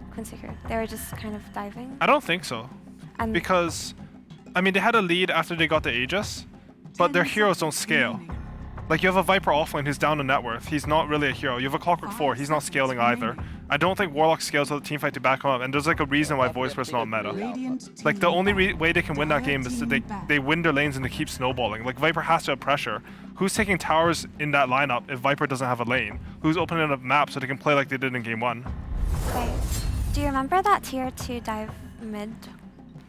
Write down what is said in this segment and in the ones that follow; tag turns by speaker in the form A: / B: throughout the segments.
A: Quincy Crew? They were just kind of diving?
B: I don't think so.
A: And
B: Because, I mean, they had a lead after they got the Aegis, but their heroes don't scale. Like, you have a Viper offlane who's down to net worth. He's not really a hero. You have a Clockwork 4. He's not scaling either. I don't think Warlock scales with a teamfight to back him up, and there's like a reason why Voicever's not meta. Like, the only way they can win that game is that they win their lanes and they keep snowballing. Like, Viper has to have pressure. Who's taking towers in that lineup if Viper doesn't have a lane? Who's opening up maps so they can play like they did in game 1?
A: okay. Do you remember that tier 2 dive mid?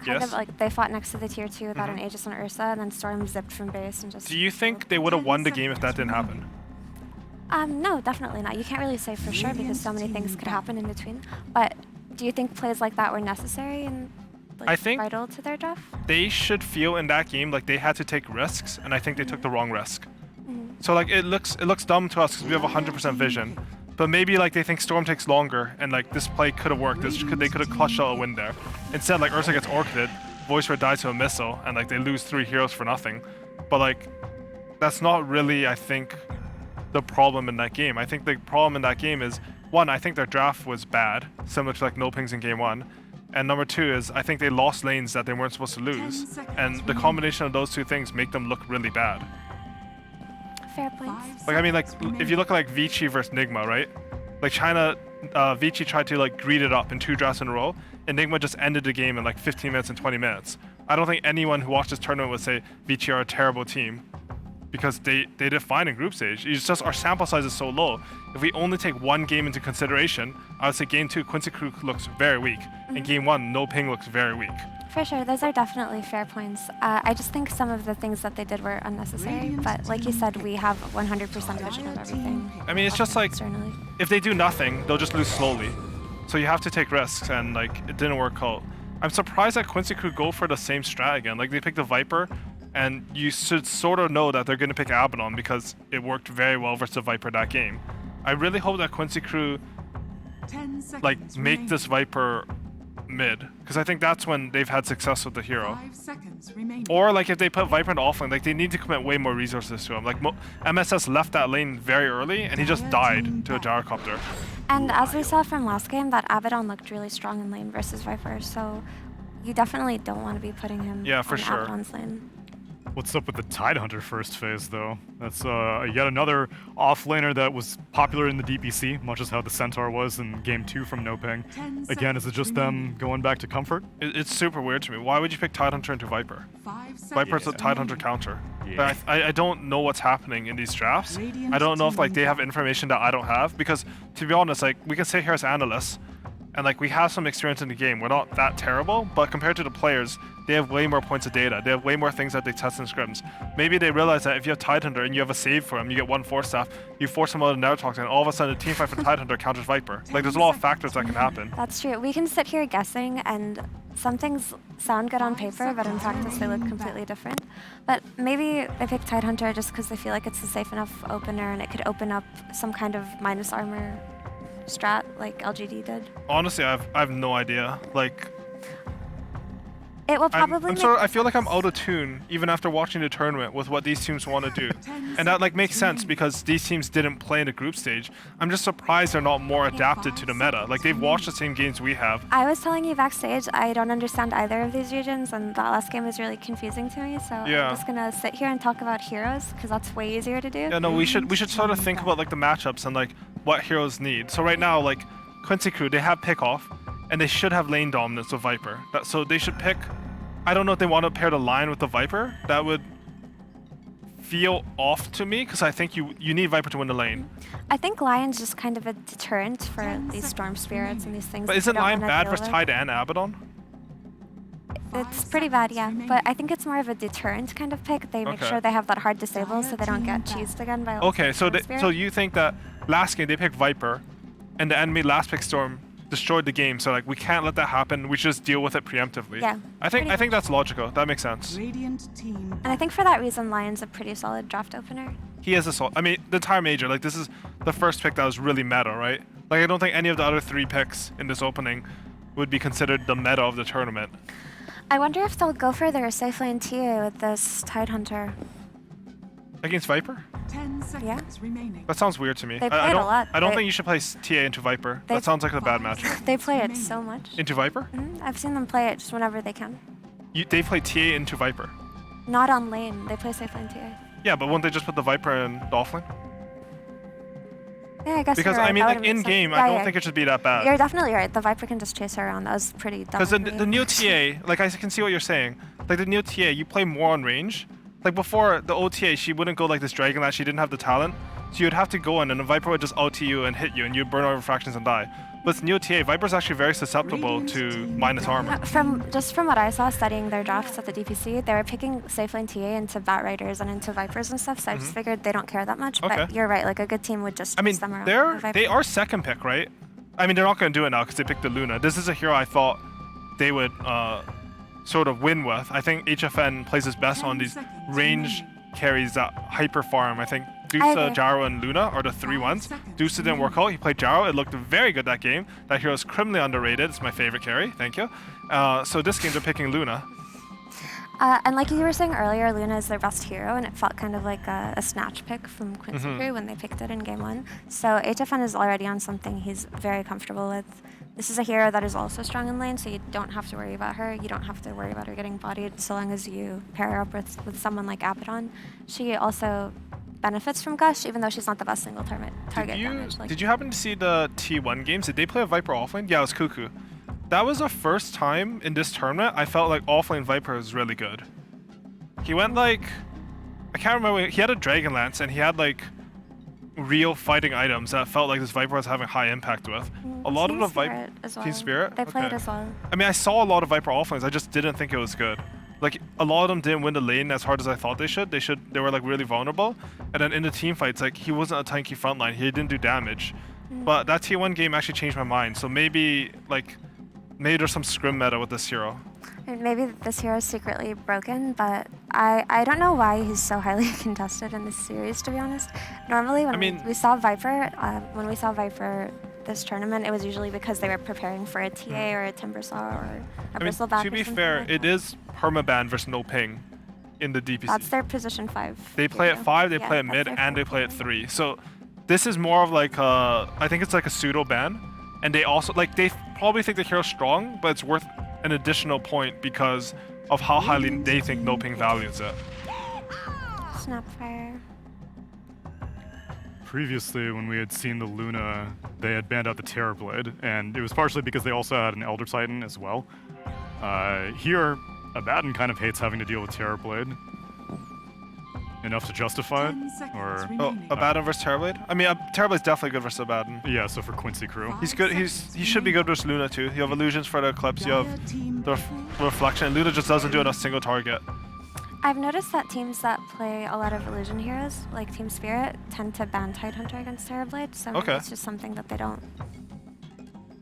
A: Kind of like they fought next to the tier 2 without an Aegis on Ursa, and then Storm zipped from base and just...
B: Do you think they would have won the game if that didn't happen?
A: No, definitely not. You can't really say for sure because so many things could happen in between. But do you think plays like that were necessary and like,
B: I think
A: vital to their draft?
B: They should feel in that game like they had to take risks, and I think they took the wrong risk. So like it looks dumb to us because we have 100% vision, but maybe like they think Storm takes longer, and like this play could have worked. They could have clutched out a win there. Instead, like Ursa gets orchided, Voicever dies to a missile, and like they lose 3 heroes for nothing. But like that's not really, I think, the problem in that game. I think the problem in that game is, one, I think their draft was bad, similar to like no pings in game 1. And number 2 is I think they lost lanes that they weren't supposed to lose. And the combination of those two things make them look really bad.
A: Fair points.
B: Like, I mean, like, if you look at like Vici versus Nigma, right? Like China, Vici tried to like greed it up in 2 drafts in a row, and Nigma just ended the game in like 15 minutes and 20 minutes. I don't think anyone who watched this tournament would say Vici are a terrible team, because they did fine in group stage. It's just our sample size is so low. If we only take one game into consideration, I would say game 2, Quincy Crew looks very weak. And game 1, no ping looks very weak.
A: For sure, those are definitely fair points. I just think some of the things that they did were unnecessary, but like you said, we have 100% vision of everything.
B: I mean, it's just like,
A: externally.
B: If they do nothing, they'll just lose slowly. So you have to take risks, and like, it didn't work out. I'm surprised that Quincy Crew go for the same strat again. Like, they picked the Viper, and you should sort of know that they're going to pick Abaddon because it worked very well versus the Viper that game. I really hope that Quincy Crew like make this Viper mid, because I think that's when they've had success with the hero. Or like if they put Viper into offlane, like they need to commit way more resources to him. Like MSS left that lane very early and he just died to a gyrocopter.
A: And as we saw from last game, that Abaddon looked really strong in lane versus Viper, so you definitely don't want to be putting him
B: for
A: on
B: sure.
A: Abaddon's lane.
C: What's up with the Tidehunter first phase, though? That's yet another offlaner that was popular in the DPC, much as how the Centaur was in Game 2 from No Ping. Again, is it just them going back to comfort?
B: It's super weird to me. Why would you pick Tidehunter into Viper? Viper's a Tidehunter counter. But I don't know what's happening in these drafts. I don't know if like they have information that I don't have, because to be honest, like we can sit here as analysts, and like we have some experience in the game. We're not that terrible, but compared to the players, they have way more points of data. They have way more things that they test in scrims. Maybe they realize that if you have Tidehunter and you have a save for him, you get 1 Force Staff, you force him out of Nethertox, and all of a sudden a teamfight for Tidehunter counters Viper. Like there's a lot of factors that can happen.
A: That's true. We can sit here guessing, and some things sound good on paper, but in practice they look completely different. But maybe they pick Tidehunter just because they feel like it's a safe enough opener and it could open up some kind of minus armor strat like LGD did.
B: Honestly, I have no idea. Like,
A: it will probably
B: I feel like I'm out of tune even after watching the tournament with what these teams want to do. And that like makes sense because these teams didn't play in the group stage. I'm just surprised they're not more adapted to the meta. Like they've watched the same games we have.
A: I was telling you backstage, I don't understand either of these regions, and that last game was really confusing to me, so I'm just gonna sit here and talk about heroes because that's way easier to do.
B: Yeah, no, we should sort of think about like the matchups and like what heroes need. So right now, like Quincy Crew, they have pick off, and they should have lane dominance with Viper. So they should pick. I don't know if they want to pair the Lion with the Viper. That would feel off to me because I think you need Viper to win the lane.
A: I think Lion's just kind of a deterrent for these Storm Spirits and these things.
B: But isn't Lion bad versus Tide and Abaddon?
A: It's pretty bad, yeah. But I think it's more of a deterrent kind of pick. They make sure they have that hard disable so they don't get cheesed again by all
B: so you think that last game they picked Viper and the enemy last pick Storm destroyed the game, so like we can't let that happen. We should just deal with it preemptively.
A: Yeah.
B: I think that's logical. That makes sense.
A: And I think for that reason, Lion's a pretty solid draft opener.
B: He is I mean, the entire major, like this is the first pick that was really meta, right? Like I don't think any of the other 3 picks in this opening would be considered the meta of the tournament.
A: I wonder if they'll go for their safe lane TA with this Tidehunter.
B: Against Viper?
D: 10 seconds remaining.
B: That sounds weird to me.
A: They play it a lot.
B: I don't think you should play TA into Viper. That sounds like a bad match.
A: They play it so much.
B: Into Viper?
A: I've seen them play it just whenever they can.
B: They play TA into Viper.
A: Not on lane. They play safe lane TA.
B: Yeah, but wouldn't they just put the Viper in the offlane?
A: Yeah, I guess
B: Because
A: you're right.
B: I mean,
A: That
B: like
A: would've made
B: in
A: sense.
B: game,
A: Yeah,
B: I don't
A: yeah.
B: think it should be that bad.
A: You're definitely right. The Viper can just chase her around. That was pretty dumb.
B: Because the new TA, like I can see what you're saying. Like the new TA, you play more on range. Like before the OTA, she wouldn't go like this Dragon Lance. She didn't have the talent, so you'd have to go in, and the Viper would just ulti you and hit you, and you'd burn over fractions and die. But this new TA, Viper's actually very susceptible to minus armor.
A: From what I saw studying their drafts at the DPC, they were picking safe lane TA into Bat Riders and into Vipers and stuff. So I just figured they don't care that much.
B: Okay.
A: But you're right. Like a good team would just
B: I mean,
A: chase them around.
B: they are second pick, right? I mean, they're not going to do it now because they picked the Luna. This is a hero I thought they would sort of win with. I think HFN plays his best on these range carries that hyper farm. I think Deuce, Jaro, and Luna are the 3 ones. Deuce didn't work out. He played Jaro. It looked very good that game. That hero is criminally underrated. It's my favorite carry. Thank you. So this game they're picking Luna.
A: And like you were saying earlier, Luna is their best hero, and it felt kind of like a snatch pick from Quincy Crew when they picked it in game 1. So HFN is already on something he's very comfortable with. This is a hero that is also strong in lane, so you don't have to worry about her. You don't have to worry about her getting bodied so long as you pair her up with someone like Abaddon. She also benefits from Gush, even though she's not the best single target damage.
B: Did you happen to see the T1 games? Did they play a Viper offlane? Yeah, it was Cuckoo. That was the first time in this tournament I felt like offlane Viper was really good. He went like, I can't remember, he had a Dragon Lance and he had like real fighting items that felt like this Viper was having high impact with. A lot of the Viper Team Spirit.
A: They played as well.
B: I mean, I saw a lot of Viper offlanes. I just didn't think it was good. Like a lot of them didn't win the lane as hard as I thought they should. They were like really vulnerable. And then in the team fights, like he wasn't a tanky frontline. He didn't do damage. But that T1 game actually changed my mind. So maybe there's some scrim meta with this hero.
A: And maybe this hero is secretly broken, but I don't know why he's so highly contested in this series, to be honest. Normally when we saw Viper, this tournament, it was usually because they were preparing for a TA or a Timbersaw or a Bristleback.
B: To be fair, it is permaban versus no ping in the DPC.
A: That's their position 5.
B: They play at 5, they play at mid, and they play at 3. So this is more of like I think it's like a pseudo ban. And they also, like, they probably think the hero's strong, but it's worth an additional point because of how highly they think no ping values it.
A: Snapfire.
C: Previously, when we had seen the Luna, they had banned out the Terrorblade, and it was partially because they also had an Elder Titan as well. Here, Abaddon kind of hates having to deal with Terrorblade. Enough to justify it? Or
B: Abaddon versus Terrorblade? I mean, Terrorblade's definitely good versus Abaddon.
C: Yeah, so for Quincy Crew.
B: He's good. He should be good versus Luna too. You have illusions for the Eclipse. You have the reflection. Luna just doesn't do enough single target.
A: I've noticed that teams that play a lot of illusion heroes, like Team Spirit, tend to ban Tidehunter against Terrorblade. So maybe it's just something that they don't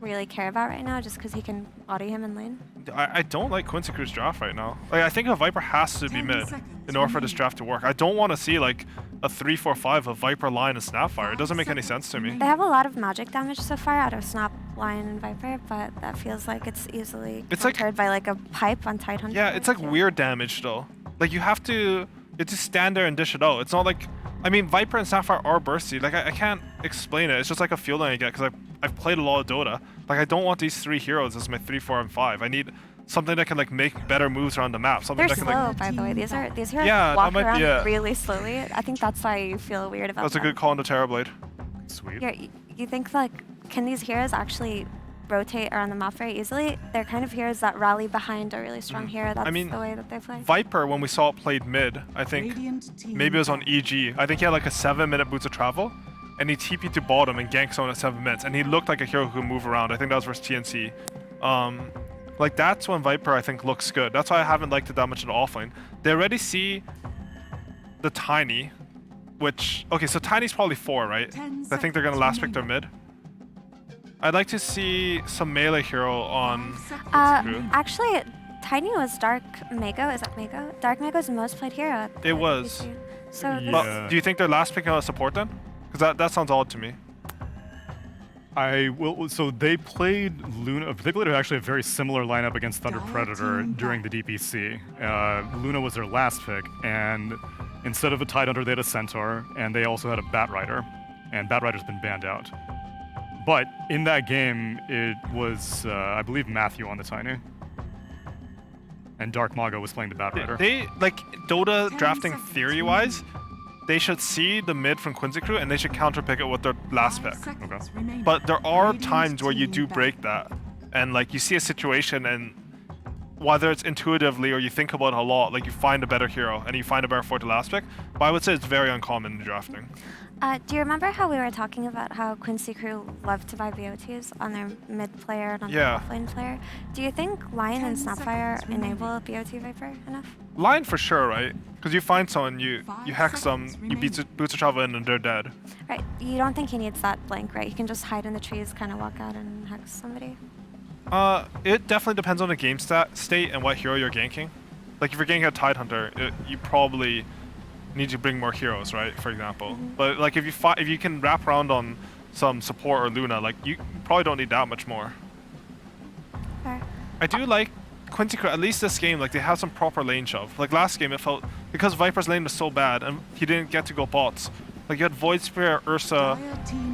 A: really care about right now, just because he can body him in lane.
B: I don't like Quincy Crew's draft right now. Like, I think a Viper has to be mid in order for this draft to work. I don't want to see like a 3-4-5 of Viper, Lion, and Snapfire. It doesn't make any sense to me.
A: They have a lot of magic damage so far out of Snap, Lion, and Viper, but that feels like it's easily countered by like a pipe on Tidehunter.
B: Yeah, it's like weird damage though. Like you have to just stand there and dish it out. It's not like, I mean, Viper and Sapphire are bursty. Like I can't explain it. It's just like a feeling I get because I've played a lot of Dota. Like I don't want these 3 heroes as my 3, 4, and 5. I need something that can like make better moves around the map. Something
A: They're
B: that can
A: slow,
B: like.
A: by the way. These heroes walk around really slowly. I think that's why you feel weird about
B: That's
A: them.
B: a good call on the Terrorblade.
C: Sweet.
A: You think like, can these heroes actually rotate around the map very easily? They're kind of heroes that rally behind a really strong hero. That's the way that they play.
B: Viper, when we saw it played mid, I think maybe it was on EG. I think he had like a 7-minute boots of travel, and he TP'd to bottom and gank zone at 7 minutes, and he looked like a hero who could move around. I think that was versus TNC. Like that's when Viper I think looks good. That's why I haven't liked it that much in the offlane. They already see the Tiny, which so Tiny's probably 4, right? I think they're gonna last pick their mid. I'd like to see some melee hero on
A: actually, Tiny was Dark Mago. Is that Mago? Dark Mago's the most played hero at the
B: It was.
A: DPC. So
C: Yeah.
B: Do you think they're last picking out a support then? Because that sounds odd to me.
C: So they played Luna. They played actually a very similar lineup against Thunder Predator during the DPC. Luna was their last pick, and Instead of a Tidehunter, they had a Centaur, and they also had a Batrider, and Batrider's been banned out. But in that game, it was, I believe, Matthew on the Tiny. And Dark Mago was playing the Batrider.
B: They, like, Dota drafting theory-wise, they should see the mid from Quincy Crew, and they should counterpick it with their last pick.
C: Okay.
B: But there are times where you do break that. And, like, you see a situation, and whether it's intuitively or you think about it a lot, like, you find a better hero, and you find a better for the last pick. But I would say it's very uncommon in drafting.
A: Do you remember how we were talking about how Quincy Crew loved to buy BOTs on their mid player and on their offlane player? Do you think Lion and Snapfire enable BOT Viper enough?
B: Lion for sure, right? Because you find someone, you hex them, you boots a travel in, and they're dead.
A: Right. You don't think he needs that blink, right? You can just hide in the trees, kind of walk out and hex somebody.
B: It definitely depends on the game state and what hero you're ganking. Like if you're ganking a Tidehunter, you probably need to bring more heroes, right? For example. But like if you can wrap around on some support or Luna, like you probably don't need that much more.
A: Fair.
B: I do like Quincy Crew, at least this game, like they have some proper lane shove. Like last game, it felt because Viper's lane was so bad and he didn't get to go bots. Like you had Void Spear, Ursa,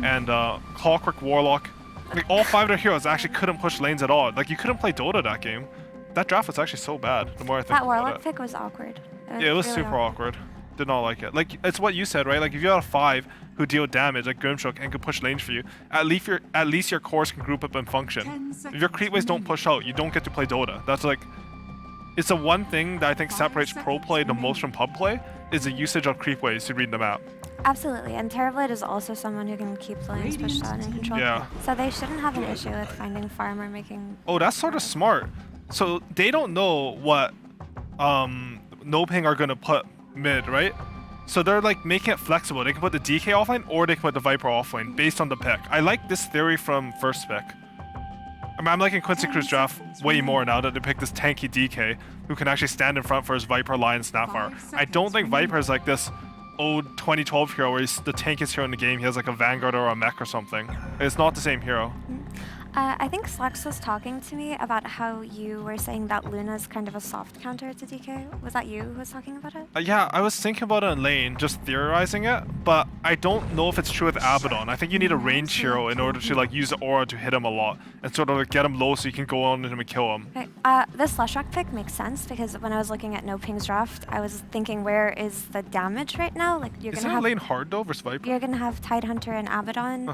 B: and Clockwork Warlock. Like all 5 of their heroes actually couldn't push lanes at all. Like you couldn't play Dota that game. That draft was actually so bad. The more I think
A: that
B: about
A: Warlock
B: it.
A: pick was awkward.
B: Yeah, it was
A: really
B: super awkward. Did not like it. Like it's what you said, right? Like if you had a 5 who deal damage, like Grimstroke, and could push lanes for you, at least your cores can group up and function. If your creep waves don't push out, you don't get to play Dota. That's like, it's the one thing that I think separates pro play the most from pub play is the usage of creep waves to read the map.
A: Absolutely, and Terrorblade is also someone who can keep lanes pushed out and control.
B: Yeah.
A: So they shouldn't have an issue with finding farm or making.
B: Oh, that's sort of smart. So they don't know what No-Ping are gonna put mid, right? So they're like making it flexible. They can put the DK offline or they can put the Viper offline based on the pick. I like this theory from first pick. I mean, I'm liking Quincy Crew's draft way more now that they picked this tanky DK who can actually stand in front for his Viper, Lion, Snapfire. I don't think Viper is like this old 2012 hero where he's the tankiest hero in the game. He has like a Vanguard or a mech or something. It's not the same hero.
A: I think Slux was talking to me about how you were saying that Luna's kind of a soft counter to DK. Was that you who was talking about it?
B: Yeah, I was thinking about it in lane, just theorizing it, but I don't know if it's true with Abaddon. I think you need a range hero in order to like use the aura to hit him a lot and sort of like, get him low so you can go on him and kill him.
A: Okay. This Leshrac pick makes sense because when I was looking at No-Ping's draft, I was thinking, where is the damage right now? Like you're
B: Isn't
A: gonna have
B: lane hard though versus Viper?
A: You're gonna have Tidehunter and Abaddon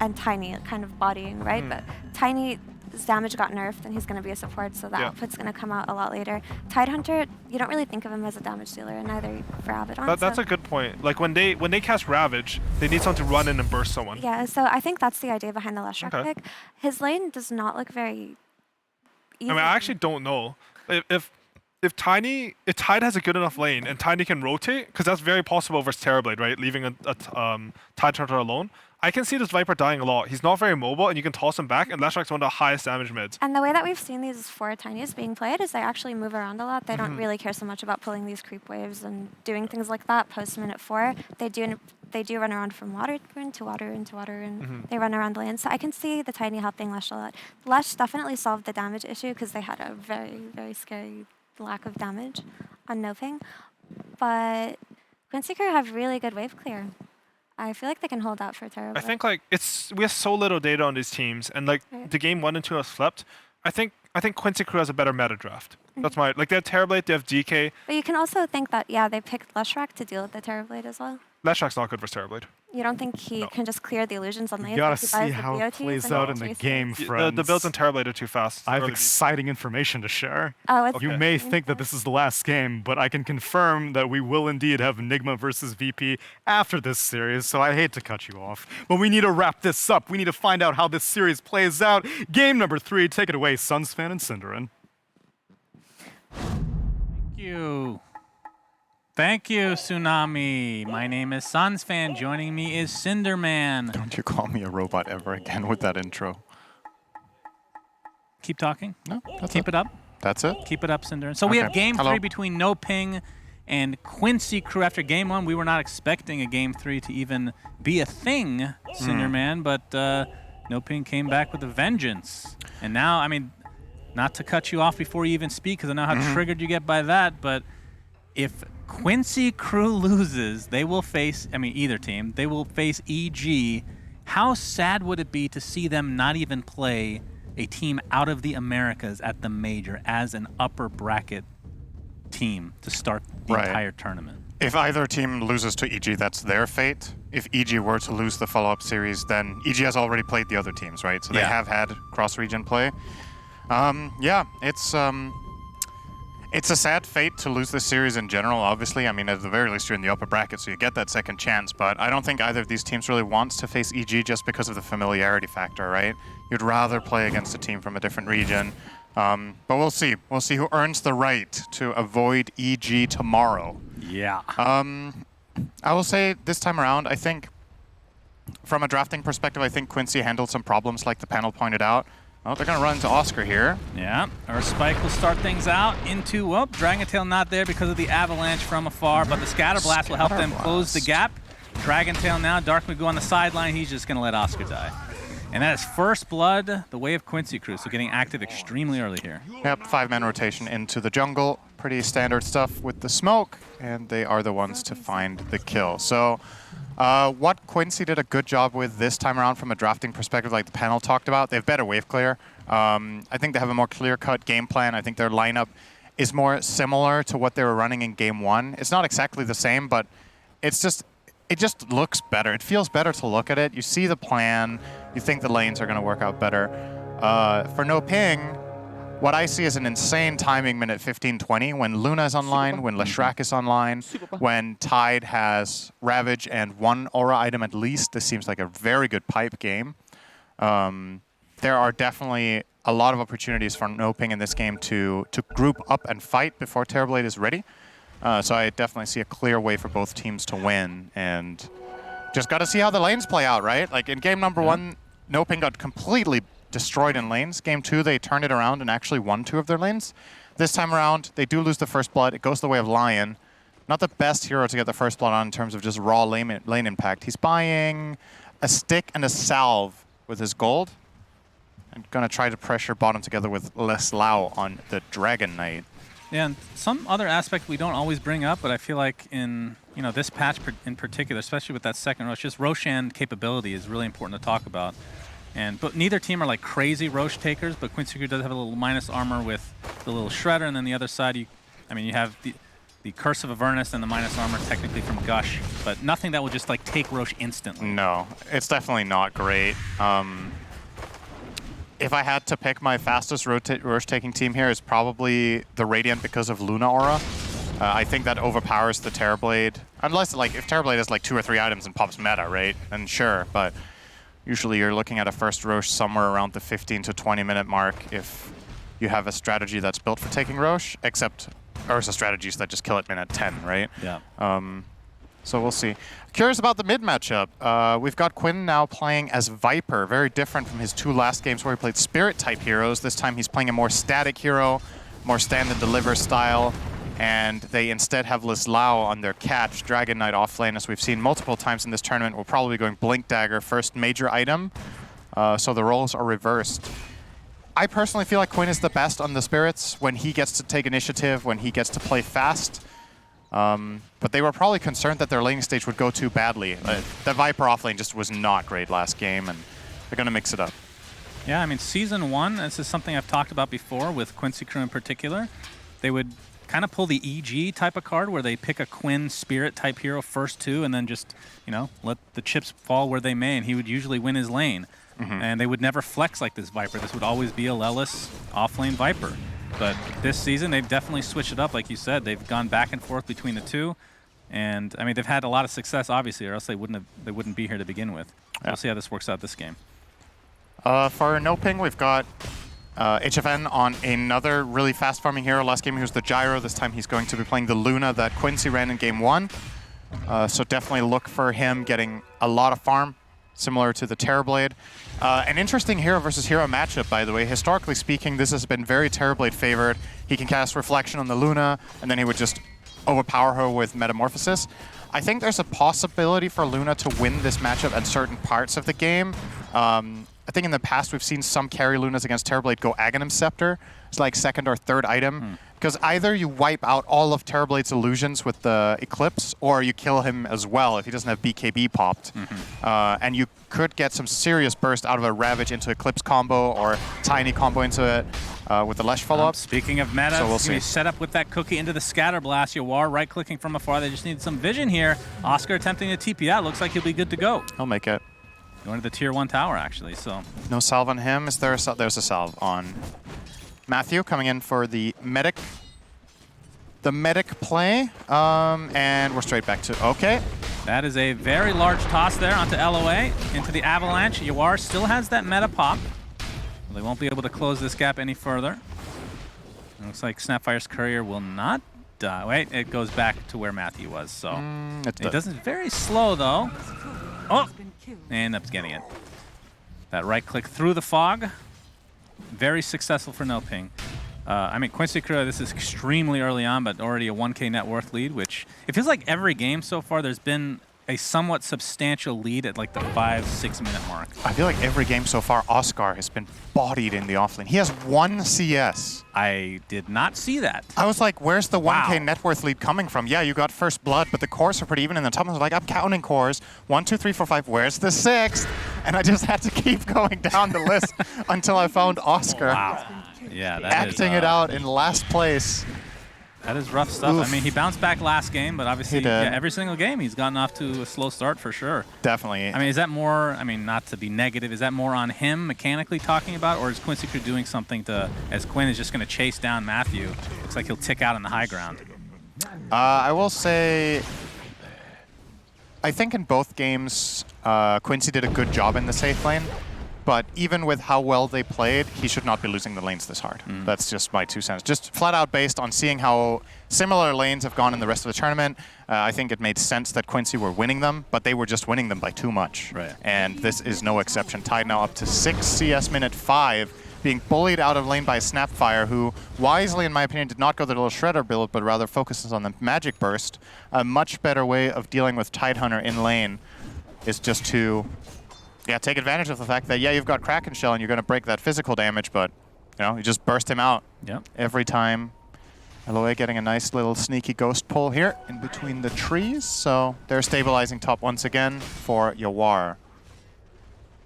A: and Tiny kind of bodying, right? But Tiny's damage got nerfed and he's going to be a support, so the output's going to come out a lot later. Tidehunter, you don't really think of him as a damage dealer, and neither for Abaddon.
B: That's a good point. Like when they cast Ravage, they need someone to run in and burst someone.
A: Yeah, so I think that's the idea behind the Leshrac pick. His lane does not look very easy.
B: I mean, I actually don't know. If Tide has a good enough lane and Tiny can rotate, because that's very possible versus Terrorblade, right? Leaving a Tidehunter alone. I can see this Viper dying a lot. He's not very mobile, and you can toss him back, and Leshrac's one of the highest damage mids.
A: And the way that we've seen these 4 Tinies being played is they actually move around a lot. They don't really care so much about pulling these creep waves and doing things like that post minute 4. They do run around from water rune to water rune to water rune. They run around lanes. So I can see the Tiny helping Lesh a lot. Lesh definitely solved the damage issue because they had a very, very scary lack of damage on No-Ping. But Quincy Crew have really good wave clear. I feel like they can hold out for Terror.
B: I think like we have so little data on these teams, and like the game 1 and 2 has flipped. I think Quincy Crew has a better meta draft. That's my they have Terrorblade, they have DK.
A: But you can also think that they picked Leshrac to deal with the Terrorblade as well.
B: Leshrac's not good for Terrorblade.
A: You don't think he can just clear the illusions on lanes?
C: You gotta see how it plays out in the game, friends.
B: The builds on Terrorblade are too fast.
C: I have exciting information to share.
A: Oh,
C: You may think that this is the last game, but I can confirm that we will indeed have Nigma versus VP after this series, so I hate to cut you off. But we need to wrap this up. We need to find out how this series plays out. Game number 3, take it away, Sunsfan and Cinderin.
D: Thank you. Thank you, Tsunami. My name is Sunsfan. Joining me is Cinderman.
E: Don't you call me a robot ever again with that intro.
D: Keep talking.
E: No, that's
D: Keep it up.
E: That's it?
D: Keep it up, Cinderin. So we have game 3 between No-Ping and Quincy Crew. After game 1, we were not expecting a game 3 to even be a thing, Cinderman, but No-Ping came back with a vengeance. And now, I mean, not to cut you off before you even speak, because I know how triggered you get by that, but if Quincy Crew loses, they will face, I mean, either team, they will face EG. How sad would it be to see them not even play a team out of the Americas at the major as an upper bracket team to start the entire tournament?
E: If either team loses to EG, that's their fate. If EG were to lose the follow-up series, then EG has already played the other teams, right? So they have had cross-region play. Yeah, it's a sad fate to lose this series in general, obviously. I mean, at the very least, you're in the upper bracket, so you get that second chance. But I don't think either of these teams really wants to face EG just because of the familiarity factor, right? You'd rather play against a team from a different region. But we'll see. We'll see who earns the right to avoid EG tomorrow.
D: Yeah.
E: I will say this time around, I think from a drafting perspective, I think Quincy handled some problems like the panel pointed out. Oh, they're going to run into Oscar here.
D: Yeah, our Spike will start things out into, well, Dragon Tail not there because of the avalanche from afar, but the Scatter Blast will help them close the gap. Dragon Tail now, Dark Magoo on the sideline, he's just going to let Oscar die. And that is first blood, the way of Quincy Crew, so getting active extremely early here.
E: Yep, 5-man rotation into the jungle. Pretty standard stuff with the smoke, and they are the ones to find the kill. So what Quincy did a good job with this time around from a drafting perspective, like the panel talked about, they have better wave clear. I think they have a more clear-cut game plan. I think their lineup is more similar to what they were running in Game 1. It's not exactly the same, but it's just, it just looks better. It feels better to look at it. You see the plan. You think the lanes are going to work out better. For No Ping, what I see is an insane timing minute 15-20 when Luna is online, when Leshrac is online, when Tide has Ravage and one aura item at least. This seems like a very good pipe game. There are definitely a lot of opportunities for No Ping in this game to group up and fight before Terrorblade is ready. So I definitely see a clear way for both teams to win, and just got to see how the lanes play out, right? Like in game number 1, No Ping got completely destroyed in lanes. Game 2, they turned it around and actually won 2 of their lanes. This time around, they do lose the first blood. It goes the way of Lion. Not the best hero to get the first blood on in terms of just raw lane impact. He's buying a stick and a salve with his gold. And gonna try to pressure bottom together with Leslau on the Dragon Knight.
D: Yeah, and some other aspect we don't always bring up, but I feel like in this patch in particular, especially with that second rush, just Roshan capability is really important to talk about. But neither team are like crazy Roche takers, but Quincy Crew does have a little minus armor with the little Shredder, and then the other side, you have the Curse of Avernus and the minus armor technically from Gush, but nothing that will just like take Roche instantly.
E: No, it's definitely not great. If I had to pick my fastest Roche-taking team here, is probably the Radiant because of Luna Aura. I think that overpowers the Terrorblade. Unless, like, if Terrorblade has like 2 or 3 items and pops meta, right? Then sure, but usually you're looking at a first Roche somewhere around the 15 to 20 minute mark if you have a strategy that's built for taking Roche, except Ursa strategies that just kill it minute 10, right?
D: Yeah.
E: So we'll see. Curious about the mid matchup. We've got Quinn now playing as Viper, very different from his 2 last games where he played Spirit-type heroes. This time he's playing a more static hero, more stand and deliver style, and they instead have Leslau on their catch, Dragon Knight offlane, as we've seen multiple times in this tournament. We're probably going Blink Dagger, first major item, so the roles are reversed. I personally feel like Quinn is the best on the Spirits when he gets to take initiative, when he gets to play fast. But they were probably concerned that their laning stage would go too badly. The Viper offlane just was not great last game, and they're going to mix it up.
D: Yeah, I mean, Season 1, this is something I've talked about before with Quincy Crew in particular. They would kind of pull the EG type of card where they pick a Quinn Spirit type hero first 2 and then just, let the chips fall where they may, and he would usually win his lane. And they would never flex like this Viper. This would always be a Lelis offlane Viper. But this season, they've definitely switched it up, like you said. They've gone back and forth between the 2. And, I mean, they've had a lot of success, obviously, or else they wouldn't be here to begin with. Yeah. We'll see how this works out this game.
E: For No Ping, we've got HFN on another really fast farming hero. Last game he was the Gyro. This time he's going to be playing the Luna that Quincy ran in Game 1. So definitely look for him getting a lot of farm, similar to the Terrorblade. An interesting hero versus hero matchup, by the way. Historically speaking, this has been very Terrorblade favored. He can cast Reflection on the Luna, and then he would just overpower her with Metamorphosis. I think there's a possibility for Luna to win this matchup at certain parts of the game. I think in the past we've seen some carry Lunas against Terrorblade go Aghanim Scepter. It's like second or third item. Because either you wipe out all of Terrorblade's illusions with the Eclipse, or you kill him as well if he doesn't have BKB popped. And you could get some serious burst out of a Ravage into Eclipse combo, or Tiny combo into it with the Lesh follow-up.
D: Speaking of meta,
E: so we'll see.
D: Set up with that cookie into the Scatter Blast. Yawar right-clicking from afar. They just need some vision here. Oscar attempting to TP out. Looks like he'll be good to go.
E: He'll make it.
D: Going to the tier 1 tower, actually. So
E: no salve on him. Is there a salve? There's a salve on Matthew coming in for the medic. The medic play, and we're straight back to, okay.
D: That is a very large toss there onto LOA, into the Avalanche. Yawar still has that meta pop. They won't be able to close this gap any further. It looks like Snapfire's Courier will not die. Wait, it goes back to where Matthew was, so. It doesn't, very slow though. Oh, and up getting it. That right click through the fog. Very successful for No Ping. I mean, Quincy Crew, this is extremely early on, but already a 1K net worth lead, which it feels like every game so far there's been a somewhat substantial lead at like the 5-6 minute mark.
E: I feel like every game so far, Oscar has been bodied in the offlane. He has 1 CS.
D: I did not see that.
E: I was like, where's the 1K net worth lead coming from? Yeah, you got first blood, but the cores are pretty even in the top. I was like, I'm counting cores. 1, 2, 3, 4, 5. Where's the 6th? And I just had to keep going down the list until I found Oscar.
D: Wow. Yeah, that
E: acting it out in last place.
D: That is rough stuff.
E: Oof.
D: I mean, he bounced back last game, but obviously yeah, every single game he's gotten off to a slow start for sure.
E: Definitely.
D: I mean, is that more, I mean, not to be negative, is that more on him mechanically talking about, or is Quincy Crew doing something to, as Quinn is just going to chase down Matthew, looks like he'll tick out on the high ground?
E: I will say, I think in both games, Quincy did a good job in the safe lane. But even with how well they played, he should not be losing the lanes this hard. That's just my 2 cents. Just flat out based on seeing how similar lanes have gone in the rest of the tournament, I think it made sense that Quincy were winning them, but they were just winning them by too much.
D: Right.
E: And this is no exception. Tied now up to 6 CS minute 5, being bullied out of lane by Snapfire, who wisely, in my opinion, did not go the little Shredder build, but rather focuses on the Magic Burst. A much better way of dealing with Tidehunter in lane is just to take advantage of the fact that, yeah, you've got Kraken Shell and you're going to break that physical damage, but, you know, you just burst him out every time. LOA getting a nice little sneaky ghost pull here in between the trees, so they're stabilizing top once again for Yawar.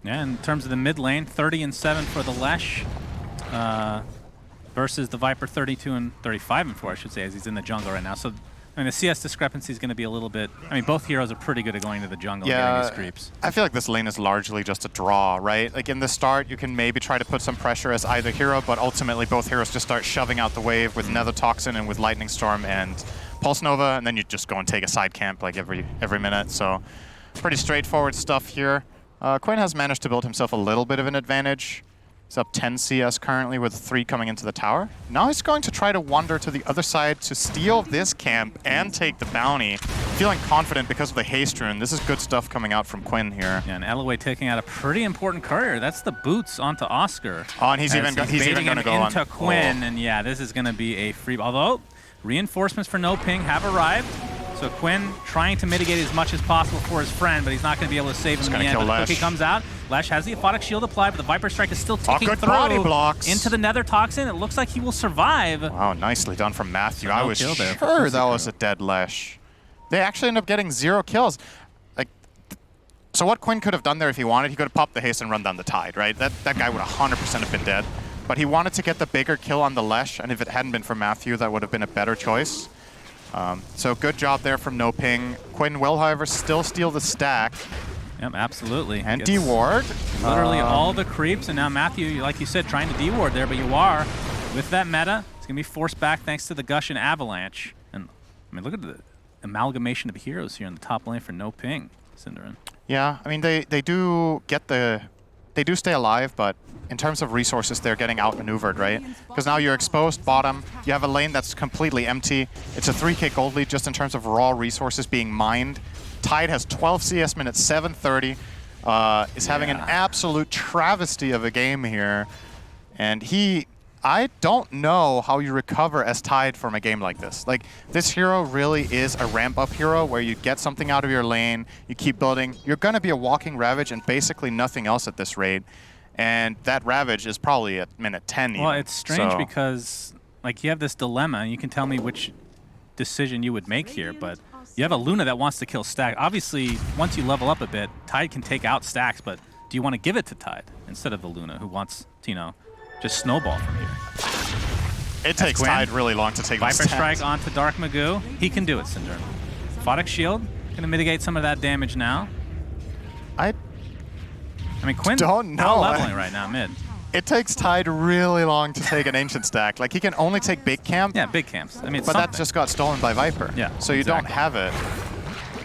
D: Yeah, in terms of the mid lane, 30-7 for the Lesh versus the Viper 32-35-4, I should say, as he's in the jungle right now. So, I mean, the CS discrepancy is going to be a little bit... I mean, both heroes are pretty good at going to the jungle and getting these creeps.
E: I feel like this lane is largely just a draw, right? Like, in the start, you can maybe try to put some pressure as either hero, but ultimately both heroes just start shoving out the wave with Nether Toxin and with Lightning Storm and Pulse Nova, and then you just go and take a side camp like every minute. So, pretty straightforward stuff here. Quinn has managed to build himself a little bit of an advantage. He's up 10 CS currently with 3 coming into the tower. Now he's going to try to wander to the other side to steal this camp and take the bounty. Feeling confident because of the haste rune. This is good stuff coming out from Quinn here.
D: Yeah, and LOA taking out a pretty important courier. That's the boots onto Oscar.
E: Oh, and he's even going to go
D: into Quinn, and yeah, this is going to be a free... Although, reinforcements for No Ping have arrived. So Quinn trying to mitigate as much as possible for his friend, but he's not going to be able to save him in the end. But the cookie comes out. Lesh has the Aphotic Shield applied, but the Viper Strike is still ticking through into the Nether Toxin. It looks like he will survive.
E: Wow, nicely done from Matthew.
D: So
E: I was sure that was a dead Lesh. They actually end up getting 0 kills. Like, so what Quinn could have done there if he wanted, he could have popped the haste and run down the Tide, right? That guy would 100% have been dead. But he wanted to get the bigger kill on the Lesh, and if it hadn't been for Matthew, that would have been a better choice. So good job there from No Ping. Quinn will, however, still steal the stack.
D: Yep, absolutely.
E: And deward.
D: Literally all the creeps, and now Matthew, like you said, trying to deward there, but you are, with that meta, it's going to be forced back thanks to the Gush and Avalanche. And, I mean, look at the amalgamation of heroes here in the top lane for No Ping, Cinderin.
E: Yeah, I mean, they do get the... They do stay alive, but in terms of resources, they're getting outmaneuvered, right? Because now you're exposed bottom. You have a lane that's completely empty. It's a 3K gold lead just in terms of raw resources being mined. Tide has 12 CS minutes, 7:30. Is having an absolute travesty of a game here. And I don't know how you recover as Tide from a game like this. Like, this hero really is a ramp-up hero where you get something out of your lane, you keep building. You're going to be a walking Ravage and basically nothing else at this raid. And that Ravage is probably at minute 10
D: Well, it's strange because like you have this dilemma, and you can tell me which decision you would make here, but you have a Luna that wants to kill Stack. Obviously, once you level up a bit, Tide can take out Stacks, but do you want to give it to Tide instead of the Luna, who wants to, you know, just snowball from here?
E: It takes Tide really long to take
D: Viper Strike onto Dark Magoo. He can do it, Syndrome. Photic Shield, gonna mitigate some of that damage now.
E: I
D: mean, Quinn
E: don't know.
D: Not leveling right now, mid.
E: It takes Tide really long to take an Ancient Stack. Like, he can only take big camp.
D: Yeah, big camps. I mean,
E: but that just got stolen by Viper.
D: Yeah,
E: so you don't have it.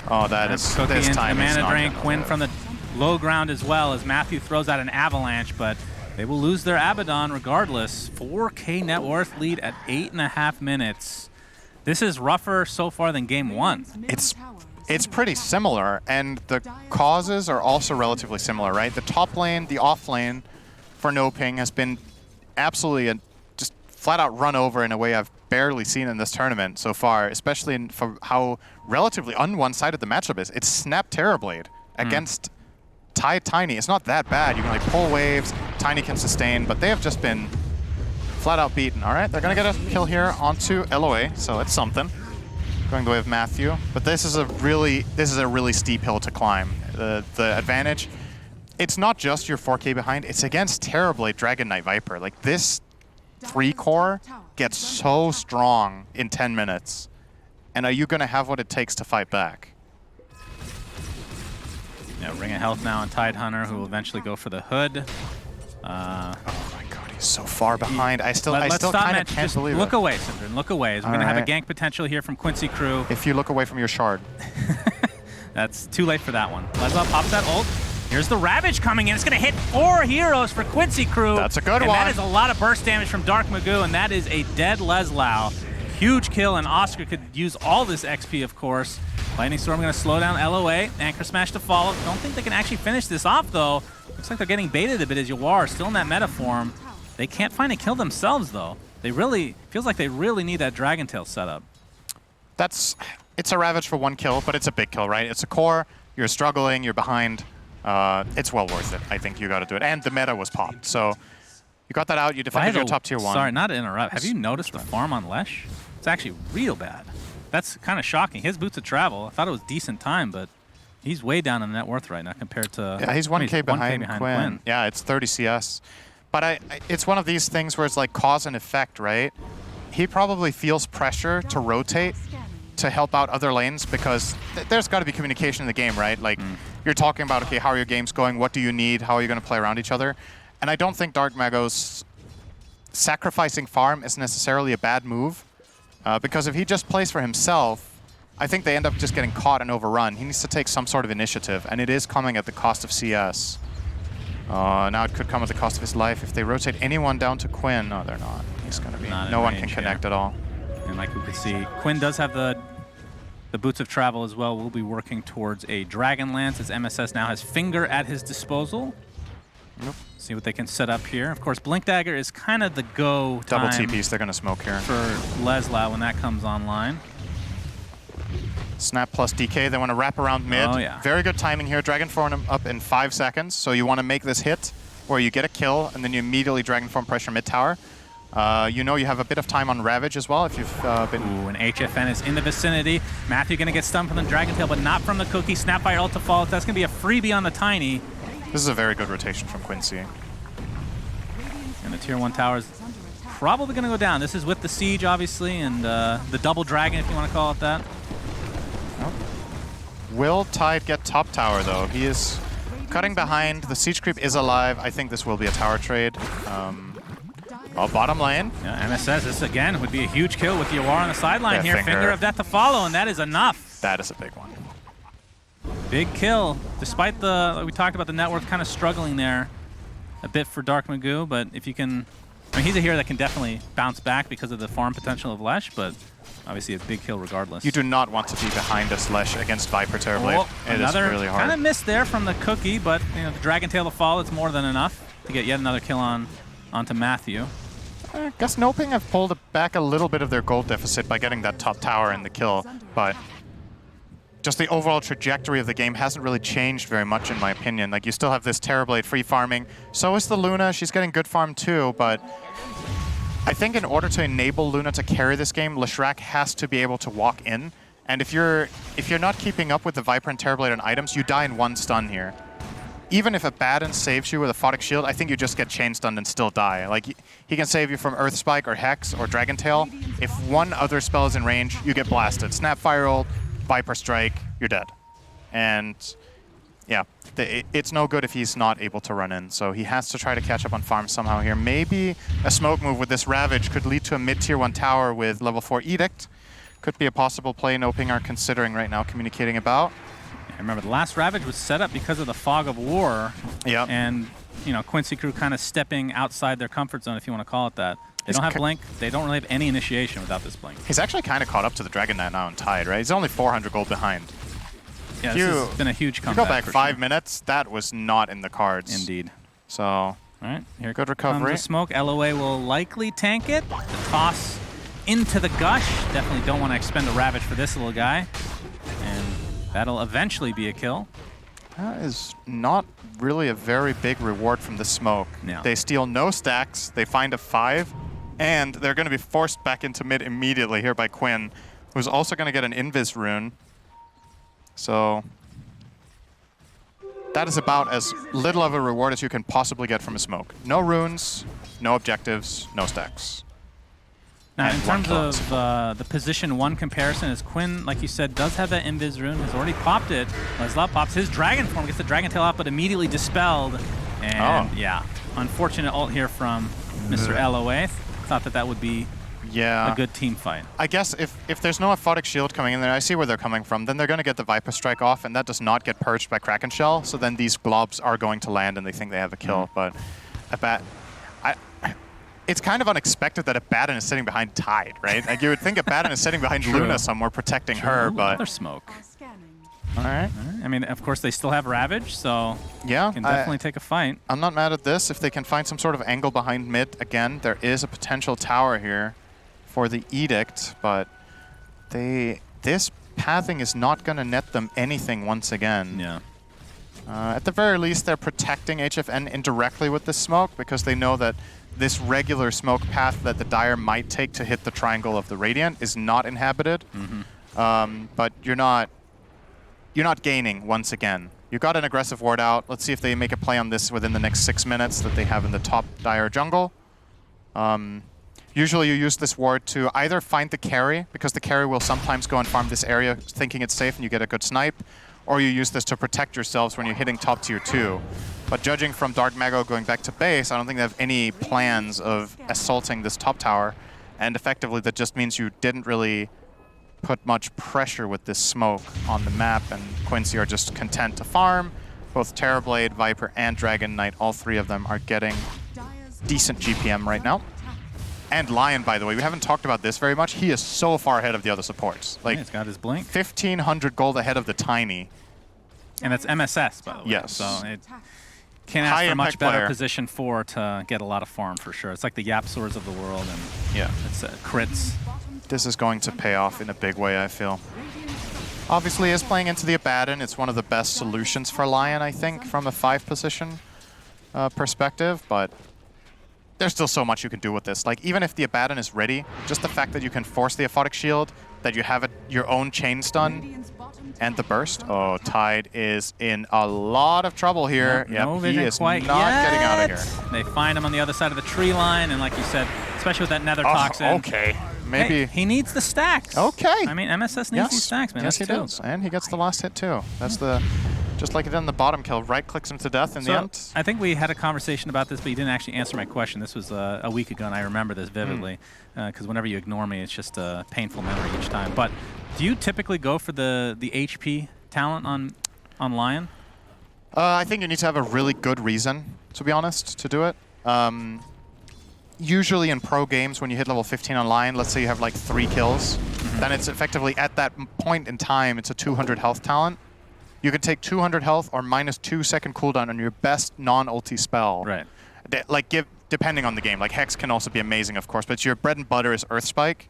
E: Oh, that is this time.
D: The mana drain. Quinn from the low ground as well, as Matthew throws out an avalanche, but they will lose their Abaddon regardless. 4K net worth lead at 8.5 minutes. This is rougher so far than game 1.
E: It's pretty similar, and the causes are also relatively similar, right? The top lane, the off lane for No Ping has been absolutely just flat out run over in a way I've barely seen in this tournament so far, especially for how relatively un-one-sided the matchup is. It's Snap Terrorblade against Tiny. It's not that bad. You can like pull waves, Tiny can sustain, but they have just been flat out beaten. All right, they're gonna get a kill here onto LOA, so it's something. Going the way of Matthew, but this is a really steep hill to climb. The advantage, it's not just your 4K behind, it's against Terrorblade Dragon Knight Viper. Like, this 3-core gets so strong in 10 minutes. And are you gonna have what it takes to fight back?
D: Yeah, Ring of Health now on Tidehunter, who will eventually go for the hood.
E: Oh my god, he's so far behind. I still kind of can't believe it.
D: Look away, Syndrome, look away. We're going to have a gank potential here from Quincy Crew.
E: If you look away from your shard.
D: That's too late for that one. Lesla pops that ult. Here's the Ravage coming in. It's going to hit 4 heroes for Quincy Crew.
E: That's a good one.
D: And that is a lot of burst damage from Dark Magoo, and that is a dead Leslau. Huge kill, and Oscar could use all this XP, of course. Lightning Storm going to slow down LOA. Anchor Smash to follow. Don't think they can actually finish this off, though. Looks like they're getting baited a bit as Yawar still in that meta form. They can't find a kill themselves, though. They really, feels like they really need that Dragon Tail setup.
E: It's a Ravage for 1 kill, but it's a big kill, right? It's a core, you're struggling, you're behind. It's well worth it. I think you got to do it. And the meta was popped, so you got that out, you defended your top tier 1.
D: Sorry, not to interrupt. Have you noticed the farm on Lesh? It's actually real bad. That's kind of shocking. His Boots of Travel, I thought it was decent time, but he's way down in net worth right now compared to...
E: Yeah, he's 1K behind Quinn. Yeah, it's 30 CS. But it's one of these things where it's like cause and effect, right? He probably feels pressure to rotate to help out other lanes because there's got to be communication in the game, right? Like, you're talking about, okay, how are your games going? What do you need? How are you going to play around each other? And I don't think Dark Magoo's sacrificing farm is necessarily a bad move because if he just plays for himself, I think they end up just getting caught and overrun. He needs to take some sort of initiative, and it is coming at the cost of CS. Now it could come at the cost of his life. If they rotate anyone down to Quinn, no, they're not. He's going to be... No one can connect at all.
D: And like we could see, Quinn does have the Boots of Travel as well. We'll be working towards a Dragon Lance as MSS now has Finger at his disposal.
E: Nope.
D: See what they can set up here. Of course, Blink Dagger is kind of the go
E: Double
D: time
E: TPs, they're going to smoke here.
D: For Leslau when that comes online.
E: Snap plus DK, they want to wrap around mid.
D: Oh, yeah.
E: Very good timing here. Dragon Form up in 5 seconds. So you want to make this hit where you get a kill and then you immediately Dragon Form pressure mid tower. You know you have a bit of time on Ravage as well if you've been...
D: Ooh, and HFN is in the vicinity. Matthew going to get stunned from the Dragon Tail, but not from the Cookie. Snapfire ult to fall. That's going to be a freebie on the Tiny.
E: This is a very good rotation from Quincy.
D: And the tier 1 tower is probably going to go down. This is with the Siege, obviously, and the double Dragon, if you want to call it that.
E: Oh. Will Tide get top tower, though? He is cutting behind. The Siege creep is alive. I think this will be a tower trade. Bottom lane.
D: Yeah, MSS, this again would be a huge kill with Yawar on the sideline here. Finger of Death to follow, and that is enough.
E: That is a big one.
D: Big kill. Despite the, like we talked about, the network kind of struggling there a bit for Dark Magoo, but if you can, I mean, he's a hero that can definitely bounce back because of the farm potential of Lesh, but obviously a big kill regardless.
E: You do not want to be behind us Lesh against Viper Terrorblade.
D: Oh,
E: it is really hard.
D: Kind of missed there from the Cookie, but you know, the Dragon Tail to fall, it's more than enough to get yet another kill onto Matthew.
E: I guess Noping have pulled back a little bit of their gold deficit by getting that top tower in the kill, but just the overall trajectory of the game hasn't really changed very much in my opinion. Like, you still have this Terrorblade free farming. So is the Luna. She's getting good farm too, but I think in order to enable Luna to carry this game, Leshrac has to be able to walk in. And if you're not keeping up with the Viper and Terrorblade and items, you die in 1 stun here. Even if Abaddon saves you with a Photic Shield, I think you just get chain stunned and still die. Like, he can save you from Earth Spike or Hex or Dragon Tail. If one other spell is in range, you get blasted. Snapfire ult, Viper Strike, you're dead. And yeah, it's no good if he's not able to run in. So he has to try to catch up on farm somehow here. Maybe a smoke move with this Ravage could lead to a mid-tier 1 tower with level 4 Edict. Could be a possible play Noping are considering right now, communicating about.
D: I remember the last Ravage was set up because of the Fog of War.
E: Yeah.
D: And, you know, Quincy Crew kind of stepping outside their comfort zone, if you want to call it that. They don't have Blink. They don't really have any initiation without this Blink.
E: He's actually kind of caught up to the Dragon Knight now and tied, right? He's only 400 gold behind.
D: Yeah, this has been a huge comeback.
E: You go back 5 minutes, that was not in the cards.
D: Indeed.
E: So,
D: all right, here
E: good recovery.
D: Comes the smoke. LOA will likely tank it. The toss into the Gush. Definitely don't want to expend a Ravage for this little guy. And that'll eventually be a kill.
E: That is not really a very big reward from the smoke.
D: No.
E: They steal no stacks, they find a 5, and they're going to be forced back into mid immediately here by Quinn, who's also going to get an Invis rune. So that is about as little of a reward as you can possibly get from a smoke. No runes, no objectives, no stacks.
D: Now,
E: And
D: in terms of the position 1 comparison, as Quinn, like you said, does have that Invis rune, has already popped it. Leslat pops his Dragon form, gets the Dragon Tail out, but immediately dispelled. And yeah, unfortunate ult here from Mr. LOA. Thought that would be a good team fight.
E: I guess if there's no Aphotic Shield coming in there, I see where they're coming from, then they're going to get the Viper Strike off, and that does not get purged by Kraken Shell, so then these globs are going to land and they think they have a kill. But it's kind of unexpected that Abaddon is sitting behind Tide, right? Like, you would think Abaddon is sitting behind Luna somewhere protecting her, but...
D: Another smoke.
E: All right.
D: I mean, of course, they still have Ravage, so
E: yeah,
D: can definitely take a fight.
E: I'm not mad at this. If they can find some sort of angle behind mid, again, there is a potential tower here for the Edict, but this pathing is not going to net them anything once again.
D: Yeah.
E: At the very least, they're protecting HFN indirectly with this smoke because they know that this regular smoke path that the Dire might take to hit the triangle of the Radiant is not inhabited. But you're not gaining once again. You got an aggressive ward out. Let's see if they make a play on this within the next 6 minutes that they have in the top Dire jungle. Usually you use this ward to either find the carry, because the carry will sometimes go and farm this area thinking it's safe and you get a good snipe, or you use this to protect yourselves when you're hitting top tier 2. But judging from Dark Mago going back to base, I don't think they have any plans of assaulting this top tower. And effectively, that just means you didn't really put much pressure with this smoke on the map, and Quincy are just content to farm. Both Terrorblade, Viper, and Dragon Knight, all 3 of them are getting decent GPM right now. And Lion, by the way, we haven't talked about this very much. He is so far ahead of the other supports. Like,
D: yeah, he's got his Blink.
E: 1,500 gold ahead of the Tiny.
D: And that's MSS, by the way.
E: Yes.
D: So it can't ask for much better position 4 to get a lot of farm for sure. It's like the Yap Swords of the world, and
E: yeah,
D: it's crits.
E: This is going to pay off in a big way, I feel. Obviously, is playing into the Abaddon. It's one of the best solutions for Lion, I think, from a 5 position perspective, but there's still so much you can do with this. Like, even if the Abaddon is ready, just the fact that you can force the Aphotic Shield, that you have your own chain stun, and the burst. Oh, Tide is in a lot of trouble here.
D: No
E: he is
D: quite
E: not getting out of here.
D: They find him on the other side of the tree line, and like you said, especially with that Nether Toxin.
E: Okay. Maybe.
D: Hey, he needs the stacks.
E: Okay.
D: I mean, MSS needs these stacks, man.
E: Yes,
D: That's
E: he
D: what
E: does. And he gets the last hit, too. That's the... Just like he did in the bottom kill, right-clicks him to death in the end.
D: I think we had a conversation about this, but you didn't actually answer my question. This was a week ago, and I remember this vividly, because whenever you ignore me, it's just a painful memory each time. But do you typically go for the HP talent on Lion?
E: I think you need to have a really good reason, to be honest, to do it. Usually in pro games, when you hit level 15 on Lion, let's say you have like 3 kills, then it's effectively, at that point in time, it's a 200 health talent. You can take 200 health or minus 2 second cooldown on your best non-ulti spell.
D: Right.
E: Like, depending on the game. Like, Hex can also be amazing, of course, but your bread and butter is Earth Spike.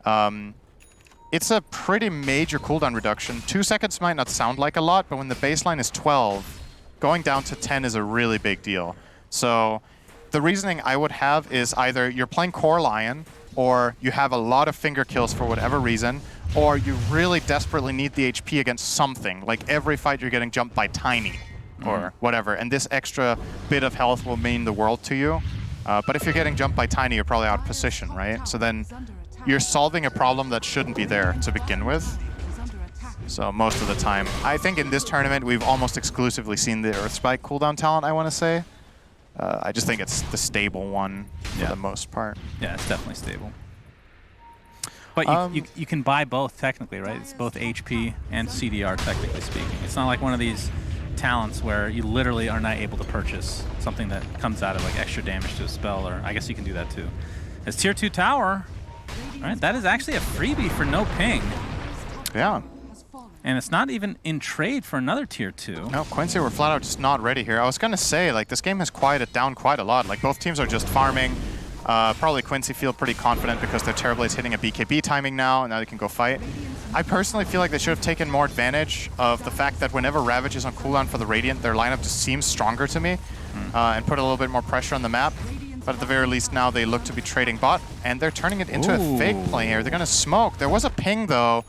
E: It's a pretty major cooldown reduction. 2 seconds might not sound like a lot, but when the baseline is 12, going down to 10 is a really big deal. So the reasoning I would have is either you're playing Core Lion, or you have a lot of finger kills for whatever reason, or you really desperately need the HP against something. Like every fight you're getting jumped by Tiny or whatever, and this extra bit of health will mean the world to you. But if you're getting jumped by Tiny, you're probably out of position, right? So then you're solving a problem that shouldn't be there to begin with. So most of the time, I think in this tournament, we've almost exclusively seen the Earth Spike cooldown talent, I want to say. I just think it's the stable one for the most part.
D: Yeah, it's definitely stable. But you can buy both technically, right? It's both HP and CDR technically speaking. It's not like one of these talents where you literally are not able to purchase something that comes out of like extra damage to a spell, or I guess you can do that too. As tier 2 tower, all right, that is actually a freebie for no ping.
E: Yeah.
D: And it's not even in trade for another tier 2.
E: No, Quincy were flat out just not ready here. I was gonna say, like, this game has quieted down quite a lot. Like, both teams are just farming. Probably Quincy feel pretty confident because their Terrorblade's hitting a BKB timing now, and now they can go fight. I personally feel like they should have taken more advantage of the fact that whenever Ravage is on cooldown for the Radiant, their lineup just seems stronger to me, and put a little bit more pressure on the map. But at the very least now they look to be trading bot, and they're turning it into a fake play here. They're gonna smoke. There was a ping though,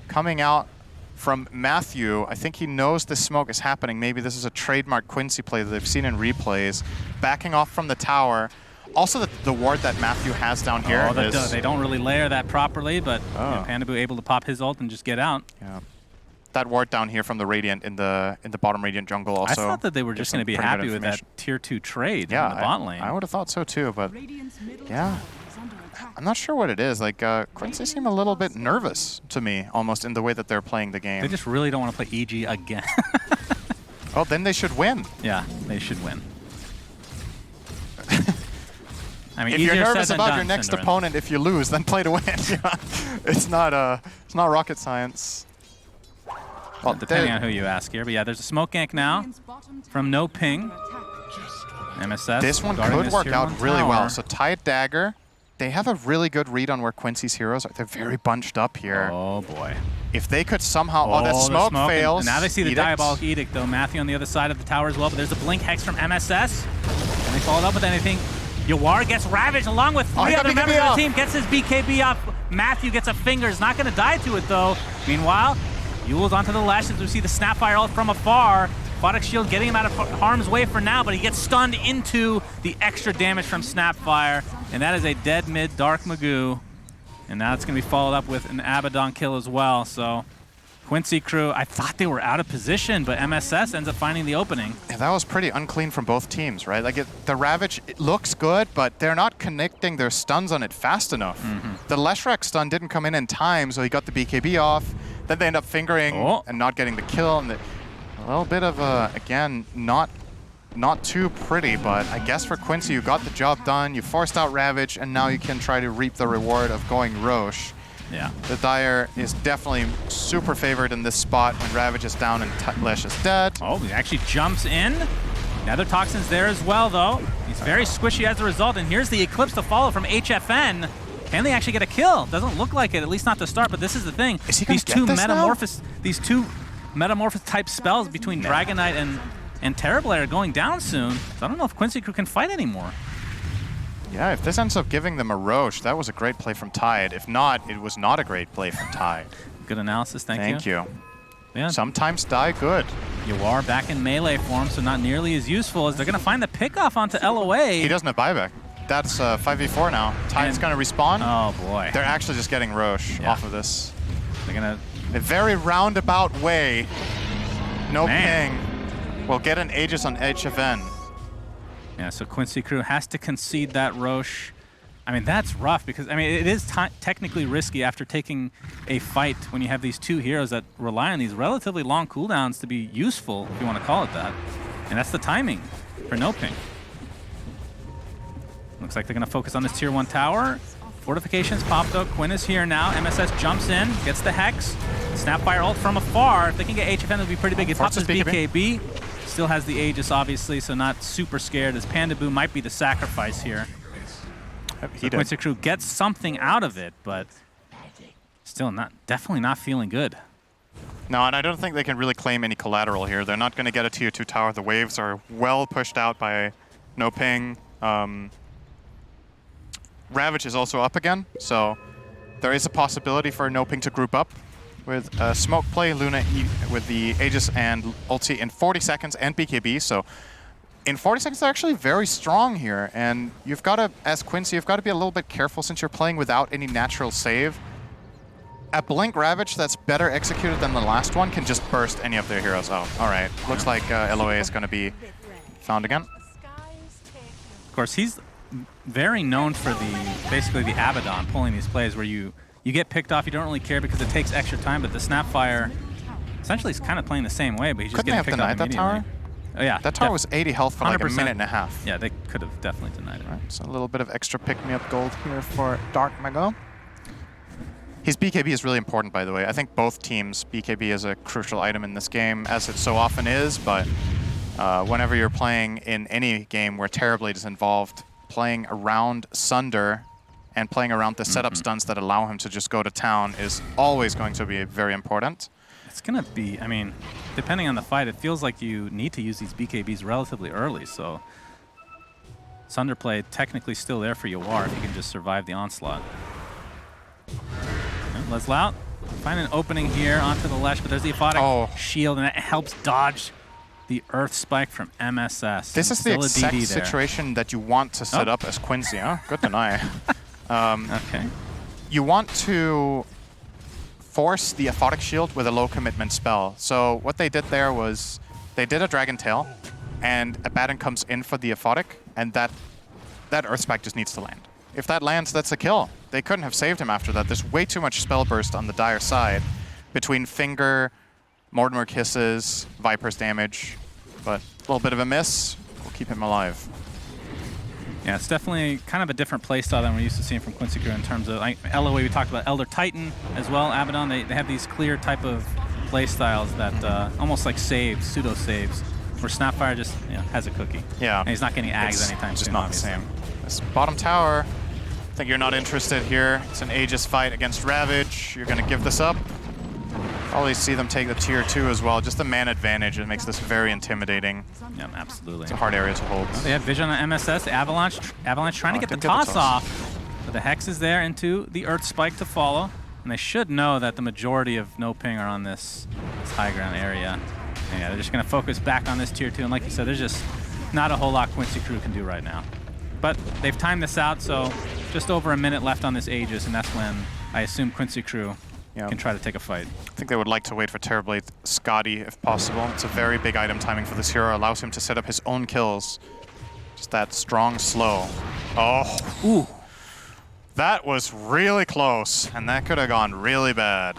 E: coming out from Matthew. I think he knows this smoke is happening. Maybe this is a trademark Quincy play that they've seen in replays. Backing off from the tower. Also, the ward that Matthew has down here.
D: They don't really layer that properly, but you know, Pandaboo able to pop his ult and just get out.
E: Yeah. That ward down here from the Radiant in the bottom Radiant jungle also.
D: I thought that they were just going to be happy with that tier 2 trade in the bot lane.
E: I would have thought so too, but yeah. I'm not sure what it is. Like, Quincy seem a little bit nervous to me, almost in the way that they're playing the game.
D: They just really don't want to play EG again.
E: Oh, then they should win.
D: Yeah, they should win. I mean,
E: if you're nervous about your next opponent, if you lose, then play to win. It's not rocket science.
D: Well, depending on who you ask here, but yeah, there's a smoke gank now from No Ping. MSS.
E: This one could work out really well. So Tide Dagger. They have a really good read on where Quincy's heroes are. They're very bunched up here.
D: Oh boy.
E: If they could somehow... Oh, that smoke fails.
D: And now they see the Diabolic Edict, though. Matthew on the other side of the tower as well, but there's a Blink Hex from MSS. And they followed up with anything. Yawar gets ravaged along with 3 other members of the team. Gets his BKB off. Matthew gets a finger. Is not going to die to it, though. Meanwhile, Yule's onto the Lash as we see the Snapfire ult from afar. Aquatic Shield getting him out of harm's way for now, but he gets stunned into the extra damage from Snapfire. And that is a dead mid Dark Magoo. And now it's going to be followed up with an Abaddon kill as well. So Quincy Crew, I thought they were out of position, but MSS ends up finding the opening.
E: Yeah, that was pretty unclean from both teams, right? Like, the Ravage, it looks good, but they're not connecting their stuns on it fast enough. The Leshrac stun didn't come in time, so he got the BKB off. Then they end up fingering and not getting the kill. And a little bit of a, again, not too pretty, but I guess for Quincy, you got the job done. You forced out Ravage, and now you can try to reap the reward of going Roche.
D: Yeah.
E: The Dire is definitely super favored in this spot when Ravage is down and Lesh is dead.
D: Oh, he actually jumps in. Nether Toxin's there as well, though. He's very squishy as a result, and here's the Eclipse to follow from HFN. Can they actually get a kill? Doesn't look like it, at least not to start, but this is the thing.
E: Is he gonna get this now?
D: These two metamorphosis type spells between Dragon Knight and Terrorblade are going down soon. So I don't know if Quincy Crew can fight anymore.
E: Yeah, if this ends up giving them a Roche, that was a great play from Tide. If not, it was not a great play from Tide.
D: Good analysis, thank you.
E: Thank you.
D: Yeah.
E: Sometimes die good.
D: Yawar back in melee form, so not nearly as useful as they're going to find the pickoff onto LOA.
E: He doesn't have buyback. That's 5v4 now. Tide's going to respawn.
D: Oh boy.
E: They're actually just getting Roche off of this.
D: They're going to...
E: A very roundabout way. No ping. We'll get an Aegis on HFN.
D: Yeah, so Quincy Crew has to concede that Roche. I mean, that's rough because, I mean, it is technically risky after taking a fight when you have these two heroes that rely on these relatively long cooldowns to be useful, if you want to call it that. And that's the timing for No Ping. Looks like they're going to focus on this tier 1 tower. Fortifications popped up. Quinn is here now. MSS jumps in, gets the Hex. Snapfire ult from afar. If they can get HFN, it would be pretty big. He pops his BKB. Still has the Aegis, obviously, so not super scared, as Pandaboo might be the sacrifice here. So Quincy Crew gets something out of it, but still definitely not feeling good.
E: No, and I don't think they can really claim any collateral here. They're not going to get a tier 2 tower. The waves are well pushed out by No Ping. Ravage is also up again, so there is a possibility for No Ping to group up with Smoke play, Luna with the Aegis and ulti in 40 seconds and BKB. So in 40 seconds, they're actually very strong here. And you've got to, as Quincy, you've got to be a little bit careful since you're playing without any natural save. A Blink Ravage that's better executed than the last one can just burst any of their heroes out. All right, looks like LOA is going to be found again.
D: Of course, he's very known for basically the Abaddon, pulling these plays where you get picked off, you don't really care because it takes extra time, but the Snapfire essentially is kind of playing the same way, but he's just getting picked off immediately. Couldn't they have denied that tower?
E: Oh, yeah. That tower was 80 health for like
D: 100%.
E: a minute and a half.
D: Yeah, they could have definitely denied it.
E: Right, so a little bit of extra pick-me-up gold here for Dark Mega. His BKB is really important, by the way. I think both teams' BKB is a crucial item in this game, as it so often is, but whenever you're playing in any game where Terrorblade is involved, playing around Sunder and playing around the setup stunts that allow him to just go to town is always going to be very important.
D: It's going to be, I mean, depending on the fight, it feels like you need to use these BKBs relatively early, so Sunder play technically still there for Yawar if you can just survive the onslaught. Leslout, find an opening here onto the Lesh, but there's the Aphotic shield, and it helps dodge the Earth Spike from MSS.
E: This is the exact situation that you want to set up as Quincy, huh? Good deny.
D: Okay.
E: You want to force the Aphotic shield with a low commitment spell. So what they did there was they did a Dragon Tail, and Abaddon comes in for the Aphotic, and that Earth Spike just needs to land. If that lands, that's a kill. They couldn't have saved him after that. There's way too much spell burst on the Dire side between Finger, Mortimer Kisses, Viper's damage, but a little bit of a miss. We'll keep him alive.
D: Yeah, it's definitely kind of a different playstyle than we're used to seeing from Quincy Crew in terms of LOA. We talked about Elder Titan as well, Abaddon. They have these clear type of playstyles that almost like saves, pseudo saves, where Snapfire just has a cookie.
E: Yeah,
D: and he's not getting ags anytime soon.
E: Just not
D: obviously.
E: the same. This bottom tower. I think you're not interested here. It's an Aegis fight against Ravage. You're going to give this up. Probably see them take the tier 2 as well. Just the man advantage. It makes this very intimidating.
D: Yeah, absolutely.
E: It's a hard area to hold.
D: Well, they have vision on MSS. Avalanche trying to get the toss off. But the Hex is there into the Earth Spike to follow. And they should know that the majority of No Ping are on this high ground area. And yeah, they're just going to focus back on this tier 2. And like you said, there's just not a whole lot Quincy Crew can do right now. But they've timed this out, so just over a minute left on this Aegis, and that's when I assume Quincy Crew can try to take a fight.
E: I think they would like to wait for Terrorblade Scotty if possible. It's a very big item timing for this hero. Allows him to set up his own kills. Just that strong slow. Oh.
D: Ooh.
E: That was really close, and that could have gone really bad.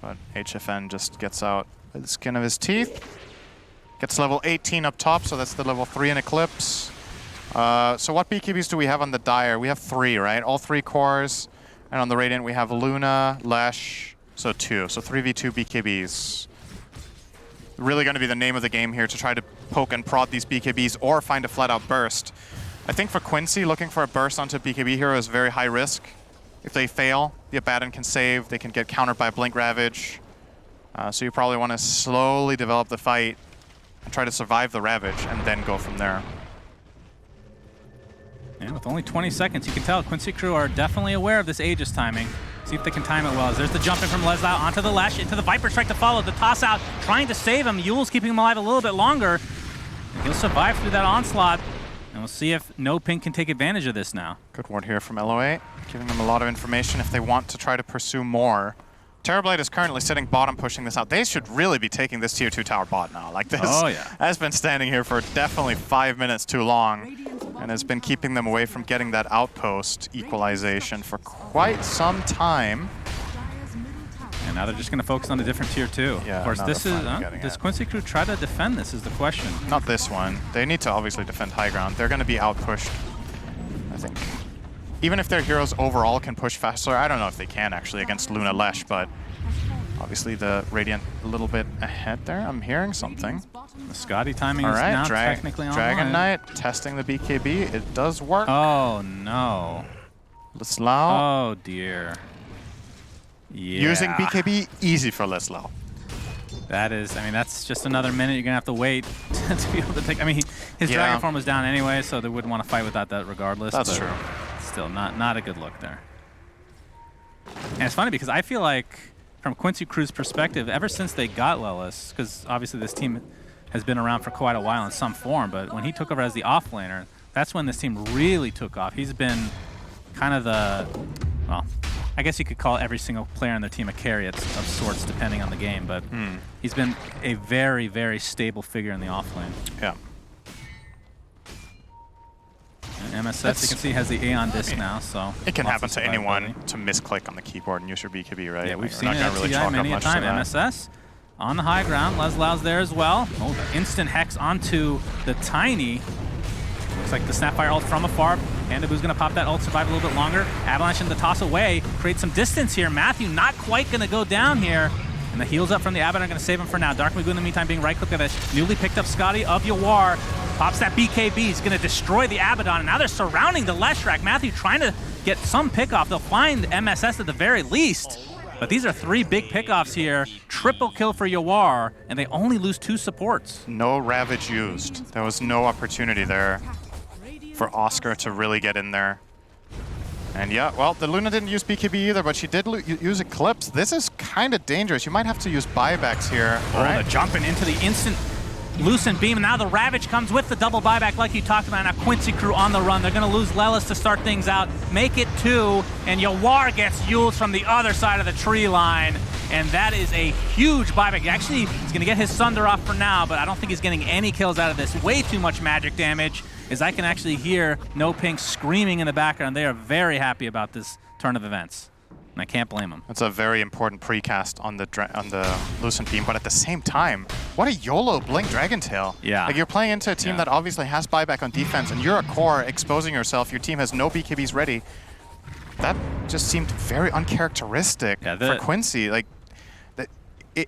E: But HFN just gets out by the skin of his teeth. Gets level 18 up top, so that's the level 3 in Eclipse. So what BKBs do we have on the Dire? We have 3, right? All 3 cores. And on the Radiant, we have Luna, Lesh, so 2. So 3v2 BKBs. Really going to be the name of the game here to try to poke and prod these BKBs or find a flat-out burst. I think for Quincy, looking for a burst onto a BKB hero is very high risk. If they fail, the Abaddon can save. They can get countered by Blink Ravage. So you probably want to slowly develop the fight and try to survive the Ravage and then go from there.
D: And with only 20 seconds, you can tell Quincy Crew are definitely aware of this Aegis timing. See if they can time it well. As there's the jumping from Leslout onto the Lesh, into the Viper Strike to follow. The toss out, trying to save him. Yule's keeping him alive a little bit longer. And he'll survive through that onslaught. And we'll see if No Ping can take advantage of this now.
E: Good word here from LOA, giving them a lot of information if they want to try to pursue more. Terrorblade is currently sitting bottom, pushing this out. They should really be taking this tier 2 tower bot now. Like this has been standing here for definitely 5 minutes too long and has been keeping them away from getting that outpost equalization for quite some time.
D: And now they're just going to focus on a different tier 2.
E: Yeah,
D: of course, this is does Quincy Crew try to defend this is the question.
E: Not this one. They need to obviously defend high ground. They're going to be outpushed, I think. Even if their heroes overall can push faster, I don't know if they can actually against Luna Lesh, but obviously the Radiant a little bit ahead there. I'm hearing something.
D: The Scotty timing is now technically online.
E: Dragon Knight testing the BKB. It does work.
D: Oh no.
E: Leslau.
D: Oh dear. Yeah.
E: Using BKB, easy for Leslau.
D: That is, I mean, that's just another minute you're going to have to wait to be able to take. I mean, His Dragon form was down anyway, so they wouldn't want to fight without that regardless.
E: That's true.
D: Still, not a good look there. And it's funny because I feel like, from Quincy Crew's perspective, ever since they got Lelis, because obviously this team has been around for quite a while in some form, but when he took over as the offlaner, that's when this team really took off. He's been kind of the, well, I guess you could call every single player on their team a carry of sorts, depending on the game, but he's been a very, very stable figure in the offlane.
E: Yeah.
D: And MSS, you can see, has the Aeon disc now, so...
E: It can happen to anyone to misclick on the keyboard and use your BKB, right?
D: Yeah, we've
E: like,
D: seen it at
E: really
D: TI many a time. MSS on the high ground. Leslau's there as well. Oh, the instant hex onto the Tiny. Looks like the Snapfire ult from afar. Pandabu's going to pop that ult, survive a little bit longer. Avalanche in the toss away. Create some distance here. Matthew not quite going to go down here. And the heals up from the Abaddon are going to save him for now. Dark Magoo in the meantime being right-clicked at a newly picked up Scotty of Yawar. Pops that BKB. He's going to destroy the Abaddon. And now they're surrounding the Leshrac. Matthew trying to get some pickoff. They'll find MSS at the very least. But these are 3 big pickoffs here. Triple kill for Yawar. And they only lose 2 supports.
E: No Ravage used. There was no opportunity there for Oscar to really get in there. And yeah, well, the Luna didn't use BKB either, but she did use Eclipse. This is kind of dangerous. You might have to use buybacks here.
D: Oh, right? The jumping into the instant Lucent Beam. And now the Ravage comes with the double buyback like you talked about. Now Quincy Crew on the run. They're going to lose Lelis to start things out. Make it 2, and Yawar gets Yules from the other side of the tree line. And that is a huge buyback. Actually, he's going to get his Sunder off for now, but I don't think he's getting any kills out of this. Way too much magic damage, as I can actually hear No Pink screaming in the background. They are very happy about this turn of events, and I can't blame them.
E: That's a very important precast on the Lucent Beam, but at the same time, what a YOLO Blink Dragon Tail.
D: Yeah.
E: Like, you're playing into a team that obviously has buyback on defense, and you're a core exposing yourself. Your team has no BKBs ready. That just seemed very uncharacteristic for Quincy. Like,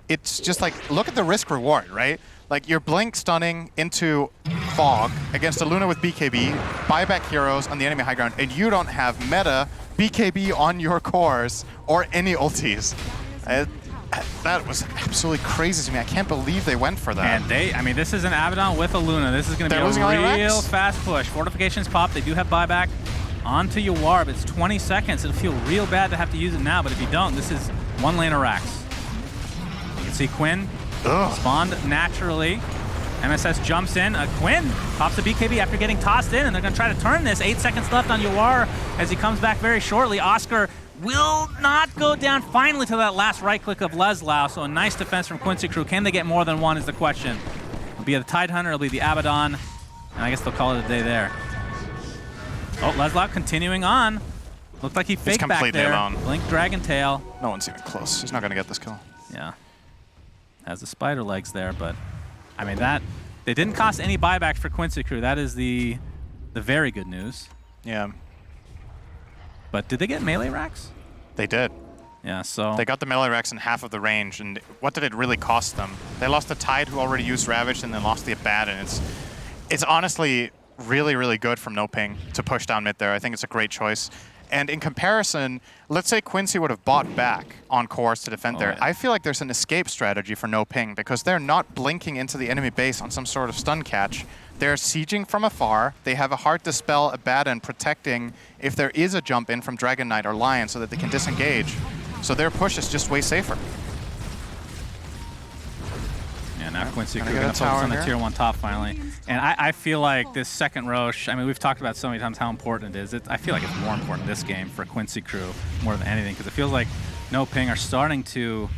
E: it's just like, look at the risk reward, right? Like, you're blink stunning into Fog against a Luna with BKB, buyback heroes on the enemy high ground, and you don't have meta BKB on your cores or any ultis. That was absolutely crazy to me. I can't believe they went for that.
D: And I mean, this is an Abaddon with a Luna. This is going to be a real fast push. Fortifications pop. They do have buyback onto Yawar, but it's 20 seconds. It'll feel real bad to have to use it now, but if you don't, this is one lane of Rax. You can see Quinn spawned naturally. MSS jumps in. Quinn pops a BKB after getting tossed in, and they're going to try to turn this. 8 seconds left on Yawar as he comes back very shortly. Oscar will not go down finally to that last right click of Leslau. So a nice defense from Quincy Crew. Can they get more than one is the question. It'll be the Tidehunter, it'll be the Abaddon, and I guess they'll call it a day there. Oh, Leslau continuing on. Looked like he faked back there.
E: Alone.
D: Blink Dragon Tail.
E: No one's even close. He's not going to get this kill.
D: Yeah. Has the spider legs there, but I mean, they didn't cost any buybacks for Quincy Crew. That is the very good news.
E: Yeah.
D: But did they get melee racks?
E: They did.
D: Yeah, so...
E: They got the melee racks in half of the range, and what did it really cost them? They lost the Tide, who already used Ravage, and then lost the Abaddon. It's honestly really, really good from No Ping to push down mid there. I think it's a great choice. And in comparison, let's say Quincy would have bought back on cores to defend there. I feel like there's an escape strategy for No Ping because they're not blinking into the enemy base on some sort of stun catch. They're sieging from afar. They have a hard dispel Abaddon protecting if there is a jump in from Dragon Knight or Lion so that they can disengage. So their push is just way safer.
D: Yeah, now Quincy Crew going to focus on the tier 1 top finally. And I feel like this second Roche, I mean, we've talked about so many times how important it is. I feel like it's more important this game for Quincy Crew more than anything because it feels like No Ping are starting to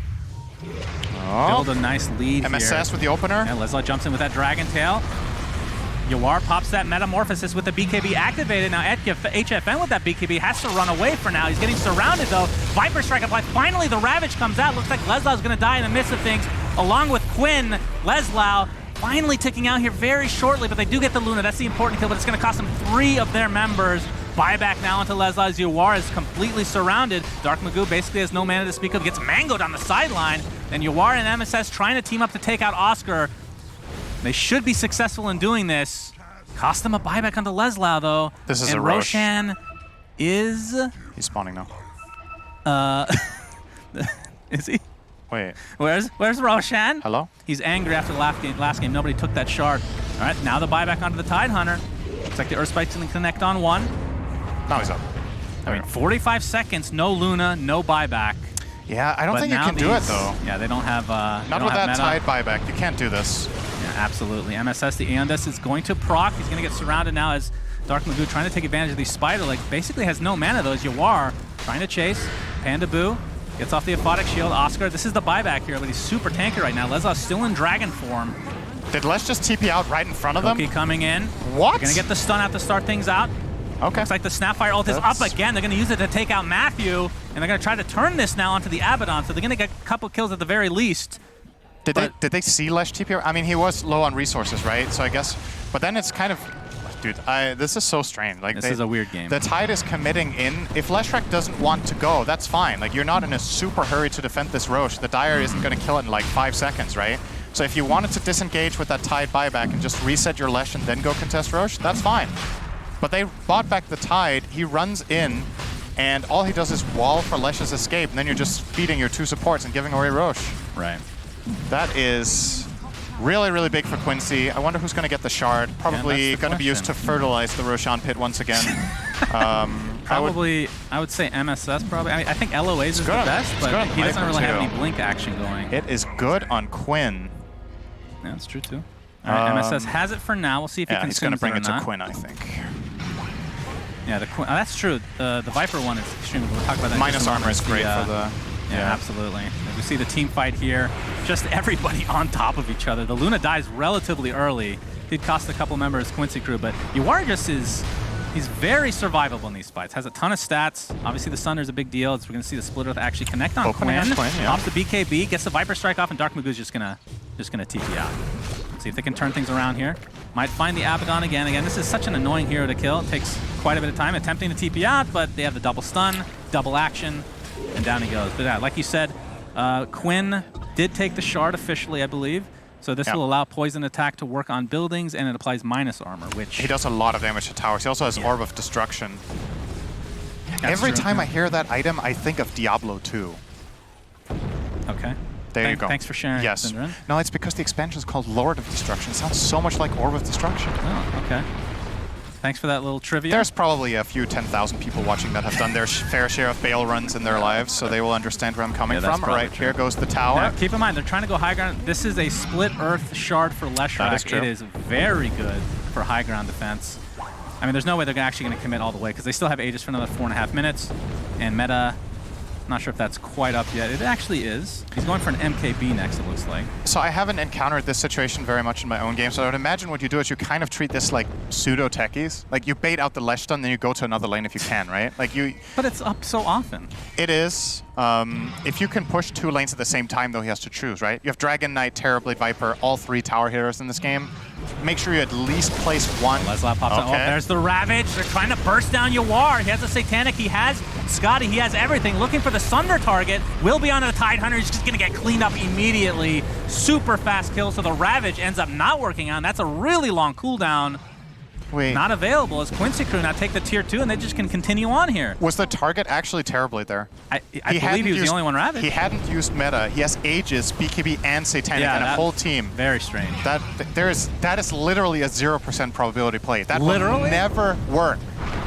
D: build a nice lead
E: MSS
D: here.
E: with the opener.
D: Yeah, Leslau jumps in with that Dragon Tail. Yawar pops that Metamorphosis with the BKB activated. Now HFN with that BKB has to run away for now. He's getting surrounded though. Viper Strike applied. Finally the Ravage comes out. Looks like Leslau's going to die in the midst of things along with Quinn. Leslau finally ticking out here very shortly, but they do get the Luna. That's the important kill, but it's going to cost them 3 of their members. Buyback now into Leslau. Yawar is completely surrounded. Dark Magoo basically has no mana to speak of. Gets mangoed on the sideline. And Yawar and MSS trying to team up to take out Oscar. They should be successful in doing this. Cost them a buyback onto Leslau, though.
E: This is
D: and
E: a Roche.
D: Roshan is...
E: He's spawning now.
D: Is he?
E: Wait.
D: Where's Roshan?
E: Hello?
D: He's angry after the last game. Nobody took that shard. All right, now the buyback onto the Tidehunter. Looks like the Earth Spike's going to connect on one.
E: Now he's up.
D: I mean, 45 seconds, no Luna, no buyback.
E: Yeah, I don't think you can do it, though.
D: Yeah, they don't have...
E: Not with that Tide buyback. You can't do this.
D: Yeah, absolutely. MSS, the Aeondas, is going to proc. He's going to get surrounded now as Dark Magoo trying to take advantage of these Spider Legs. Basically has no mana, though, as Yawar trying to chase. Panda Boo gets off the Aphotic Shield. Oscar, this is the buyback here, but he's super tanky right now. Leslaw's still in Dragon form.
E: Did Les just TP out right in front of them?
D: Koki coming in.
E: What?
D: Going to get the stun out to start things out.
E: Okay.
D: Looks like the Snapfire ult is up again. They're going to use it to take out Matthew, and they're going to try to turn this now onto the Abaddon, so they're going to get a couple kills at the very least.
E: Did they see Lesh TP? I mean, he was low on resources, right? So I guess, but then it's kind of, dude, this is so strange. Like
D: this is a weird game.
E: The Tide is committing in. If Leshrac doesn't want to go, that's fine. Like, you're not in a super hurry to defend this Roche. The Dire isn't going to kill it in like 5 seconds, right? So if you wanted to disengage with that Tide buyback and just reset your Lesh and then go contest Roche, that's fine. But they bought back the Tide, he runs in, and all he does is wall for Lesh's escape, and then you're just feeding your 2 supports and giving away Roche.
D: Right.
E: That is really, really big for Quincy. I wonder who's going to get the shard. Probably going to be used to fertilize the Roshan pit once again.
D: Probably, I would say MSS probably. I mean, I think LOA's is the best, but he doesn't really have any blink action going.
E: It is good on Quinn.
D: Yeah, that's true too. All right, MSS has it for now. We'll see if he can
E: he's going to bring it to
D: not.
E: Quinn, I think.
D: Yeah, the Quinn. Oh, that's true. The Viper one is extremely good. We'll talk about that.
E: Minus armor is great for the...
D: Yeah, absolutely. We see the team fight here. Just everybody on top of each other. The Luna dies relatively early. Did cost a couple members Quincy Crew, but Yawar just is... He's very survivable in these fights. Has a ton of stats. Obviously, the Sunder's a big deal. We're going to see the Split Earth actually connect on Quinn. Off the BKB, gets the Viper Strike off, and Dark Magoo's just gonna TP out. See if they can turn things around here. Might find the Abaddon again. Again, this is such an annoying hero to kill. It takes quite a bit of time attempting to TP out, but they have the double stun, double action, and down he goes. But yeah, like you said, Quinn did take the shard officially, I believe. So this will allow poison attack to work on buildings, and it applies minus armor, which...
E: He does a lot of damage to towers. He also has Orb of Destruction. Every time I hear that item, I think of Diablo 2.
D: Okay.
E: There you go.
D: Thanks for sharing.
E: Yes.
D: Synderen.
E: No, it's because the expansion is called Lord of Destruction. It sounds so much like Orb of Destruction.
D: Oh, okay. Thanks for that little trivia.
E: There's probably a few 10,000 people watching that have done their fair share of Bale runs in their lives, so they will understand where I'm coming from. All right, here goes the tower.
D: Now, keep in mind, they're trying to go high ground. This is a split Earth shard for Leshrac. It is very good for high ground defense. I mean, there's no way they're actually going to commit all the way, because they still have Aegis for another 4.5 minutes. And meta, not sure if that's quite up yet. It actually is. He's going for an MKB next, it looks like.
E: So I haven't encountered this situation very much in my own game, so I would imagine what you do is you kind of treat this like pseudo-techies. Like, you bait out the Lesh stun, then you go to another lane if you can, right? Like you.
D: But it's up so often.
E: It is. If you can push 2 lanes at the same time, though, he has to choose, right? You have Dragon Knight, Terribly Viper, all 3 tower heroes in this game. Make sure you at least place 1.
D: Leslao pops out. Oh, there's the Ravage. They're trying to burst down Yawar. He has a Satanic. He has Scotty. He has everything. Looking for the Sunder target. Will be on the Tidehunter. He's just going to get cleaned up immediately. Super fast kill. So the Ravage ends up not working on. That's a really long cooldown.
E: Wait.
D: Not available as Quincy Crew now take the tier 2, and they just can continue on here.
E: Was the target actually Terribly there?
D: I believe he was the only one Ravage.
E: He hadn't used meta. He has Aegis, BKB, and Satanic, and a whole team.
D: Very strange.
E: That is literally a 0% probability play. That
D: literally?
E: will never work.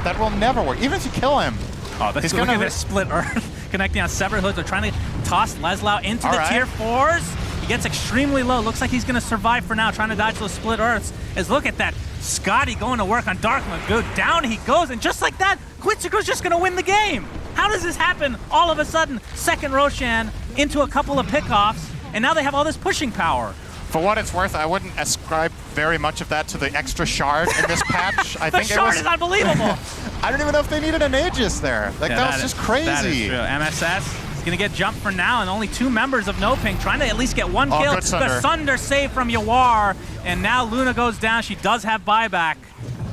E: That will never work. Even if you kill him.
D: Oh, he's going to split Earth, connecting on severed hoods. They're trying to toss Leslao into the tier 4s. He gets extremely low. Looks like he's going to survive for now, trying to dodge those split Earths. As look at that. Scotty going to work on Dark Magoo. Down he goes, and just like that, Quincy Crew's just going to win the game. How does this happen all of a sudden? Second Roshan into a couple of pickoffs, and now they have all this pushing power.
E: For what it's worth, I wouldn't ascribe very much of that to the extra shard in this patch. I think
D: shard is unbelievable.
E: I don't even know if they needed an Aegis there. Like, that was just crazy.
D: That is true. MSS is going to get jumped for now, and only 2 members of NoPing trying to at least get 1 kill. The Sunder save from Yawar, and now Luna goes down. She does have buyback.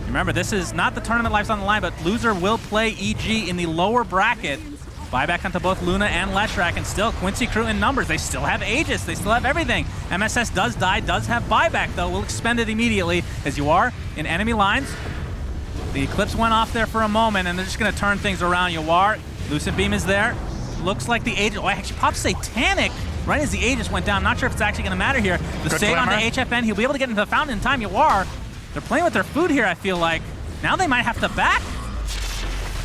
D: Remember, this is not the tournament life's on the line, but loser will play EG in the lower bracket. Buyback onto both Luna and Leshrac, and still Quincy Crew in numbers. They still have Aegis. They still have everything. MSS does die, does have buyback, though. We'll expend it immediately as you are in enemy lines. The Eclipse went off there for a moment, and they're just going to turn things around. Yawar, Lucid Beam is there. Looks like the Aegis. Oh, actually pops Satanic right as the Aegis went down. Not sure if it's actually going to matter here. The
E: Good
D: save on the
E: glimmer.
D: HFN. He'll be able to get into the fountain in time. Yawar, they're playing with their food here, I feel like. Now they might have to back.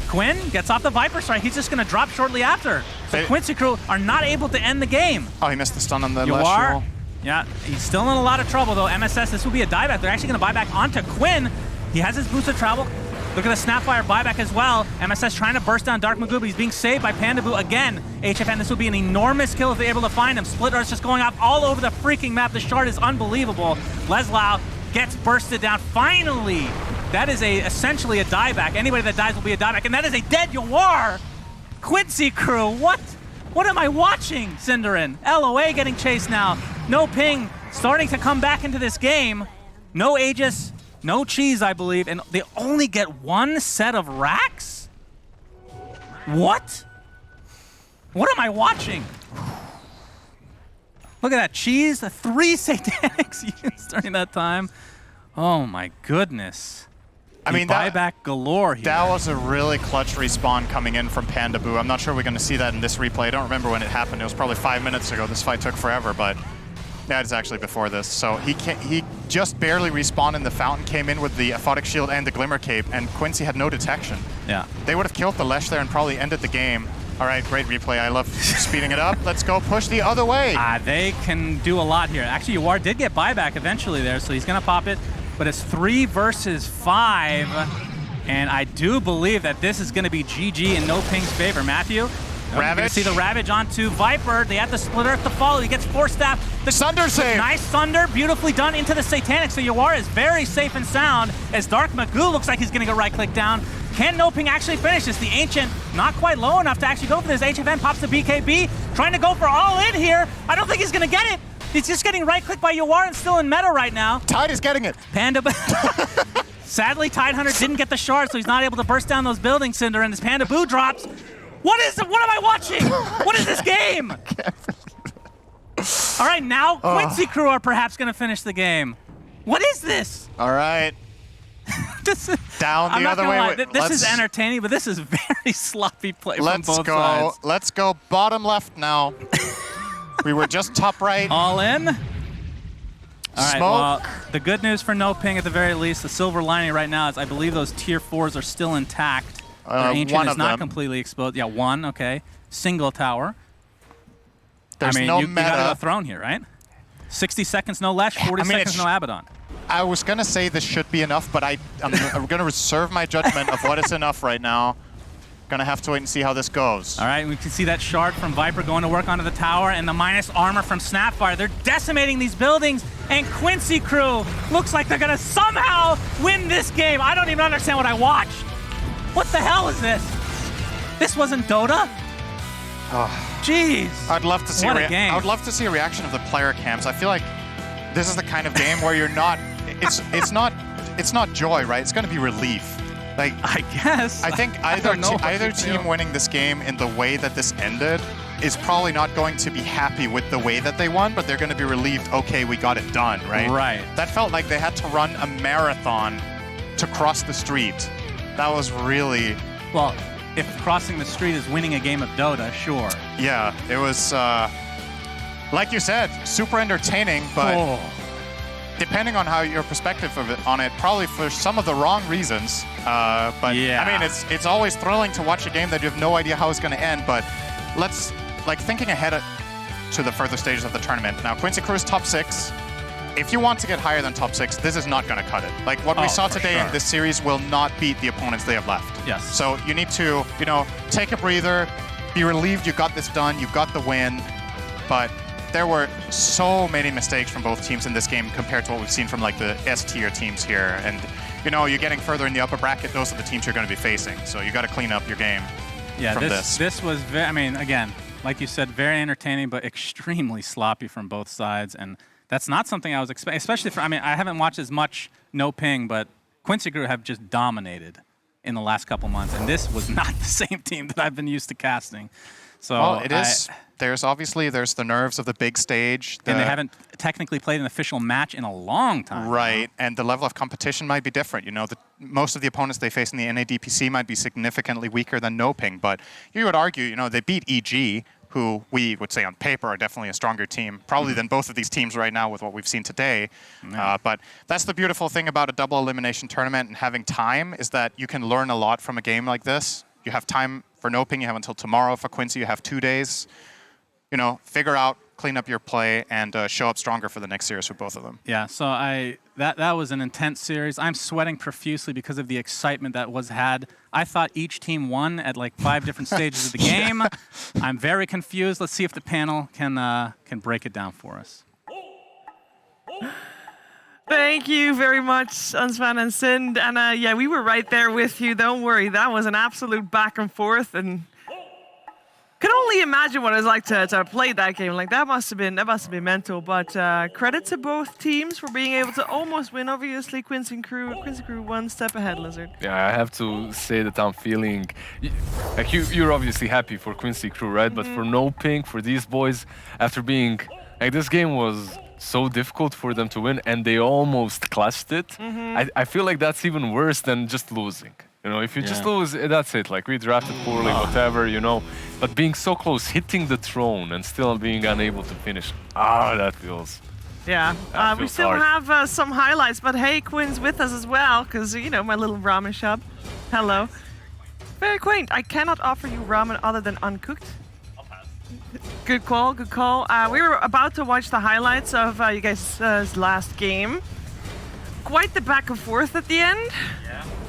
D: Quinn gets off the Viper strike. He's just going to drop shortly after. So Quincy Crew are not able to end the game.
E: Oh, he missed the stun on the last
D: Yawar,
E: roll.
D: yeah, he's still in a lot of trouble though. MSS, this will be a dieback. They're actually going to buy back onto Quinn. He has his boost of travel. Look at the Snapfire buyback as well. MSS trying to burst down Dark Magoo, but he's being saved by Pandaboo again. HFN, this will be an enormous kill if they're able to find him. Split Earth's just going off all over the freaking map. The shard is unbelievable. Leslau gets bursted down. Finally, that is essentially a dieback. Anybody that dies will be a dieback, and that is a dead Yawar. Quincy Crew, what am I watching, Cinderin? LOA getting chased now. No ping, starting to come back into this game. No Aegis. No cheese, I believe, and they only get one set of racks? What? What am I watching? Look at that cheese, 3 satanics used during that time. Oh my goodness.
E: I mean,
D: buyback galore here.
E: That was a really clutch respawn coming in from Pandaboo. I'm not sure we're going to see that in this replay. I don't remember when it happened. It was probably 5 minutes ago. This fight took forever, but that is actually before this. So he just barely respawned in the fountain, came in with the Aphotic Shield and the Glimmer Cape, and Quincy had no detection.
D: Yeah.
E: They would have killed the Lesh there and probably ended the game. All right, great replay. I love speeding it up. Let's go push the other way.
D: They can do a lot here. Actually, Yawar did get buyback eventually there, so he's going to pop it. But it's 3 versus 5, and I do believe that this is going to be GG in No Ping's favor. Matthew?
E: Ravage.
D: See the Ravage onto Viper. They have the Split Earth to follow. He gets Force Staff. The
E: Sunder save.
D: Nice Thunder, beautifully done into the Satanic. So Yawar is very safe and sound as Dark Magoo looks like he's going to go right-click down. Can No Ping actually finish this? The Ancient not quite low enough to actually go for this. HFN pops the BKB, trying to go for all in here. I don't think he's going to get it. He's just getting right-clicked by Yawar and still in meta right now.
E: Tide is getting it.
D: Panda. Sadly, Tidehunter didn't get the shard, so he's not able to burst down those buildings, Cinder, and his Pandaboo drops. What is it? What am I watching? What is this game? All right, now Quincy Crew are perhaps going to finish the game. What is this?
E: All right.
D: This is,
E: Down the other way.
D: This is entertaining, but this is very sloppy play from both sides.
E: Let's go bottom left now. We were just top right.
D: All in. All right,
E: Smoke.
D: well, the good news for No Ping at the very least, the silver lining right now is I believe those tier 4s are still intact. Their Ancient is not completely exposed. Yeah, 1, okay. Single tower.
E: There's
D: I mean,
E: no
D: you
E: meta.
D: got a throne here, right? 60 seconds, no Lesh, 40 seconds, no Abaddon.
E: I was going to say this should be enough, but I'm going to reserve my judgment of what is enough right now. Going to have to wait and see how this goes.
D: All right, we can see that shard from Viper going to work onto the tower and the minus armor from Snapfire. They're decimating these buildings, and Quincy Crew looks like they're going to somehow win this game. I don't even understand what I watched. What the hell is this? This wasn't Dota?
E: Oh.
D: Jeez.
E: I'd love to see
D: what a game.
E: I would love to see a reaction of the player cams. I feel like this is the kind of game where you're not it's not joy, right? It's going to be relief. Like,
D: I guess.
E: I think either team winning this game in the way that this ended is probably not going to be happy with the way that they won, but they're going to be relieved, okay, we got it done, right?
D: Right.
E: That felt like they had to run a marathon to cross the street. That was really...
D: Well, if crossing the street is winning a game of Dota, sure.
E: Yeah, it was, like you said, super entertaining, but depending on how your perspective of it on it, probably for some of the wrong reasons. But
D: yeah.
E: I mean, it's always thrilling to watch a game that you have no idea how it's going to end. But let's, like, thinking ahead to the further stages of the tournament. Now, Quincy Crew is top 6. If you want to get higher than top 6, this is not going to cut it. Like, what we saw today in this series will not beat the opponents they have left.
D: Yes.
E: So you need to, you know, take a breather, be relieved you got this done, you got the win. But there were so many mistakes from both teams in this game compared to what we've seen from, like, the S-tier teams here. And, you know, you're getting further in the upper bracket, those are the teams you're going to be facing. So you got to clean up your game from this.
D: This was very, I mean, again, like you said, very entertaining, but extremely sloppy from both sides. And that's not something I was expecting, especially for, I mean, I haven't watched as much No Ping, but Quincy Crew have just dominated in the last couple months. And this was not the same team that I've been used to casting. So
E: well, it is. There's the nerves of the big stage.
D: And they haven't technically played an official match in a long time.
E: Right, and the level of competition might be different. You know, most of the opponents they face in the NA DPC might be significantly weaker than No Ping, but you would argue, you know, they beat EG. who we would say on paper are definitely a stronger team, probably than both of these teams right now with what we've seen today. But that's the beautiful thing about a double elimination tournament and having time, is that you can learn a lot from a game like this. You have time for Noping, you have until tomorrow. For Quincy, you have 2 days. You know, figure out, clean up your play, and show up stronger for the next series for both of them.
D: Yeah, so that was an intense series. I'm sweating profusely because of the excitement that was had. I thought each team won at like 5 different stages of the game. I'm very confused. Let's see if the panel can break it down for us.
F: Thank you very much, Unspan and Sind. And yeah, we were right there with you. Don't worry, that was an absolute back and forth, and can only imagine what it was like to play that game. Like that must have been mental. But credit to both teams for being able to almost win. Obviously, Quincy Crew 1 step ahead, Lizard.
G: Yeah, I have to say that I'm feeling like you're obviously happy for Quincy Crew, right? But for Noping, for these boys, after being like this game was so difficult for them to win, and they almost clutched it. I feel like that's even worse than just losing. You know, if you just lose, that's it. Like, we drafted poorly, whatever, you know. But being so close, hitting the throne, and still being unable to finish, that feels...
F: Yeah,
G: that
F: we
G: feels
F: still
G: hard.
F: have some highlights, but hey, Quinn's with us as well, because, you know, my little ramen shop. Hello. Very quaint. I cannot offer you ramen other than uncooked.
H: I'll pass.
F: Good call, good call. We were about to watch the highlights of you guys' last game. Quite the back and forth at the end.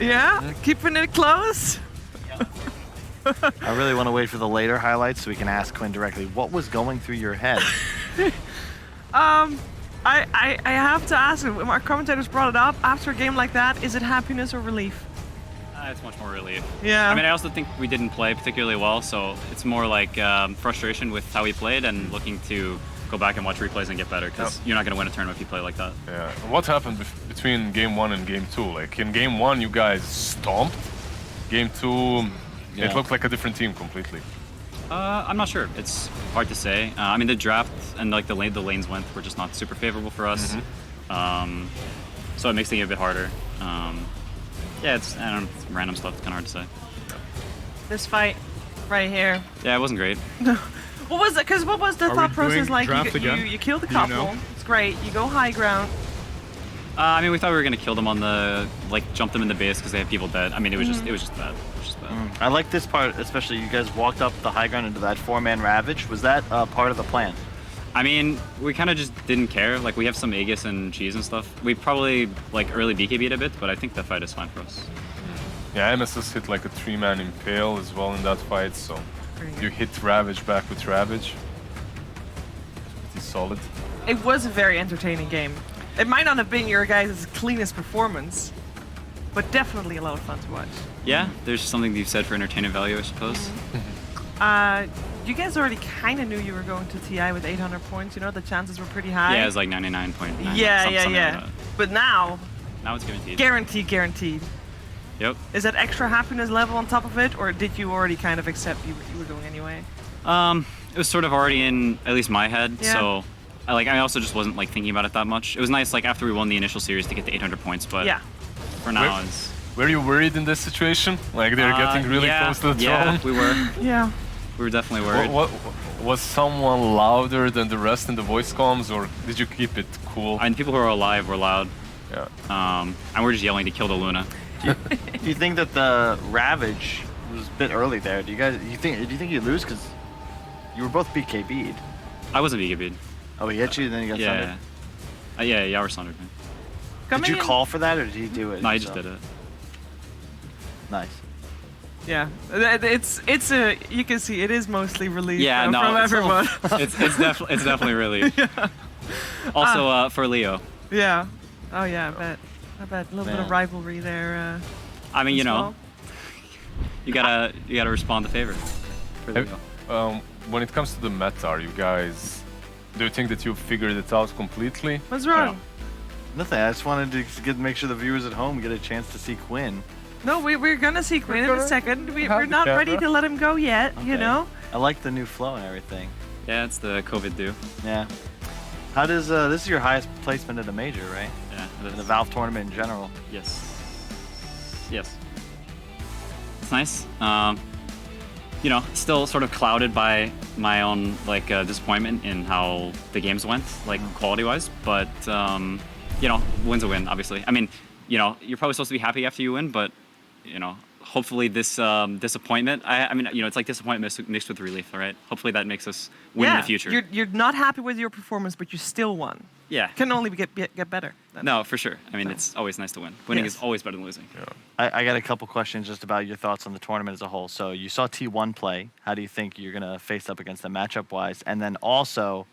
F: Yeah, keeping it close.
H: I really want to wait for the later highlights so we can ask Quinn directly, what was going through your head?
F: I have to ask him, our commentators brought it up, after a game like that, is it happiness or relief?
I: It's much more relief.
F: Yeah.
I: I mean, I also think we didn't play particularly well, so it's more like frustration with how we played and looking to go back and watch replays and get better, because you're not going to win a tournament if you play like that.
G: Yeah. What happened between game 1 and game 2? Like, in game 1, you guys stomped. Game 2, it looked like a different team completely.
I: I'm not sure. It's hard to say. I mean, the draft and like the lanes were just not super favorable for us. So it makes things a bit harder. Yeah, it's random stuff. It's kind of hard to say.
F: This fight right here.
I: Yeah, it wasn't great.
F: What was it? Because what was the thought process like? You killed a couple.
C: You know?
F: It's great. You go high ground.
I: I mean, we thought we were gonna kill them on the jump them in the base because they have people dead. I mean, it was just bad. It was just bad.
H: I like this part, especially you guys walked up the high ground into that 4-man Ravage. Was that part of the plan?
I: I mean, we kind of just didn't care. Like, we have some Aegis and cheese and stuff. We probably early BKB'd a bit, but I think that fight is fine for us.
G: Yeah, MSS hit like a 3-man Impale as well in that fight, so you hit Ravage back with Ravage. Pretty solid.
F: It was a very entertaining game. It might not have been your guys' cleanest performance, but definitely a lot of fun to watch.
I: Yeah, there's something you've said for entertainment value, I suppose.
F: You guys already kind of knew you were going to TI with 800 points. You know, the chances were pretty high.
I: Yeah, it was like 99.9.
F: Yeah.
I: Like that.
F: But now
I: it's guaranteed.
F: Guaranteed.
I: Yep.
F: Is that extra happiness level on top of it, or did you already kind of accept you were going anyway?
I: It was sort of already in at least my head,
F: Yeah.
I: so I also just wasn't thinking about it that much. It was nice after we won the initial series to get to 800 points, but for now it's...
G: Were you worried in this situation? Like, they're getting really close to the throne?
I: Yeah, we were.
F: Yeah.
I: We were definitely worried.
G: Was someone louder than the rest in the voice comms, or did you keep it cool?
I: And people who are alive were loud.
G: Yeah.
I: And we're just yelling to kill the Luna.
H: Do you think that the Ravage was a bit early there? Do you think you'd lose because you were both BKB'd?
I: I wasn't BKB'd.
H: Oh, he hit you and then you got sundered?
I: Yeah, Yawer sundered me.
H: Did you call for that or did he do it?
I: No, he just did it.
H: Nice.
F: Yeah, it's a, you can see it is mostly relief from everyone.
I: it's definitely relief. Also for Leo.
F: Yeah. Oh yeah, I bet a little bit of rivalry there.
I: I mean, you know, you gotta respond to favor. For Leo.
G: When it comes to the meta, do you think that you figured it out completely?
F: What's wrong?
H: Nothing. I just wanted to make sure the viewers at home get a chance to see Quinn.
F: No, we're gonna see Quinn in a second. We're not ready to let him go yet, you know?
H: I like the new flow and everything.
I: Yeah, it's the COVID do.
H: Yeah. How does, this is your highest placement at a major, right?
I: Yeah.
H: In the Valve tournament in general.
I: Yes. It's nice. you know, still sort of clouded by my own like disappointment in how the games went, like quality-wise. But you know, win's a win, obviously. I mean, you know, you're probably supposed to be happy after you win, but you know, hopefully this disappointment. I mean, you know, it's like disappointment mixed with relief, all right? Hopefully that makes us win in the future.
F: You're not happy with your performance, but you still won.
I: Yeah.
F: Can only get better.
I: No, for sure. I mean, it's always nice to win. Winning is always better than losing.
H: Yeah. I got a couple questions just about your thoughts on the tournament as a whole. So you saw T1 play. How do you think you're going to face up against them matchup-wise? And then also,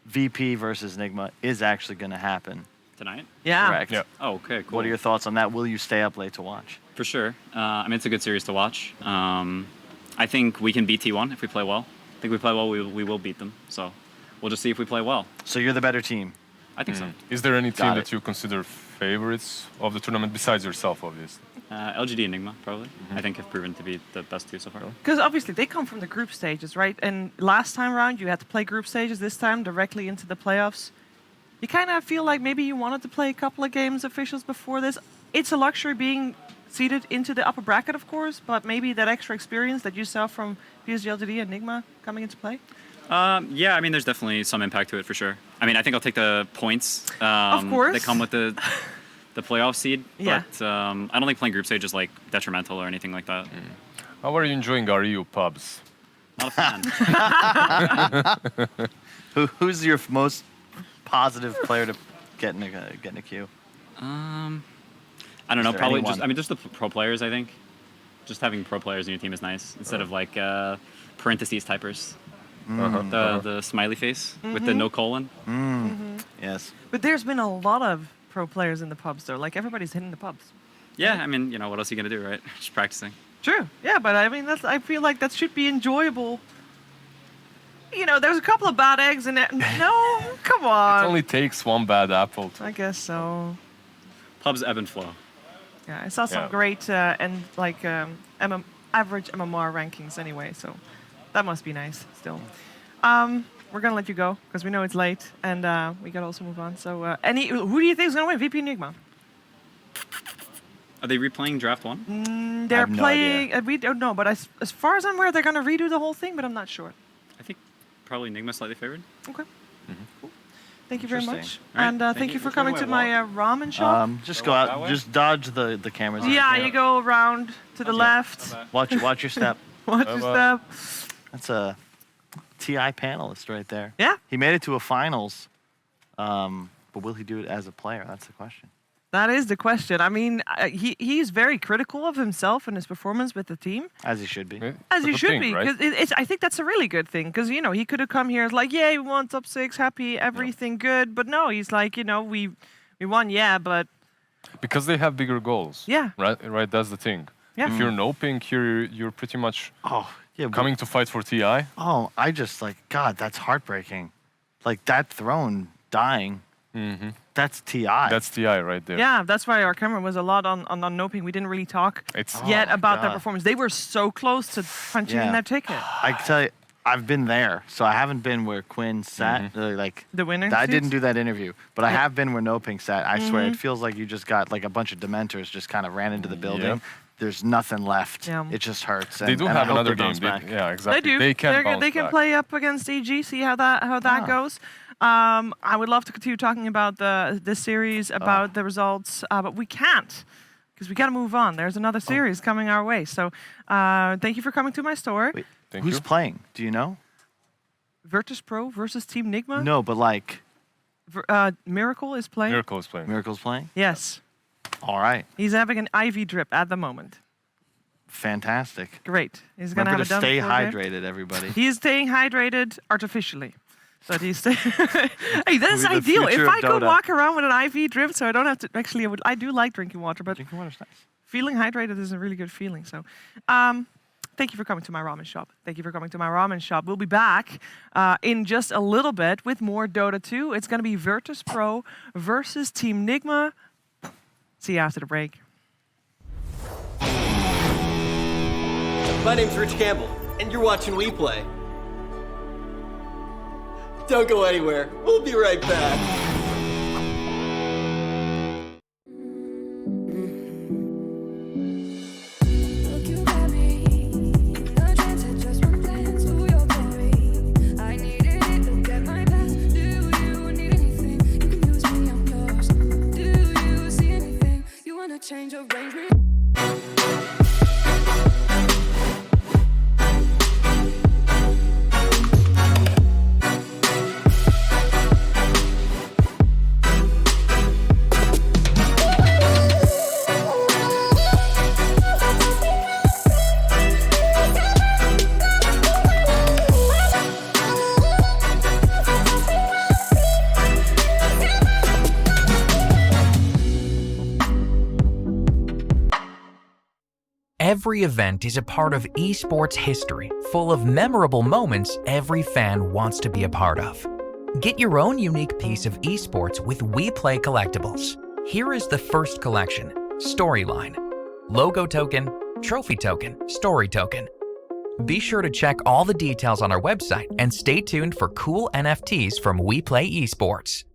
H: VP versus Nigma is actually going to happen.
I: Tonight?
F: Yeah.
H: Correct.
G: Yeah.
I: Oh, okay, cool.
H: What are your thoughts on that? Will you stay up late to watch?
I: For sure. I mean, it's a good series to watch. I think we can beat T1 if we play well. I think we play well, we will beat them. So we'll just see if we play well.
H: So you're the better team.
I: I think so.
G: Is there any team
H: Got
G: that
H: it.
G: you consider favorites of the tournament besides yourself, obviously?
I: LGD and Nigma, probably. I think have proven to be the best two so far.
F: Because obviously they come from the group stages, right? And last time around you had to play group stages. This time directly into the playoffs. You kind of feel like maybe you wanted to play a couple of games officials before this. It's a luxury being seeded into the upper bracket, of course, but maybe that extra experience that you saw from PSG.LGD and Nigma coming into play?
I: Yeah, I mean, there's definitely some impact to it for sure. I mean, I think I'll take the points
F: Of course.
I: that come with the playoff seed.
F: Yeah.
I: But I don't think playing group stage is like detrimental or anything like that.
G: How are you enjoying our EU pubs?
I: Not a fan.
H: Who's your most positive player to get in a queue?
I: I don't know.
H: there
I: Probably
H: anyone?
I: just. I mean, just the pro players. I think. Just having pro players in your team is nice instead of like parentheses typers. The smiley face with the no colon.
H: Yes.
F: But there's been a lot of pro players in the pubs, though. Like, everybody's hitting the pubs.
I: Yeah, I mean, you know, what else are you gonna do, right? Just practicing.
F: True. Yeah, but I mean, I feel like that should be enjoyable. You know, there's a couple of bad eggs in it. No, come on.
G: It only takes one bad apple to...
F: I guess so.
I: Pubs ebb and flow.
F: Yeah, I saw some
G: Yeah.
F: great and like average MMR rankings anyway, so that must be nice still. We're gonna let you go because we know it's late and we gotta also move on. So, who do you think is gonna win? VP Nigma?
I: Are they replaying draft one?
F: They're
H: have no
F: playing. We don't know, but as far as I'm aware, they're gonna redo the whole thing, but I'm not sure.
I: I think probably Nigma slightly favored.
F: Okay. Cool. Thank you very much,
H: Interesting.
I: All right,
F: and
I: thank
F: thank
I: you.
F: you for
I: Which
F: coming
I: way
F: to
I: do I
F: my ramen shop.
H: Just go out. Just dodge the cameras.
F: Yeah, you go around to the left.
H: Watch your step.
F: Watch your step.
H: That's a TI panelist right there.
F: Yeah.
H: He made it to a finals, but will he do it as a player? That's the question.
F: That is the question. I mean, he's very critical of himself and his performance with the team,
H: As he should be.
F: as
G: That's
F: he
G: the
F: should
G: thing,
F: be.
G: right?
F: 'Cause I think that's a really good thing. Because you know, he could have come here as like, yeah, we won top 6, happy, everything good. But no, he's like, you know, we won, yeah, but
G: Because they have bigger goals.
F: Yeah.
G: Right, that's the thing.
F: Yeah.
G: If you're no pink, you're pretty much
H: Oh, yeah.
G: coming to fight for TI.
H: Oh, I just like, God, that's heartbreaking. Like that throne dying. That's TI.
G: That's TI right there.
F: yeah, that's why our camera was a lot on Noping. We didn't really talk
G: It's
F: yet
H: my
F: about their
H: God.
F: performance. They were so close to punching in
H: Yeah.
F: their ticket.
H: I can tell you, I've been there, so I haven't been where Quinn sat. Like
F: The winner.
H: I
F: seats?
H: didn't do that interview, but I have been where No Pink sat. I swear,
F: Mm-hmm.
H: it feels like you just got like a bunch of Dementors just kind of ran into the building.
G: Yep.
H: There's nothing left.
F: Yeah.
H: It just hurts.
G: They do
H: and I
G: have
H: hope
G: another
H: they
G: game.
H: bounce back.
G: Yeah, exactly.
F: They do.
G: They can bounce
F: They can
G: back.
F: play up against EG. See how that goes. I would love to continue talking about this series, about the results, but we can't because we got to move on. There's another series coming our way. So thank you for coming to my store.
H: Wait,
G: Thank
H: who's
G: you.
H: playing? Do you know?
F: Virtus.pro versus Team Nigma.
H: No, but like
F: Miracle is playing.
G: Miracle is playing.
H: Miracle's playing.
F: Yes,
H: All right,
F: he's having an IV drip at the moment.
H: fantastic.
F: Great. He's gonna
H: Remember
F: have
H: to
F: a done
H: stay
F: before game.
H: hydrated, everybody.
F: He's staying hydrated artificially. So he's stay hey, that's
H: We'll be the
F: ideal.
H: future
F: If
H: of
F: I could
H: Dota.
F: walk around with an IV drip, so I don't have to. Actually, I do like drinking water, but
H: Drinking water's nice.
F: feeling hydrated is a really good feeling. So, thank you for coming to my ramen shop. Thank you for coming to my ramen shop. We'll be back in just a little bit with more Dota 2. It's going to be Virtus.pro versus Team Nigma. See you after the break.
J: My name's Rich Campbell, and you're watching WePlay. Don't go anywhere. We'll be right back.
K: Look, you got me, no chance Every event is a part of esports history, full of memorable moments every fan wants to be a part of. Get your own unique piece of esports with WePlay collectibles. Here is the first collection, Storyline. Logo token, trophy token, story token. Be sure to check all the details on our website and stay tuned for cool NFTs from WePlay Esports.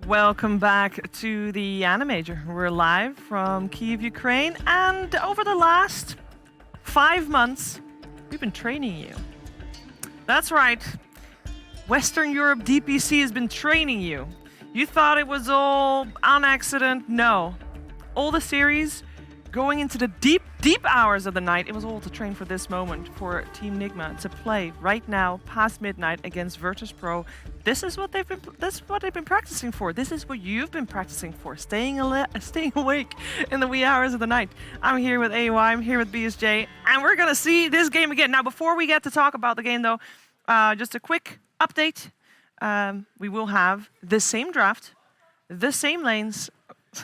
F: Welcome back to the AniMajor. We're live from Kyiv, Ukraine, and over the last 5 months, we've been training you. That's right. Western Europe DPC has been training you. You thought it was all on accident. No. All the series going into the deep hours of the night, it was all to train for this moment for Team Nigma to play right now past midnight against Virtus.pro. This is what they've been practicing for. This is what you've been practicing for. Staying awake in the wee hours of the night. I'm here with AY, I'm here with BSJ, and we're gonna see this game again. Now, before we get to talk about the game though, just a quick update. We will have the same draft, the same lanes,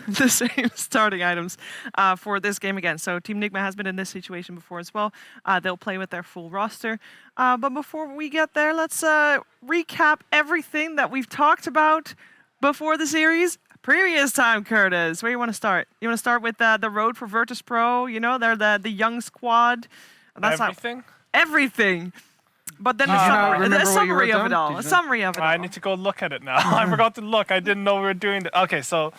F: the same starting items for this game again. So Team Nigma has been in this situation before as well. They'll play with their full roster. But before we get there, let's recap everything that we've talked about before the series. Previous time, Curtis, where you want to start? You want to start with the road for Virtus.pro? You know, they're the young squad. That's
B: Everything?
F: Everything. But then a summary of it all. A summary of it all.
B: I need to go look at it now. I forgot to look. I didn't know we were doing that. Okay, so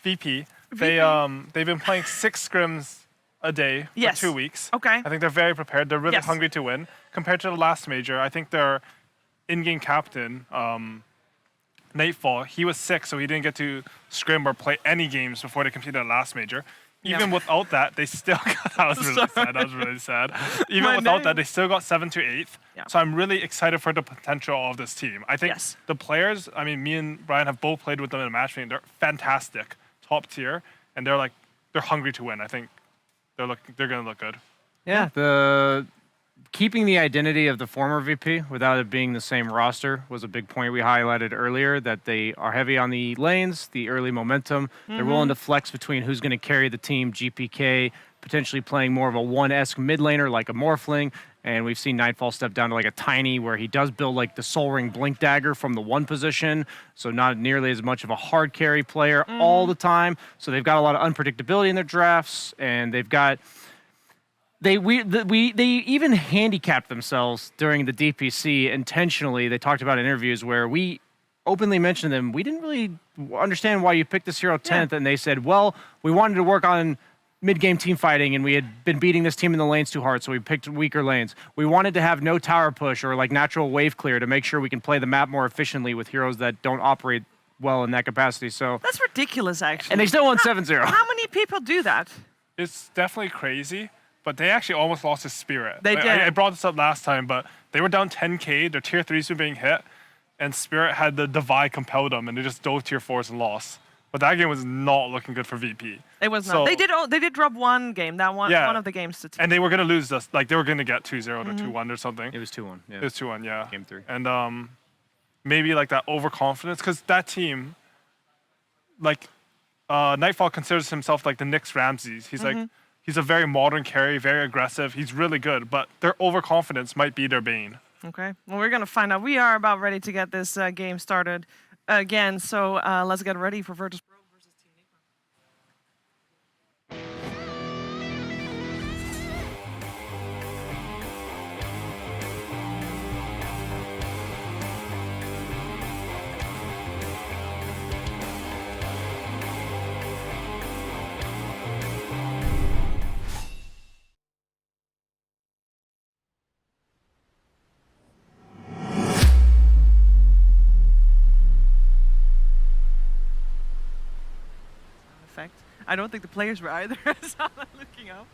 B: VP. They've been playing 6 scrims a day for 2 weeks.
F: Okay.
B: I think they're very prepared. They're really hungry to win. Compared to the last major, I think their in-game captain, Nightfall, he was sick, so he didn't get to scrim or play any games before they completed the last major. Even without that, they still got. That was really sad. That was really sad. Even without that, they still got 7th to 8th. Yeah. So I'm really excited for the potential of this team. I think the players. I mean, me and Brian have both played with them in a matchmaking. They're fantastic, top tier, and they're hungry to win. I think they're gonna look good.
L: Yeah, keeping the identity of the former VP without it being the same roster was a big point we highlighted earlier, that they are heavy on the lanes, the early momentum. They're willing to flex between who's going to carry the team, GPK, potentially playing more of a 1-esque mid laner like a Morphling, and we've seen Nightfall step down to like a Tiny where he does build like the Soul Ring Blink Dagger from the 1 position, so not nearly as much of a hard carry player all the time. So they've got a lot of unpredictability in their drafts, and they've got They even handicapped themselves during the DPC intentionally. They talked about in interviews where we openly mentioned them. We didn't really understand why you picked this hero 10th, and they said, well, we wanted to work on mid-game team fighting, and we had been beating this team in the lanes too hard, so we picked weaker lanes. We wanted to have no tower push or like natural wave clear to make sure we can play the map more efficiently with heroes that don't operate well in that capacity. So
F: that's ridiculous, actually.
L: And they still won 7-0.
F: How many people do that?
B: It's definitely crazy. But they actually almost lost his spirit.
F: They did.
B: I brought this up last time, but they were down 10k. Their tier 3s were being hit, and Spirit had the divide compel them, and they just dove tier 4s and lost. But that game was not looking good for VP.
F: It was not. They did drop one game. That one of the games to 2.
B: And they were gonna lose this. Like they were gonna get 2-0 or 2-1 or something.
L: It was 2-1. Yeah.
B: It was 2-1. Yeah.
L: Game 3.
B: And maybe like that overconfidence, because that team, like Nightfall considers himself like the Nyx Ramses. He's like. He's a very modern carry, very aggressive. He's really good, but their overconfidence might be their bane.
F: Okay, well, we're going to find out. We are about ready to get this game started again, so let's get ready for Virtus.pro versus Team Nigma. I don't think the players were either. So I'm looking up.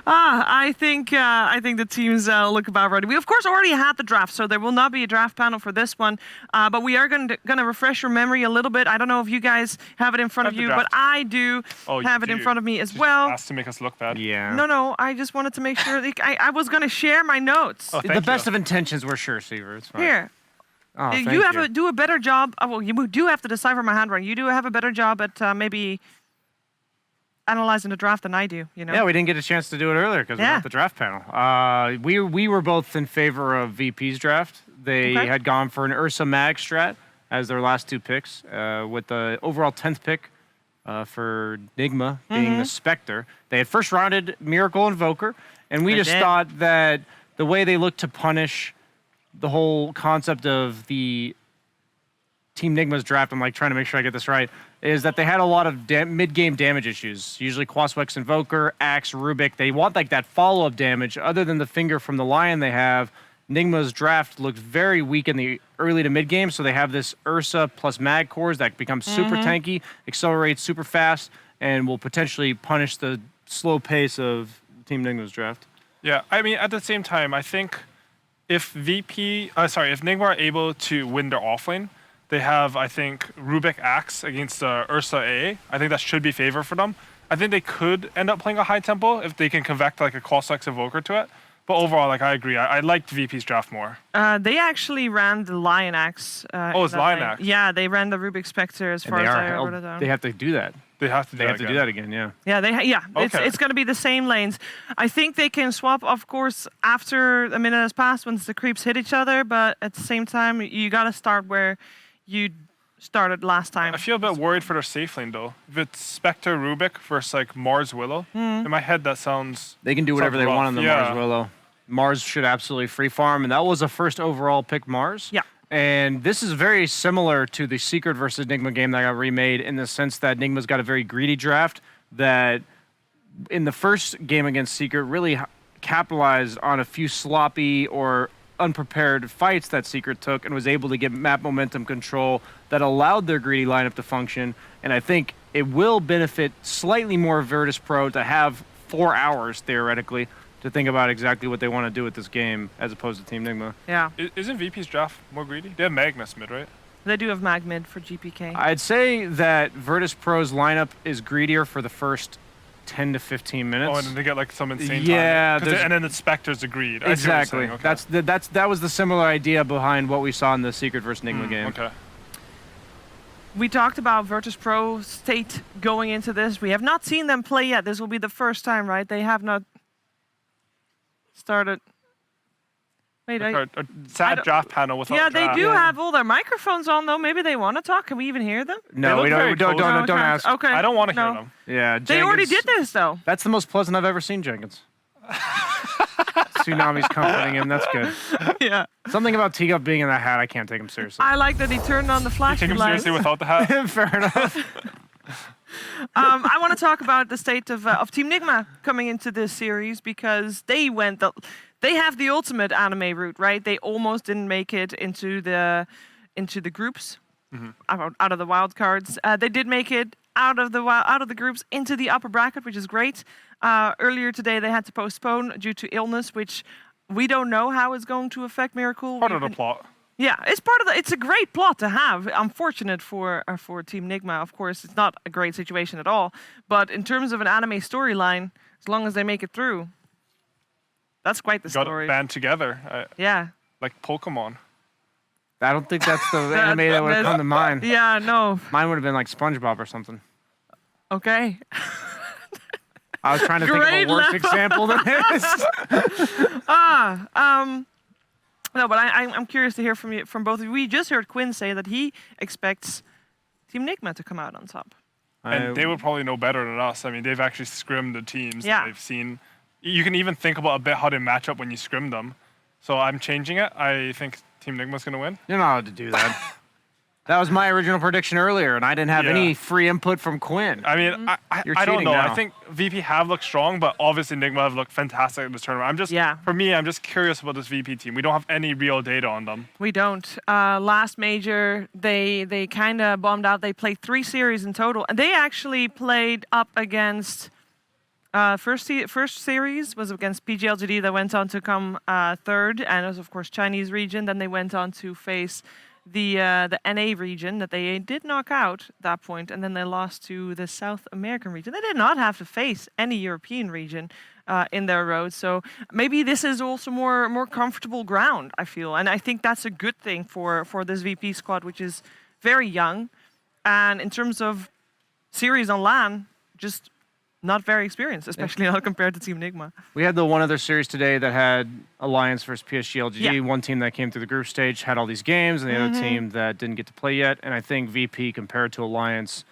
F: I think the teams look about ready. We of course already had the draft, so there will not be a draft panel for this one. But we are going to refresh your memory a little bit. I don't know if you guys have it in front of you, but I do have it in front of me as well.
B: Asked to make us look bad.
L: Yeah.
F: No. I just wanted to make sure. I was going to share my notes.
B: Oh,
L: the best of intentions were sure, Seaver. It's fine.
F: Here.
L: Oh,
F: you have to do a better job. Well, you do have to decipher my handwriting. You do have a better job at maybe analyzing the draft than I do, you know?
L: Yeah, we didn't get a chance to do it earlier because we're at the draft panel. We were both in favor of VP's draft. They had gone for an Ursa Mag strat as their last 2 picks, with the overall 10th pick for Nigma being the Spectre. They had first rounded Miracle Invoker, and we just thought that the way they looked to punish the whole concept of the Team Nigma's draft, I'm like trying to make sure I get this right, is that they had a lot of mid-game damage issues. Usually Quaswex Invoker, Axe, Rubik, they want like that follow-up damage. Other than the finger from the Lion they have, Nigma's draft looked very weak in the early to mid-game, so they have this Ursa plus Mag cores that becomes super tanky, accelerates super fast, and will potentially punish the slow pace of Team Nigma's draft.
B: Yeah, I mean, at the same time, I think if Nigma are able to win their offlane, they have, I think, Rubik Axe against Ursa A. I think that should be favor for them. I think they could end up playing a high tempo if they can convect like a Quaswex Evoker to it. But overall, like I agree, I liked VP's draft more.
F: They actually ran the Lion Axe.
B: It's Lion Axe.
F: Yeah, they ran the Rubik Spectre as far as I wrote it down.
L: They have to do that.
B: They have to
L: do that again, yeah.
F: Yeah,
B: Okay.
F: it's going to be the same lanes. I think they can swap, of course, after a minute has passed once the creeps hit each other, but at the same time, you got to start where you started last time.
B: I feel a bit worried for their safe lane though. If it's Spectre Rubik versus like Mars Willow, in my head that sounds.
L: They can do whatever they want on the
B: Yeah.
L: Mars Willow. Mars should absolutely free farm, and that was a first overall pick Mars.
F: Yeah.
L: And this is very similar to the Secret versus Nigma game that got remade in the sense that Nigma's got a very greedy draft that in the first game against Secret really capitalized on a few sloppy or unprepared fights that Secret took and was able to get map momentum control that allowed their greedy lineup to function. And I think it will benefit slightly more Virtus.pro to have 4 hours, theoretically, to think about exactly what they want to do with this game as opposed to Team Nigma.
F: Yeah.
B: Isn't VP's draft more greedy? They have Magnus mid, right?
F: They do have Mag mid for GPK.
L: I'd say that Virtus.pro's lineup is greedier for the first 10 to 15 minutes.
B: Oh, and then they get like some insane
L: Yeah,
B: time. And then the Spectre's agreed.
L: Exactly.
B: Okay.
L: That was the similar idea behind what we saw in the Secret versus Nigma game.
B: Okay.
F: We talked about Virtus.pro state going into this. We have not seen them play yet. This will be the first time, right? They have not started. Wait,
B: a sad draft panel without
F: Yeah,
B: draft.
F: they do have all their microphones on, though. Maybe they want to talk. Can we even hear them?
L: No, we don't ask.
F: Okay.
B: I don't want to hear them.
L: Yeah,
F: They already did this, though.
L: That's the most pleasant I've ever seen Jenkins. Tsunami's comforting him. That's good.
F: Yeah.
L: Something about Teagup being in that hat, I can't take him seriously.
F: I like that he turned on the
B: You
F: flashing
B: take him
F: lights.
B: seriously without the hat?
L: Fair enough.
F: I want to talk about the state of Team Nigma coming into this series because they have the ultimate anime route, right? They almost didn't make it into the groups, out of the wild cards. They did make it out of the groups into the upper bracket, which is great. Earlier today, they had to postpone due to illness, which we don't know how it's going to affect Miracle.
B: Part of the plot.
F: Yeah, it's part of the. It's a great plot to have. Unfortunate for Team Nigma, of course, it's not a great situation at all. But in terms of an anime storyline, as long as they make it through, that's quite the
B: Got
F: story.
B: band together.
F: Yeah.
B: Like Pokemon.
L: I don't think that's the anime that would have come to mind.
F: Yeah, no.
L: Mine would have been like SpongeBob or something.
F: Okay.
L: I was trying to think of a worse example than this.
F: No, but I'm curious to hear from both of you. We just heard Quinn say that he expects Team Nigma to come out on top.
B: And they would probably know better than us. I mean, they've actually scrimmed the teams that
F: Yeah.
B: they've seen. You can even think about a bit how they match up when you scrim them. So I'm changing it. I think Team Nigma's going to win.
L: You're not allowed to do that. That was my original prediction earlier, and I didn't have any free input from Quinn.
B: I mean, I don't
L: cheating
B: know.
L: now.
B: I think VP have looked strong, but obviously Nigma have looked fantastic in this tournament. For me, I'm just curious about this VP team. We don't have any real data on them.
F: We don't. Last major, they kind of bombed out. They played 3 series in total, and they actually played up against. First series was against PSG.LGD that went on to come third, and it was of course Chinese region. Then they went on to face the NA region that they did knock out at that point, and then they lost to the South American region. They did not have to face any European region in their road, so maybe this is also more comfortable ground, I feel, and I think that's a good thing for this VP squad, which is very young, and in terms of series on LAN, just not very experienced, especially not compared to Team Nigma.
L: We had the one other series today that had Alliance versus PSG.LGD.
F: Yeah.
L: One team that came through the group stage had all these games, and the other team that didn't get to play yet. And I think VP, compared to Alliance,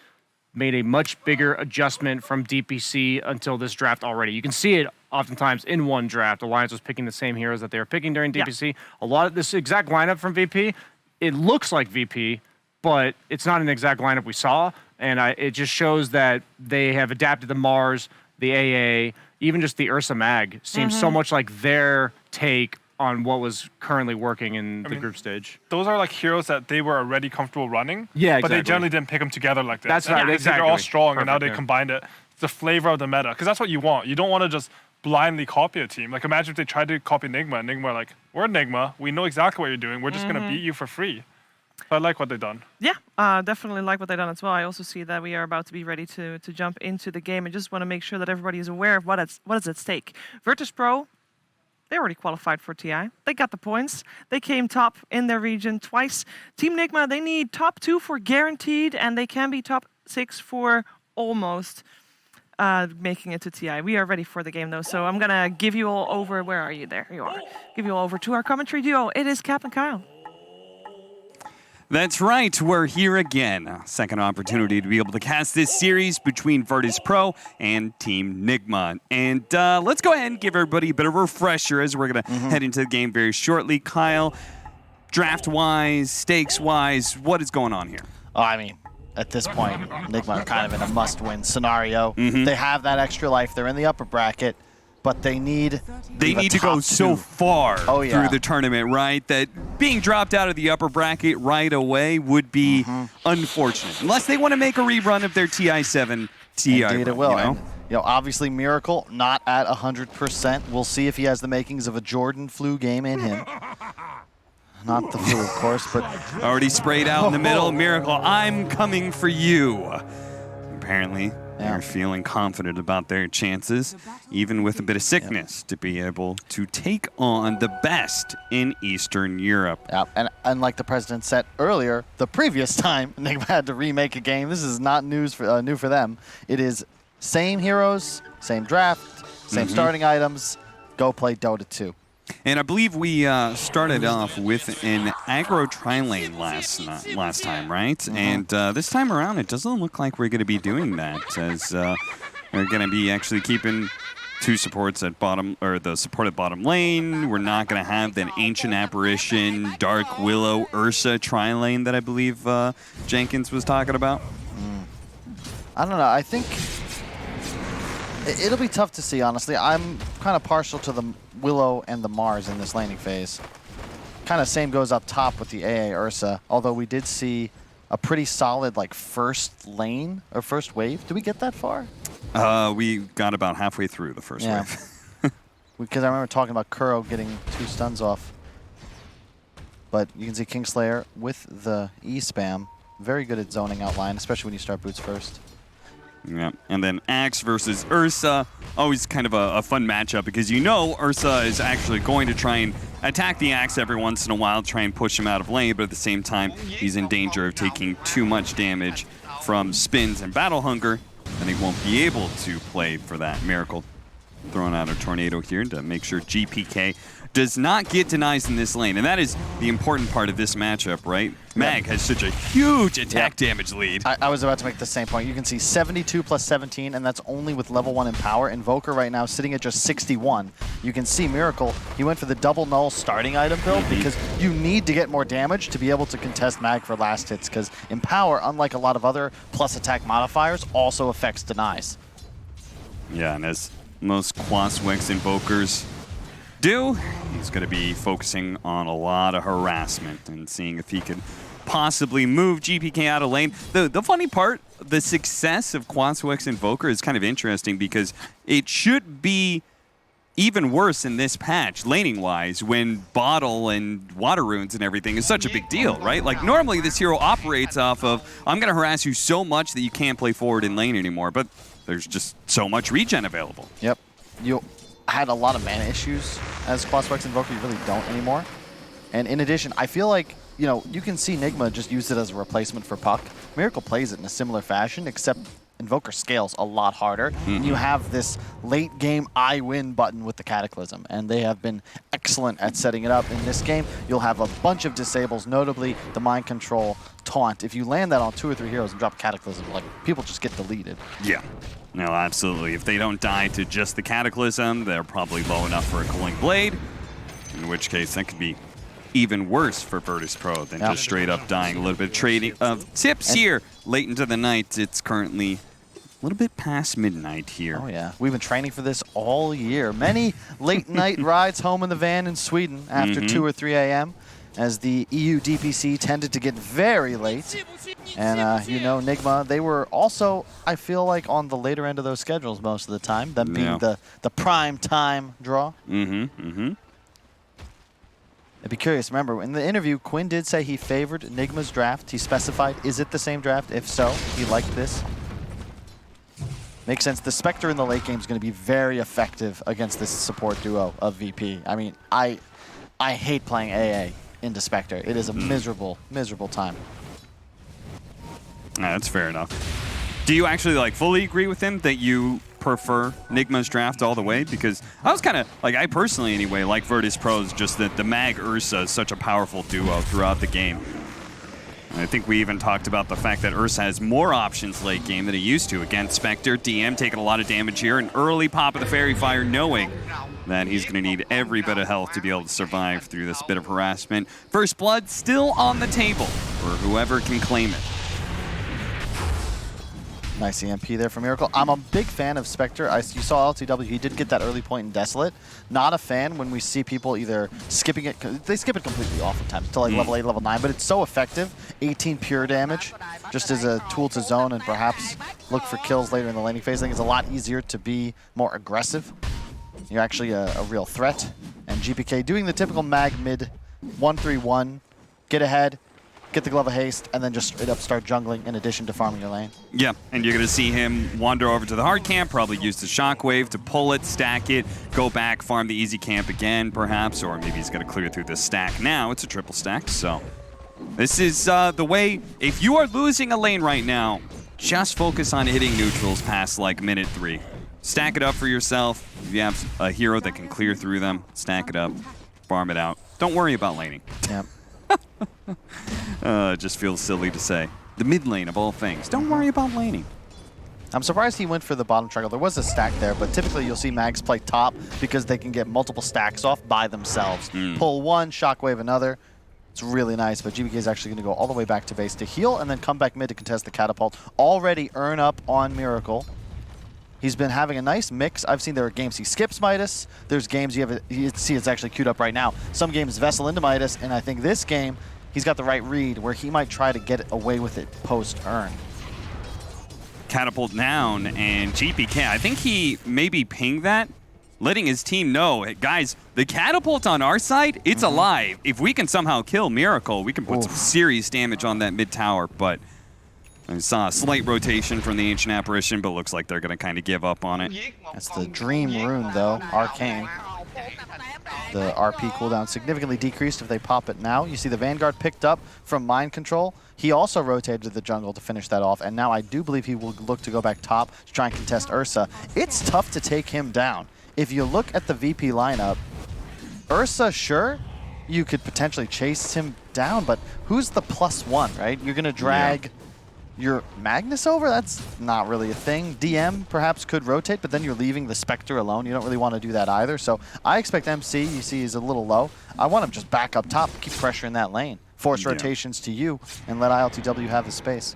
L: made a much bigger adjustment from DPC until this draft already. You can see it oftentimes in one draft. Alliance was picking the same heroes that they were picking during DPC. A lot of this exact lineup from VP, it looks like VP, but it's not an exact lineup we saw. And it just shows that they have adapted the Mars, the AA, even just the Ursa Mag seems so much like their take on what was currently working in the group stage.
B: Those are like heroes that they were already comfortable running.
L: Yeah,
B: But they generally didn't pick them together like this.
L: That's right, exactly.
B: They're all strong, and now
L: Perfect,
B: they
L: yeah.
B: combined it. It's the flavor of the meta, because that's what you want. You don't want to just blindly copy a team. Like, imagine if they tried to copy Nigma, and Nigma are like, we're Nigma, we know exactly what you're doing, we're just going to beat you for free. So I like what they've done.
F: Yeah, definitely like what they've done as well. I also see that we are about to be ready to jump into the game, and just want to make sure that everybody is aware of what is at stake. Virtus.pro, they already qualified for TI. They got the points. They came top in their region twice. Team Nigma, they need top 2 for guaranteed, and they can be top 6 for almost making it to TI. We are ready for the game, though, so I'm going to give you all over. Where are you? There you are. Give you all over to our commentary duo. It is Cap and Kyle.
M: That's right, we're here again. Second opportunity to be able to cast this series between Virtus.pro and Team Nigma. And let's go ahead and give everybody a bit of a refresher as we're going to head into the game very shortly. Kyle, draft-wise, stakes-wise, what is going on here?
H: Oh, I mean, at this point, Nigma are kind of in a must-win scenario. They have that extra life. They're in the upper bracket. But they need
M: to go so far through the tournament, right? That being dropped out of the upper bracket right away would be unfortunate. Unless they want to make a rerun of their TI7 TI
H: Indeed
M: run,
H: it will.
M: You know?
H: And, obviously Miracle not at 100%. We'll see if he has the makings of a Jordan flu game in him. Not the flu, of course, but
M: already sprayed out in the middle. Miracle, I'm coming for you. Apparently. They're feeling confident about their chances, even with a bit of sickness, to be able to take on the best in Eastern Europe.
H: And like the president said earlier, the previous time Nigma had to remake a game, this is not new for them. It is same heroes, same draft, same starting items, go play Dota 2.
M: And I believe we started off with an aggro tri-lane last time, right? And this time around, it doesn't look like we're going to be doing that, as we're going to be actually keeping 2 supports at bottom, or the support at bottom lane. We're not going to have that Ancient Apparition, Dark Willow, Ursa tri-lane that I believe Jenkins was talking about.
H: I don't know. I think it'll be tough to see, honestly. I'm kind of partial to the Willow and the Mars in this laning phase. Kind of same goes up top with the AA Ursa, although we did see a pretty solid like first lane or first wave. Did we get that far?
M: We got about halfway through the first wave.
H: Because I remember talking about Kuro getting 2 stuns off. But you can see Kingslayer with the E-spam. Very good at zoning out line, especially when you start boots first.
M: Yeah, and then Axe versus Ursa, always kind of a fun matchup because you know Ursa is actually going to try and attack the Axe every once in a while, try and push him out of lane, but at the same time, he's in danger of taking too much damage from spins and battle hunger, and he won't be able to play for that. Miracle throwing out a tornado here to make sure GPK does not get denies in this lane, and that is the important part of this matchup, right? Mag has such a huge attack damage lead.
H: I was about to make the same point. You can see 72 plus 17, and that's only with level 1 in power. Invoker right now sitting at just 61. You can see Miracle, he went for the double null starting item build because you need to get more damage to be able to contest Mag for last hits, because in power, unlike a lot of other plus attack modifiers, also affects denies.
M: Yeah, and as most Quaswex invokers do, he's going to be focusing on a lot of harassment and seeing if he can possibly move GPK out of lane. The funny part, the success of Quaswex Invoker is kind of interesting because it should be even worse in this patch, laning-wise, when Bottle and Water Runes and everything is such a big deal, right? Like, normally this hero operates off of, I'm going to harass you so much that you can't play forward in lane anymore, but there's just so much regen available.
H: Yep. You had a lot of mana issues as Quaswex Invoker. You really don't anymore. And in addition, I feel like, you know, you can see Nigma just use it as a replacement for Puck. Miracle plays it in a similar fashion, except Invoker scales a lot harder. You have this late game I win button with the Cataclysm, and they have been excellent at setting it up. In this game, you'll have a bunch of disables, notably the Mind Control Taunt. If you land that on 2 or 3 heroes and drop Cataclysm, like, people just get deleted.
M: Yeah. No, absolutely. If they don't die to just the Cataclysm, they're probably low enough for a Cooling Blade, in which case that could be even worse for Virtus.pro than just straight up dying. A little bit of trading of tips here late into the night. It's currently a little bit past midnight here.
H: Oh yeah, we've been training for this all year. Many late night rides home in the van in Sweden after 2 or 3 a.m. as the EU DPC tended to get very late. And you know, Nigma, they were also, I feel like, on the later end of those schedules most of the time, them being the prime time draw. I'd be curious. Remember, in the interview, Quinn did say he favored Nigma's draft. He specified, is it the same draft? If so, he liked this. Makes sense. The Spectre in the late game is going to be very effective against this support duo of VP. I mean, I hate playing AA into Spectre. It is a miserable, miserable time.
M: That's fair enough. Do you actually like fully agree with him that you prefer Nigma's draft all the way? Because I was kind of like, I personally anyway like Virtus.pro's, just that the Mag Ursa is such a powerful duo throughout the game. And I think we even talked about the fact that Ursa has more options late game than he used to. Against Spectre, DM taking a lot of damage here, an early pop of the Fairy Fire, knowing that he's going to need every bit of health to be able to survive through this bit of harassment. First Blood still on the table for whoever can claim it.
H: Nice EMP there from Miracle. I'm a big fan of Spectre. You saw LTW, he did get that early point in Desolate. Not a fan when we see people either skipping it, they skip it completely oftentimes to like level 8, level 9, but it's so effective. 18 pure damage, just as a tool to zone and perhaps look for kills later in the laning phase. I think it's a lot easier to be more aggressive. You're actually a real threat. And GPK doing the typical mag mid 1-3-1, get ahead, get the Glove of Haste, and then just straight up start jungling in addition to farming your lane.
M: Yeah, and you're going to see him wander over to the hard camp, probably use the Shockwave to pull it, stack it, go back, farm the easy camp again, perhaps, or maybe he's going to clear through this stack now. It's a triple stack, so this is the way. If you are losing a lane right now, just focus on hitting neutrals past like minute 3. Stack it up for yourself. If you have a hero that can clear through them, stack it up, farm it out. Don't worry about laning.
H: Yep.
M: It just feels silly to say. The mid lane of all things. Don't worry about laning.
H: I'm surprised he went for the bottom triangle. There was a stack there, but typically you'll see mags play top because they can get multiple stacks off by themselves. Pull one, shockwave another. It's really nice, but GBK is actually going to go all the way back to base to heal and then come back mid to contest the catapult. Already earn up on Miracle. He's been having a nice mix. I've seen there are games he skips Midas. There's games you see it's actually queued up right now. Some games Vessel into Midas, and I think this game he's got the right read where he might try to get away with it post-earn.
M: Catapult down, and GPK, I think he maybe pinged that, letting his team know, hey, guys, the catapult on our side, it's alive. If we can somehow kill Miracle, we can put some serious damage on that mid tower, but I saw a slight rotation from the Ancient Apparition, but looks like they're going to kind of give up on it.
H: That's the Dream Rune, though. Arcane. The RP cooldown significantly decreased if they pop it now. You see the Vanguard picked up from Mind Control. He also rotated to the jungle to finish that off, and now I do believe he will look to go back top to try and contest Ursa. It's tough to take him down. If you look at the VP lineup, Ursa, sure, you could potentially chase him down, but who's the +1, right? You're going to drag your Magnus over? That's not really a thing. DM perhaps could rotate, but then you're leaving the Spectre alone. You don't really want to do that either. So I expect MC, you see he's a little low. I want him just back up top, keep pressuring that lane. Force rotations to you, and let ILTW have the space.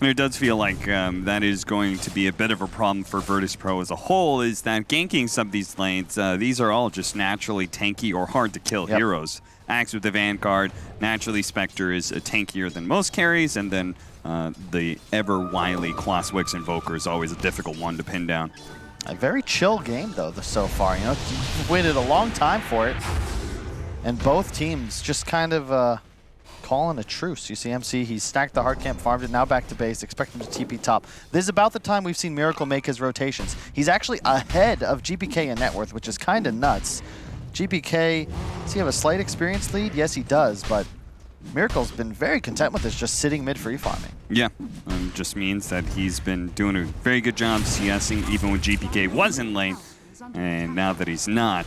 M: And it does feel like that is going to be a bit of a problem for Virtus.pro as a whole, is that ganking some of these lanes, these are all just naturally tanky or hard to kill heroes. Axe with the Vanguard, naturally Spectre is tankier than most carries, and then the ever wily Clawswick's Invoker is always a difficult one to pin down.
H: A very chill game, though, so far. You know, you've waited a long time for it, and both teams just kind of calling a truce. You see MC, he's stacked the hard camp, farmed it, now back to base, expect him to TP top. This is about the time we've seen Miracle make his rotations. He's actually ahead of GPK in net worth, which is kind of nuts. GPK, does he have a slight experience lead? Yes, he does, but Miracle's been very content with this, just sitting mid free farming.
M: Yeah, just means that he's been doing a very good job CSing even when GPK was in lane. And now that he's not,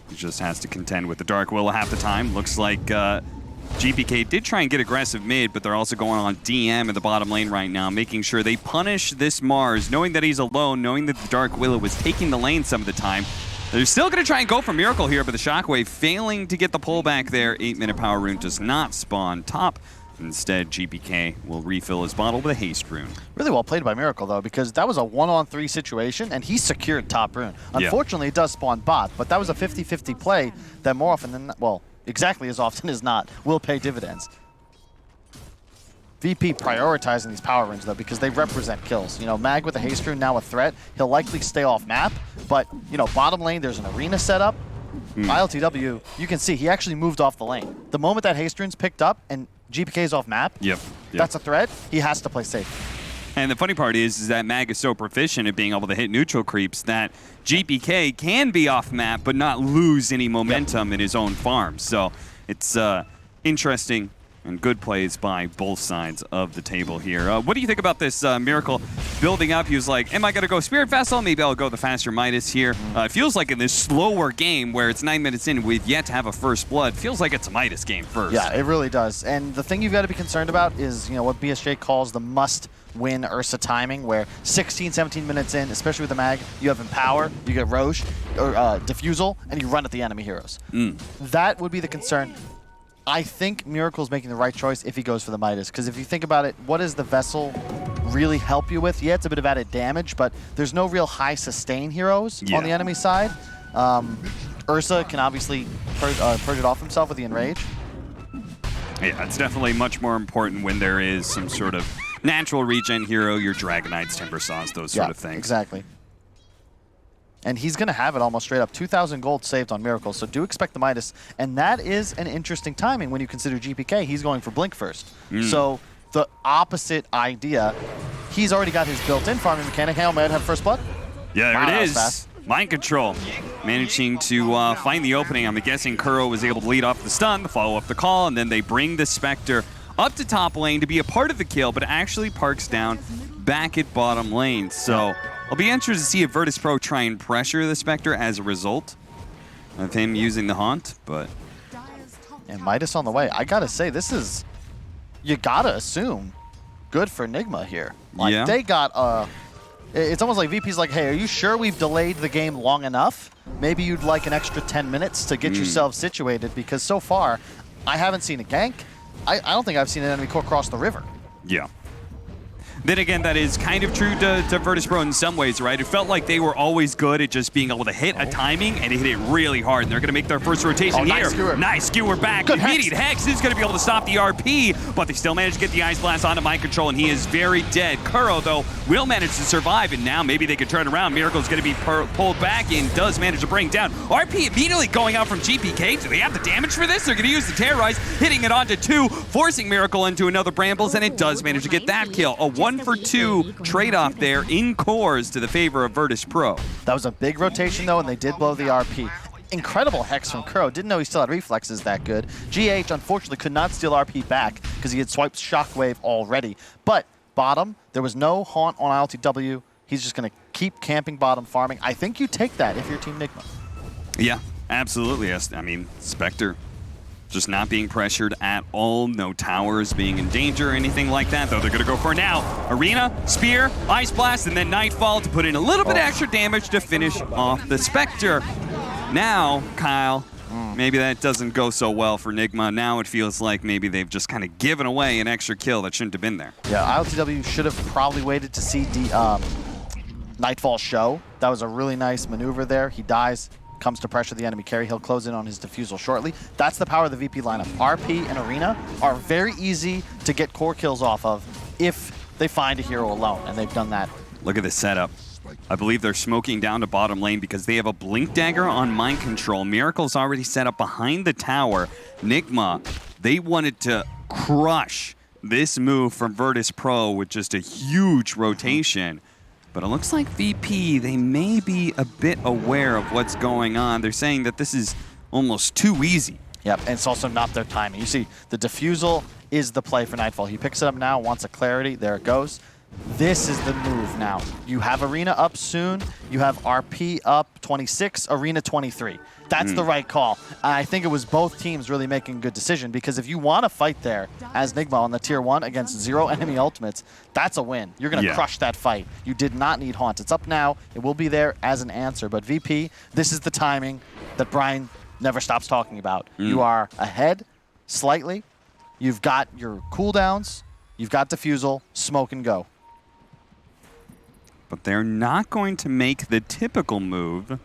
M: he just has to contend with the Dark Willow half the time. Looks like GPK did try and get aggressive mid, but they're also going on DM in the bottom lane right now, making sure they punish this Mars, knowing that he's alone, knowing that the Dark Willow was taking the lane some of the time. They're still going to try and go for Miracle here, but the Shockwave failing to get the pullback there. 8-minute Power Rune does not spawn top. Instead, GPK will refill his bottle with a Haste Rune.
N: Really well played by Miracle, though, because that was a 1-on-3 situation, and he secured top rune. Unfortunately, it does spawn bot, but that was a 50-50 play that more often than not, well, exactly as often as not, will pay dividends. VP prioritizing these power runes, though, because they represent kills. You know, Mag with a Haste Rune, now a threat. He'll likely stay off map, but, you know, bottom lane, there's an arena set up. ILTW, you can see, he actually moved off the lane. The moment that Haste Rune's picked up and GPK's off map, that's a threat. He has to play safe.
M: And the funny part is that Mag is so proficient at being able to hit neutral creeps that GPK can be off map but not lose any momentum in his own farm. So it's interesting and good plays by both sides of the table here. What do you think about this Miracle building up? He was like, am I going to go Spirit Vessel? Maybe I'll go the faster Midas here. It feels like in this slower game where it's 9 minutes in, we've yet to have a first blood. Feels like it's a Midas game first.
N: Yeah, it really does. And the thing you've got to be concerned about is, you know, what BSJ calls the must-win Ursa timing, where 16, 17 minutes in, especially with the Mag, you have Empower, you get Roche, or Diffusal, and you run at the enemy heroes. That would be the concern. I think Miracle's making the right choice if he goes for the Midas, because if you think about it, what does the Vessel really help you with? Yeah, it's a bit of added damage, but there's no real high sustain heroes on the enemy side. Ursa can obviously purge it off himself with the Enrage.
M: Yeah, it's definitely much more important when there is some sort of natural regen hero, your Dragonites, Timber Saws, those sort of things.
N: Exactly. And he's going to have it almost straight up. 2,000 gold saved on Miracle, so do expect the Midas. And that is an interesting timing when you consider GPK. He's going for Blink first. So the opposite idea. He's already got his built-in farming mechanic. Hail might have first blood.
M: Yeah, there it is. Mind Control. Managing to find the opening. I'm guessing Kuro was able to lead off the stun, follow up the call, and then they bring the Spectre up to top lane to be a part of the kill, but actually parks down back at bottom lane. So I'll be interested to see if Virtus.pro try and pressure the Spectre as a result of him using the Haunt, but...
N: And Midas on the way. I gotta say, this is... You gotta assume good for Nigma here. Like, they got it's almost like VP's like, hey, are you sure we've delayed the game long enough? Maybe you'd like an extra 10 minutes to get yourself situated, because so far, I haven't seen a gank. I don't think I've seen an enemy core cross the river.
M: Yeah. Then again, that is kind of true to Virtus.pro in some ways, right? It felt like they were always good at just being able to hit a timing and hit it really hard. And they're going to make their first rotation here.
N: Skewer.
M: Nice skewer back.
N: Good
M: Immediate Hex is going to be able to stop the RP, but they still manage to get the Ice Blast onto Mind Control, and he is very dead. Kuro, though, will manage to survive, and now maybe they can turn around. Miracle's going to be pulled back and does manage to bring down. RP immediately going out from GPK. Do they have the damage for this? They're going to use the Terrorize, hitting it onto 2, forcing Miracle into another Brambles, and it does manage to get that kill. A 1-for-2 trade-off there in cores to the favor of Virtus.pro.
N: That was a big rotation, though, and they did blow the RP. Incredible Hex from Kuro. Didn't know he still had reflexes that good. GH, unfortunately, could not steal RP back because he had swiped Shockwave already. But bottom, there was no Haunt on ILTW. He's just going to keep camping bottom farming. I think you take that if you're Team Nigma.
M: Yeah, absolutely. Yes. I mean, Spectre just not being pressured at all. No towers being in danger or anything like that, though they're going to go for now. Arena, Spear, Ice Blast, and then Nightfall to put in a little bit extra damage to finish off the Spectre. Now, Kyle, maybe that doesn't go so well for Nigma. Now it feels like maybe they've just kind of given away an extra kill that shouldn't have been there.
N: Yeah, ILTW should have probably waited to see Nightfall show. That was a really nice maneuver there. He dies, comes to pressure the enemy carry. He'll close in on his Diffusal shortly. That's the power of the VP lineup. RP and Arena are very easy to get core kills off of if they find a hero alone, and they've done that.
M: Look at this setup. I believe they're smoking down to bottom lane because they have a Blink Dagger on Mind Control. Miracle's already set up behind the tower. Nigma, they wanted to crush this move from Virtus.pro with just a huge rotation. But it looks like VP, they may be a bit aware of what's going on. They're saying that this is almost too easy.
N: Yep, and it's also not their timing. You see, the Diffusal is the play for Nightfall. He picks it up now, wants a clarity. There it goes. This is the move now. You have Arena up soon. You have RP up 26, Arena 23. That's the right call. I think it was both teams really making a good decision, because if you want to fight there as Nigma on the tier 1 against 0 enemy ultimates, that's a win. You're going to crush that fight. You did not need Haunt. It's up now. It will be there as an answer. But VP, this is the timing that Brian never stops talking about. You are ahead slightly. You've got your cooldowns. You've got defusal, smoke and go.
M: But they're not going to make the typical move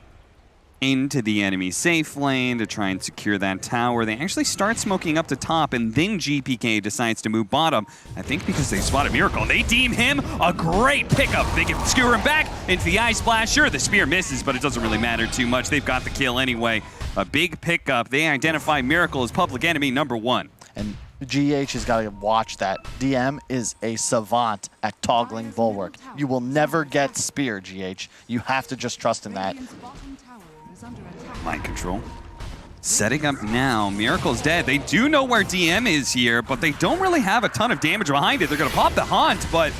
M: into the enemy safe lane to try and secure that tower. They actually start smoking up to top, and then GPK decides to move bottom. I think because they spotted Miracle, and they deem him a great pickup. They can skewer him back into the Ice Blast. Sure, the spear misses, but it doesn't really matter too much. They've got the kill anyway. A big pickup. They identify Miracle as public enemy number 1.
N: And GH has got to watch that. DM is a savant at toggling bulwark. You will never get spear, GH. You have to just trust in that.
M: Mind control. Setting up now. Miracle's dead. They do know where DM is here, but they don't really have a ton of damage behind it. They're going to pop the Haunt, but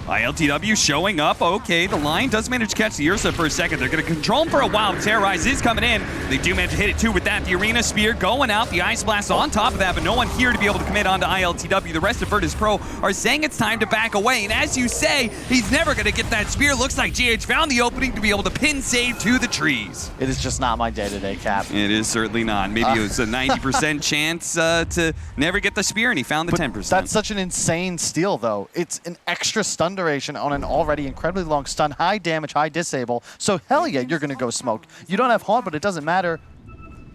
M: ILTW showing up. Okay, the line does manage to catch the Ursa for a second. They're going to control him for a while. Terrorize is coming in. They do manage to hit it too with that. The Arena Spear going out. The Ice Blast on top of that, but no one here to be able to commit onto ILTW. The rest of Virtus.pro are saying it's time to back away. And as you say, he's never going to get that Spear. Looks like GH found the opening to be able to pin save to the trees.
N: It is just not my day today, Cap.
M: It is certainly not. Maybe it was a 90% chance to never get the Spear, and he found the 10%.
N: That's such an insane steal, though. It's an extra stun duration on an already incredibly long stun, high damage, high disable. So hell yeah, you're gonna go smoke. You don't have Haunt, but it doesn't matter.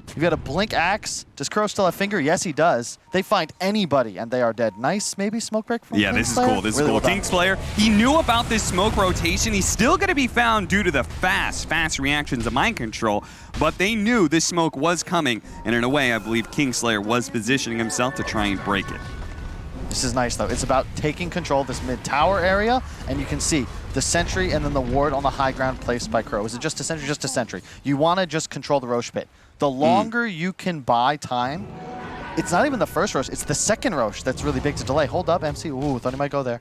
N: You've got a Blink Axe. Does Crow still have Finger? Yes, he does. They find anybody, and they are dead. Nice, maybe smoke break from
M: this is cool. This is cool. King's Player, he knew about this smoke rotation. He's still going to be found due to the fast reactions of Mind Control, but they knew this smoke was coming, and in a way, I believe Kingslayer was positioning himself to try and break it.
N: This is nice, though. It's about taking control of this mid-tower area, and you can see the sentry and then the ward on the high ground placed by Crow. Is it just a sentry? Just a sentry. You want to just control the Roche pit. The longer you can buy time, it's not even the first Roche, it's the second Roche that's really big to delay. Hold up, MC. Ooh, thought he might go there.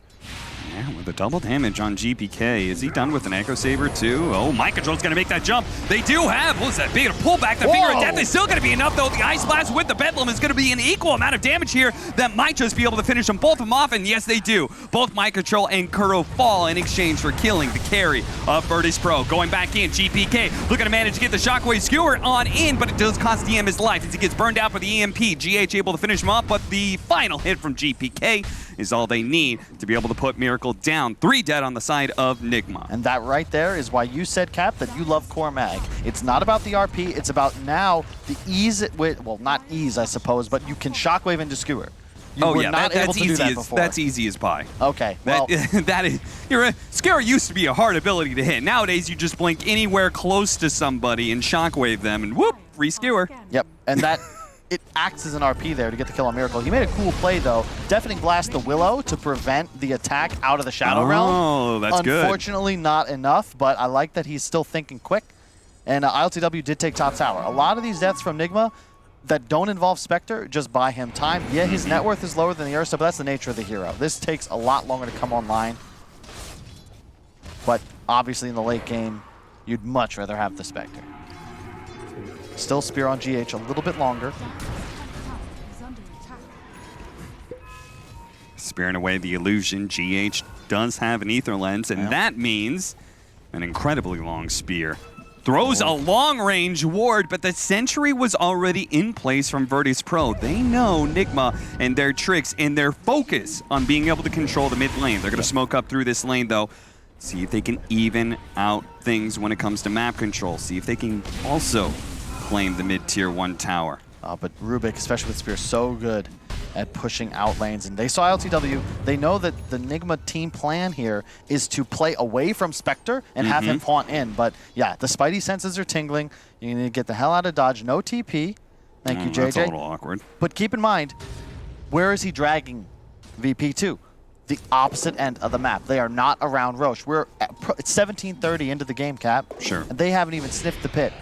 M: Yeah, with the double damage on GPK. Is he done with an Echo Saber too? Oh, Mind Control's going to make that jump. They do have, what was that, big pullback. The Finger of Death is still going to be enough, though. The Ice Blast with the Bedlam is going to be an equal amount of damage here that might just be able to finish them both of them off, and yes, they do. Both Mind Control and Kuro fall in exchange for killing the carry of Virtus.pro. Going back in, GPK looking to manage to get the Shockwave Skewer on in, but it does cost DM his life as he gets burned out for the EMP. GH able to finish him up, but the final hit from GPK is all they need to be able to put Miracle down. 3 dead on the side of Nigma.
N: And that right there is why you said, Cap, that you love Core Mag. It's not about the RP, it's about now the ease with, well, not ease, I suppose, but you can Shockwave into Skewer. You were not able to do that before.
M: That's easy as pie.
N: Okay, well.
M: That is, Skewer used to be a hard ability to hit. Nowadays, you just blink anywhere close to somebody and Shockwave them, and whoop, free Skewer.
N: Yep, and that, it acts as an RP there to get the kill on Miracle. He made a cool play, though. Deafening Blast the Willow to prevent the attack out of the Shadow Realm.
M: Oh, that's good.
N: Unfortunately, not enough, but I like that he's still thinking quick. And ILTW did take top tower. A lot of these deaths from Nigma that don't involve Spectre just buy him time. Yeah, his net worth is lower than the Ursa, but that's the nature of the hero. This takes a lot longer to come online. But obviously in the late game, you'd much rather have the Spectre. Still Spear on GH a little bit longer.
M: Spearing away the illusion, GH does have an Ether Lens, and that means an incredibly long spear. Throws a long-range ward, but the sentry was already in place from Virtus.pro. They know Nigma and their tricks and their focus on being able to control the mid lane. They're going to smoke up through this lane, though. See if they can even out things when it comes to map control. See if they can also claim the mid-tier 1 tower.
N: But Rubik, especially with Spear, so good at pushing out lanes. And they saw LTW. They know that the Nigma team plan here is to play away from Spectre and have him haunt in. But yeah, the Spidey senses are tingling. You need to get the hell out of Dodge. No TP. Thank you, JJ.
M: That's a little awkward.
N: But keep in mind, where is he dragging VP to? The opposite end of the map. They are not around Roche. It's 17:30 into the game, Cap.
M: Sure.
N: And they haven't even sniffed the pit.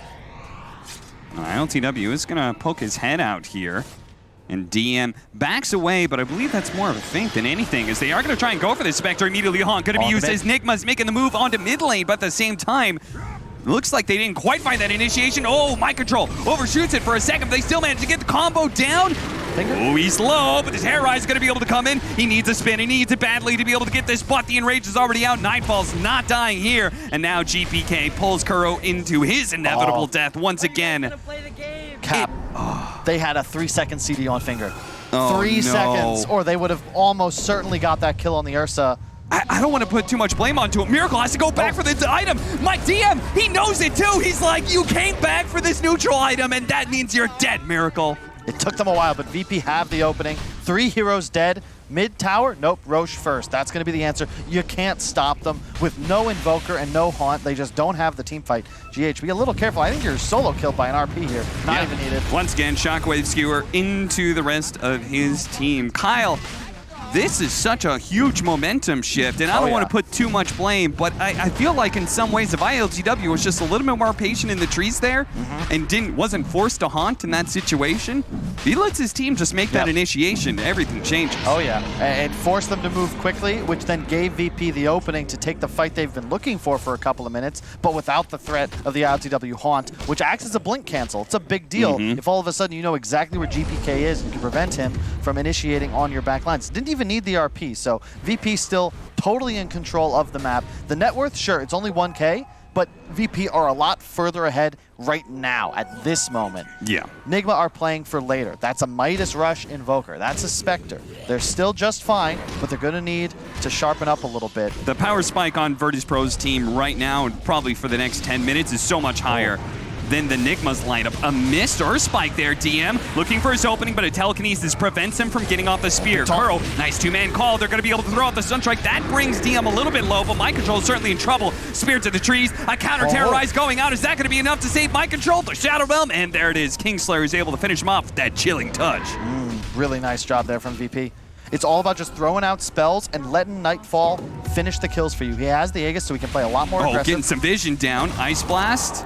M: LTW is going to poke his head out here. And DM backs away, but I believe that's more of a feint than anything, as they are going to try and go for this Spectre immediately. Haunt going to be used as Nigma's making the move onto mid lane, but at the same time, looks like they didn't quite find that initiation. Oh, mind control overshoots it for a second, but they still manage to get the combo down. Oh, he's low, but the Terrorize is going to be able to come in. He needs a spin. He needs it badly to be able to get this, but the Enrage is already out. Nightfall's not dying here. And now GPK pulls Kuro into his inevitable death once again.
N: Cap. They had a 3-second CD on Finger.
M: Oh,
N: 3 seconds, or they would have almost certainly got that kill on the Ursa.
M: I don't want to put too much blame onto him. Miracle has to go back for this item. My DM, he knows it too. He's like, you came back for this neutral item, and that means you're dead, Miracle.
N: It took them a while, but VP have the opening. 3 heroes dead. Mid tower? Nope, Roche first. That's going to be the answer. You can't stop them with no Invoker and no Haunt. They just don't have the team fight. GH, be a little careful. I think you're solo killed by an RP here. Not even needed.
M: Once again, Shockwave Skewer into the rest of his team. Kyle, this is such a huge momentum shift, and I don't want to put too much blame, but I feel like in some ways if ILGW was just a little bit more patient in the trees there and wasn't forced to haunt in that situation, he lets his team just make that initiation. Everything changes.
N: Oh yeah, and forced them to move quickly, which then gave VP the opening to take the fight they've been looking for a couple of minutes, but without the threat of the ILGW haunt, which acts as a blink cancel. It's a big deal if all of a sudden you know exactly where GPK is and can prevent him from initiating on your back lines. Didn't even need the RP, so VP still totally in control of the map. The net worth, sure, it's only 1K, but VP are a lot further ahead right now at this moment.
M: Yeah.
N: Nigma are playing for later. That's a Midas Rush Invoker. That's a Spectre. They're still just fine, but they're going to need to sharpen up a little bit.
M: The power spike on Virtus.pro's team right now, and probably for the next 10 minutes, is so much higher than the Nigma's lineup. A missed Earth Spike there, DM. Looking for his opening, but a telekinesis prevents him from getting off the spear. Kuro, nice two-man call. They're going to be able to throw out the Sunstrike. That brings DM a little bit low, but Mind Control is certainly in trouble. Spear to the trees. A counter-terrorize going out. Is that going to be enough to save Mind Control? The Shadow Realm, and there it is. Kingslayer is able to finish him off with that chilling touch.
N: Really nice job there from VP. It's all about just throwing out spells and letting Nightfall finish the kills for you. He has the Aegis, so he can play a lot more aggressive.
M: Getting some vision down. Ice Blast.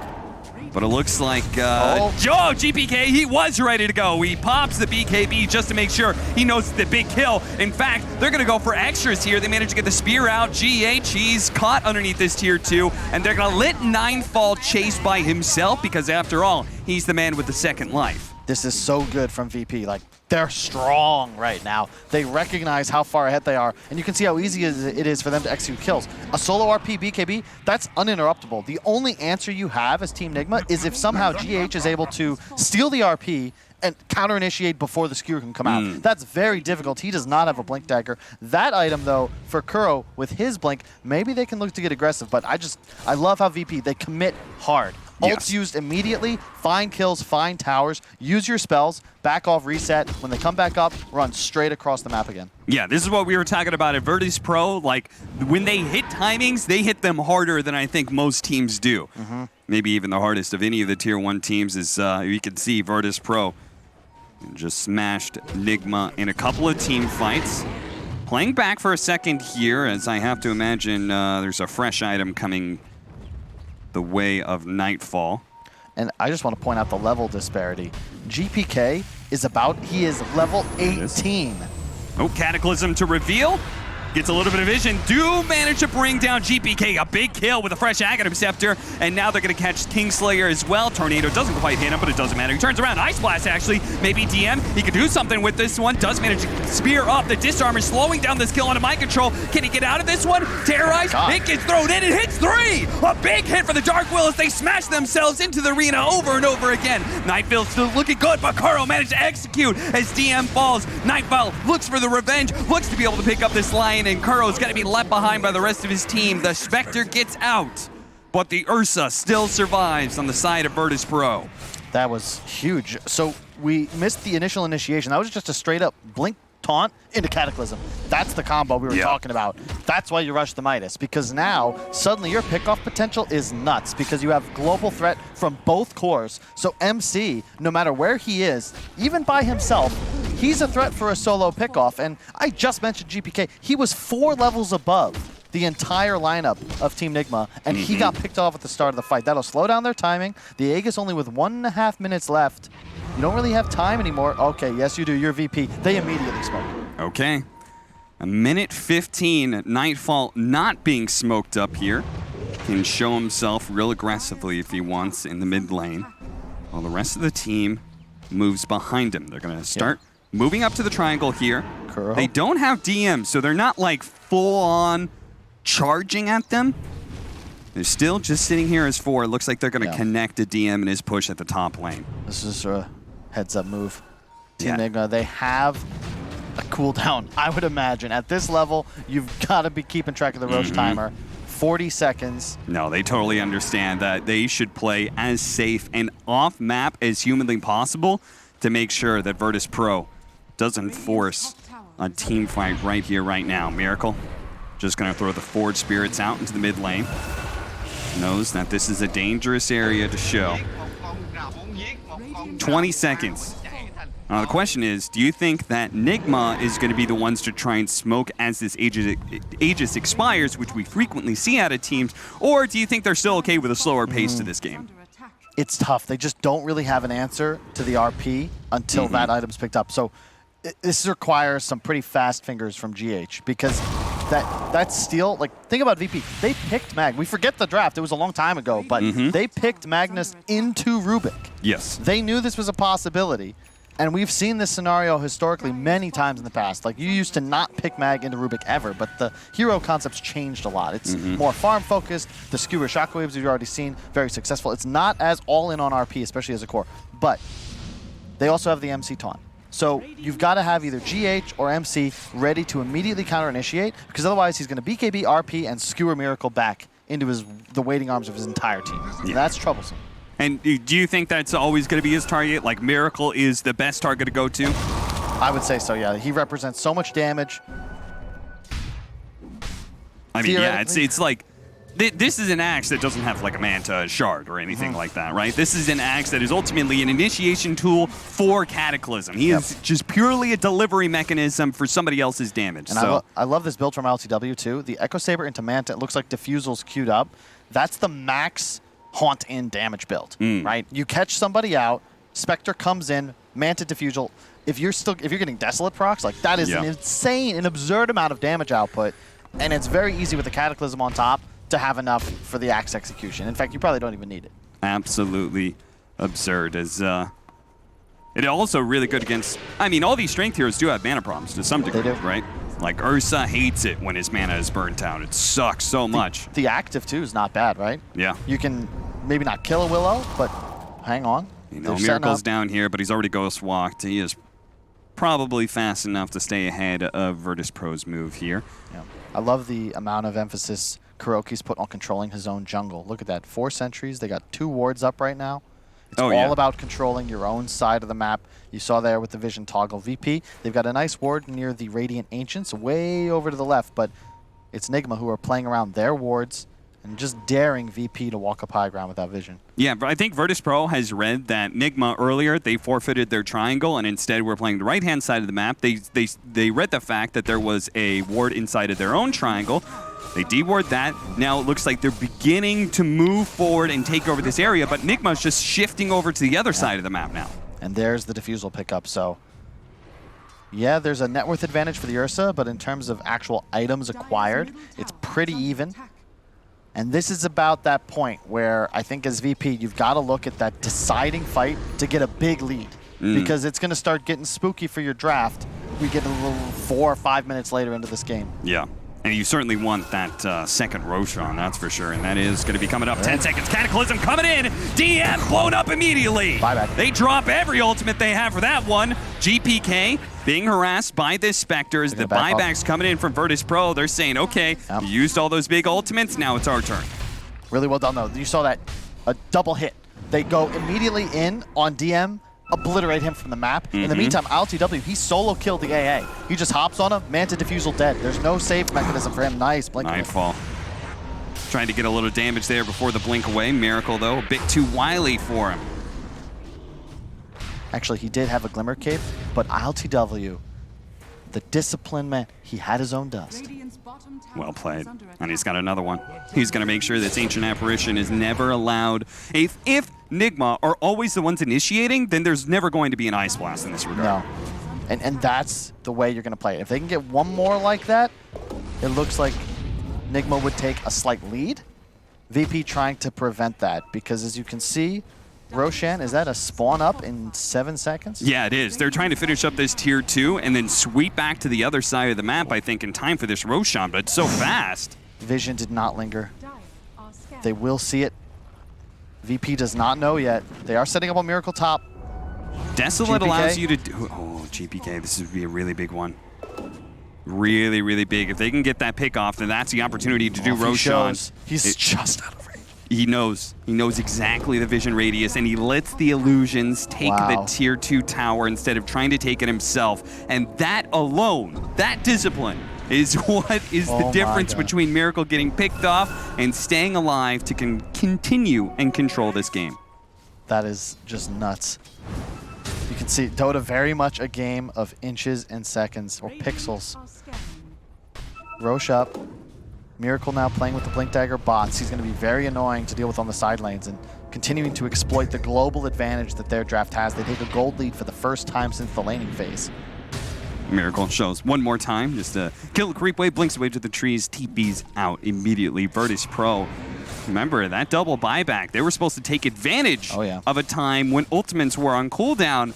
M: But it looks like GPK, he was ready to go. He pops the BKB just to make sure he knows it's the big kill. In fact, they're going to go for extras here. They managed to get the spear out. GH, he's caught underneath this tier 2, and they're going to let Ninefall chase by himself because, after all, he's the man with the second life.
N: This is so good from VP. Like, they're strong right now. They recognize how far ahead they are, and you can see how easy it is for them to execute kills. A solo RP BKB, that's uninterruptible. The only answer you have as Team Nigma is if somehow GH is able to steal the RP and counter-initiate before the skewer can come out. That's very difficult. He does not have a Blink Dagger. That item, though, for Kuro, with his Blink, maybe they can look to get aggressive, but I love how VP, they commit hard. Ults used immediately, find kills, find towers, use your spells, back off, reset. When they come back up, run straight across the map again.
M: Yeah, this is what we were talking about at Virtus.pro. Like, when they hit timings, they hit them harder than I think most teams do. Maybe even the hardest of any of the tier 1 teams is, you can see Virtus.pro just smashed Nigma in a couple of team fights. Playing back for a second here, as I have to imagine there's a fresh item coming the way of Nightfall.
N: And I just want to point out the level disparity. GPK he is level 18.
M: Oh, Cataclysm to reveal. Gets a little bit of vision. Do manage to bring down GPK. A big kill with a fresh Aghanim Scepter. And now they're going to catch Kingslayer as well. Tornado doesn't quite hit him, but it doesn't matter. He turns around. Ice Blast, actually. Maybe DM. He could do something with this one. Does manage to spear up. The disarm is slowing down this kill onto Mind Control. Can he get out of this one? Terrorize. It gets thrown in. It hits 3. A big hit for the Dark Will as they smash themselves into the arena over and over again. Nightfall still looking good, but Kuro managed to execute as DM falls. Nightfall looks for the revenge. Looks to be able to pick up this Lion, and Kuro's got to be left behind by the rest of his team. The Spectre gets out, but the Ursa still survives on the side of Virtus.pro.
N: That was huge. So we missed the initial initiation. That was just a straight up blink taunt into Cataclysm. That's the combo we were talking about. That's why you rush the Midas, because now suddenly your pickoff potential is nuts because you have global threat from both cores. So MC, no matter where he is, even by himself, he's a threat for a solo pickoff. And I just mentioned GPK. He was 4 levels above the entire lineup of Team Nigma, and he got picked off at the start of the fight. That'll slow down their timing. The Aegis only with 1.5 minutes left. You don't really have time anymore. Okay, yes you do. You're VP. They immediately smoke.
M: Okay. A minute 15. Nightfall not being smoked up here. Can show himself real aggressively if he wants in the mid lane. While the rest of the team moves behind him. They're going to start moving up to the triangle here.
N: Curl.
M: They don't have DM, so they're not like full-on charging at them. They're still just sitting here as 4. It looks like they're going to connect a DM in his push at the top lane.
N: This is a heads-up move. Team Nigma, they have a cooldown. I would imagine at this level, you've got to be keeping track of the Roche timer. 40 seconds.
M: No, they totally understand that they should play as safe and off-map as humanly possible to make sure that Virtus.pro doesn't force a team fight right here, right now. Miracle just going to throw the forward spirits out into the mid lane. Knows that this is a dangerous area to show. 20 seconds. The question is, do you think that Nigma is going to be the ones to try and smoke as this Aegis expires, which we frequently see out of teams, or do you think they're still okay with a slower pace to this game?
N: It's tough. They just don't really have an answer to the RP until that item's picked up. So this requires some pretty fast fingers from GH, because that steal, like, think about VP. They picked Mag. We forget the draft. It was a long time ago, but they picked Magnus into Rubik.
M: Yes.
N: They knew this was a possibility. And we've seen this scenario historically many times in the past. Like, you used to not pick Mag into Rubik ever, but the hero concept's changed a lot. It's more farm-focused. The skewer shockwaves you've already seen, very successful. It's not as all-in on RP, especially as a core. But they also have the MC taunt. So you've got to have either GH or MC ready to immediately counter-initiate, because otherwise he's going to BKB, RP, and skewer Miracle back into the waiting arms of his entire team. Yeah. That's troublesome.
M: And do you think that's always going to be his target? Like, Miracle is the best target to go to?
N: I would say so, yeah. He represents so much damage.
M: I mean, yeah, it's like, this is an axe that doesn't have like a Manta shard or anything like that, right? This is an axe that is ultimately an initiation tool for Cataclysm. He is just purely a delivery mechanism for somebody else's damage.
N: And
M: so
N: I love this build from LTW too. The Echo Saber into Manta, it looks like Diffusal's queued up. That's the max haunt in damage build, right? You catch somebody out, Spectre comes in, Manta Diffusal. If you're getting Desolate procs, like, that is an insane, an absurd amount of damage output, and it's very easy with the Cataclysm on top to have enough for the axe execution. In fact, you probably don't even need it.
M: Absolutely absurd. As it also really good against, I mean, all these strength heroes do have mana problems to some degree, right? Like, Ursa hates it when his mana is burnt out. It sucks so much.
N: The active too is not bad, right?
M: Yeah.
N: You can maybe not kill a Willow, but hang on.
M: You know, Miracle's down here, but he's already ghost walked. He is probably fast enough to stay ahead of Virtus.pro's move here.
N: Yeah. I love the amount of emphasis Kuroki's put on controlling his own jungle. Look at that, 4 sentries. They got 2 wards up right now. It's all about controlling your own side of the map. You saw there with the vision toggle. VP, they've got a nice ward near the Radiant Ancients, way over to the left, but it's Nigma who are playing around their wards and just daring VP to walk up high ground without vision.
M: Yeah, but I think Virtus.pro has read that Nigma earlier, they forfeited their triangle, and instead we're playing the right-hand side of the map. They read the fact that there was a ward inside of their own triangle. They deward that. Now it looks like they're beginning to move forward and take over this area, but Nigma's just shifting over to the other side of the map now.
N: And there's the Diffusal pickup, so yeah, there's a net worth advantage for the Ursa, but in terms of actual items acquired, it's pretty even. And this is about that point where I think as VP, you've got to look at that deciding fight to get a big lead, because it's going to start getting spooky for your draft. We get a little 4 or 5 minutes later into this game.
M: Yeah. And you certainly want that second Roshan, that's for sure. And that is going to be coming up. 10 seconds. Cataclysm coming in. DM blown up immediately.
N: Buyback.
M: They drop every ultimate they have for that one. GPK being harassed by this Spectre. The buybacks coming in from Virtus.pro. They're saying, okay, you used all those big ultimates. Now it's our turn.
N: Really well done, though. You saw that, a double hit. They go immediately in on DM, obliterate him from the map. In the meantime, LTW, he solo killed the AA. He just hops on him, Manta Diffusal dead. There's no save mechanism for him. Nice blink.
M: Nightfall. Trying to get a little damage there before the blink away. Miracle, though, a bit too wily for him.
N: Actually, he did have a Glimmer Cape, but LTW the discipline, man. He had his own dust.
M: Well played. And he's got another one. He's going to make sure this Ancient Apparition is never allowed. If Nigma are always the ones initiating, then there's never going to be an Ice Blast in this regard.
N: No. And that's the way you're going to play it. If they can get one more like that, it looks like Nigma would take a slight lead. VP trying to prevent that because, as you can see, Roshan, is that a spawn up in 7 seconds?
M: Yeah, it is. They're trying to finish up this tier 2 and then sweep back to the other side of the map, I think, in time for this Roshan, but it's so fast.
N: Vision did not linger. They will see it. VP does not know yet. They are setting up on Miracle top.
M: Desolate
N: GPK
M: allows you to do... Oh, GPK, this would be a really big one. Really, really big. If they can get that pick off, then that's the opportunity to do Roshan.
N: He's just out of range.
M: He knows exactly the vision radius, and he lets the illusions take the tier 2 tower instead of trying to take it himself. And that alone, that discipline, is what is the difference between Miracle getting picked off and staying alive to continue and control this game.
N: That is just nuts. You can see Dota very much a game of inches and seconds, or pixels. Rosh up. Miracle now playing with the Blink Dagger bots. He's going to be very annoying to deal with on the side lanes and continuing to exploit the global advantage that their draft has. They take a gold lead for the first time since the laning phase.
M: Miracle shows one more time, just a kill the creep wave, blinks away to the trees, TP's out immediately. Virtus.pro, remember that double buyback. They were supposed to take advantage of a time when ultimates were on cooldown,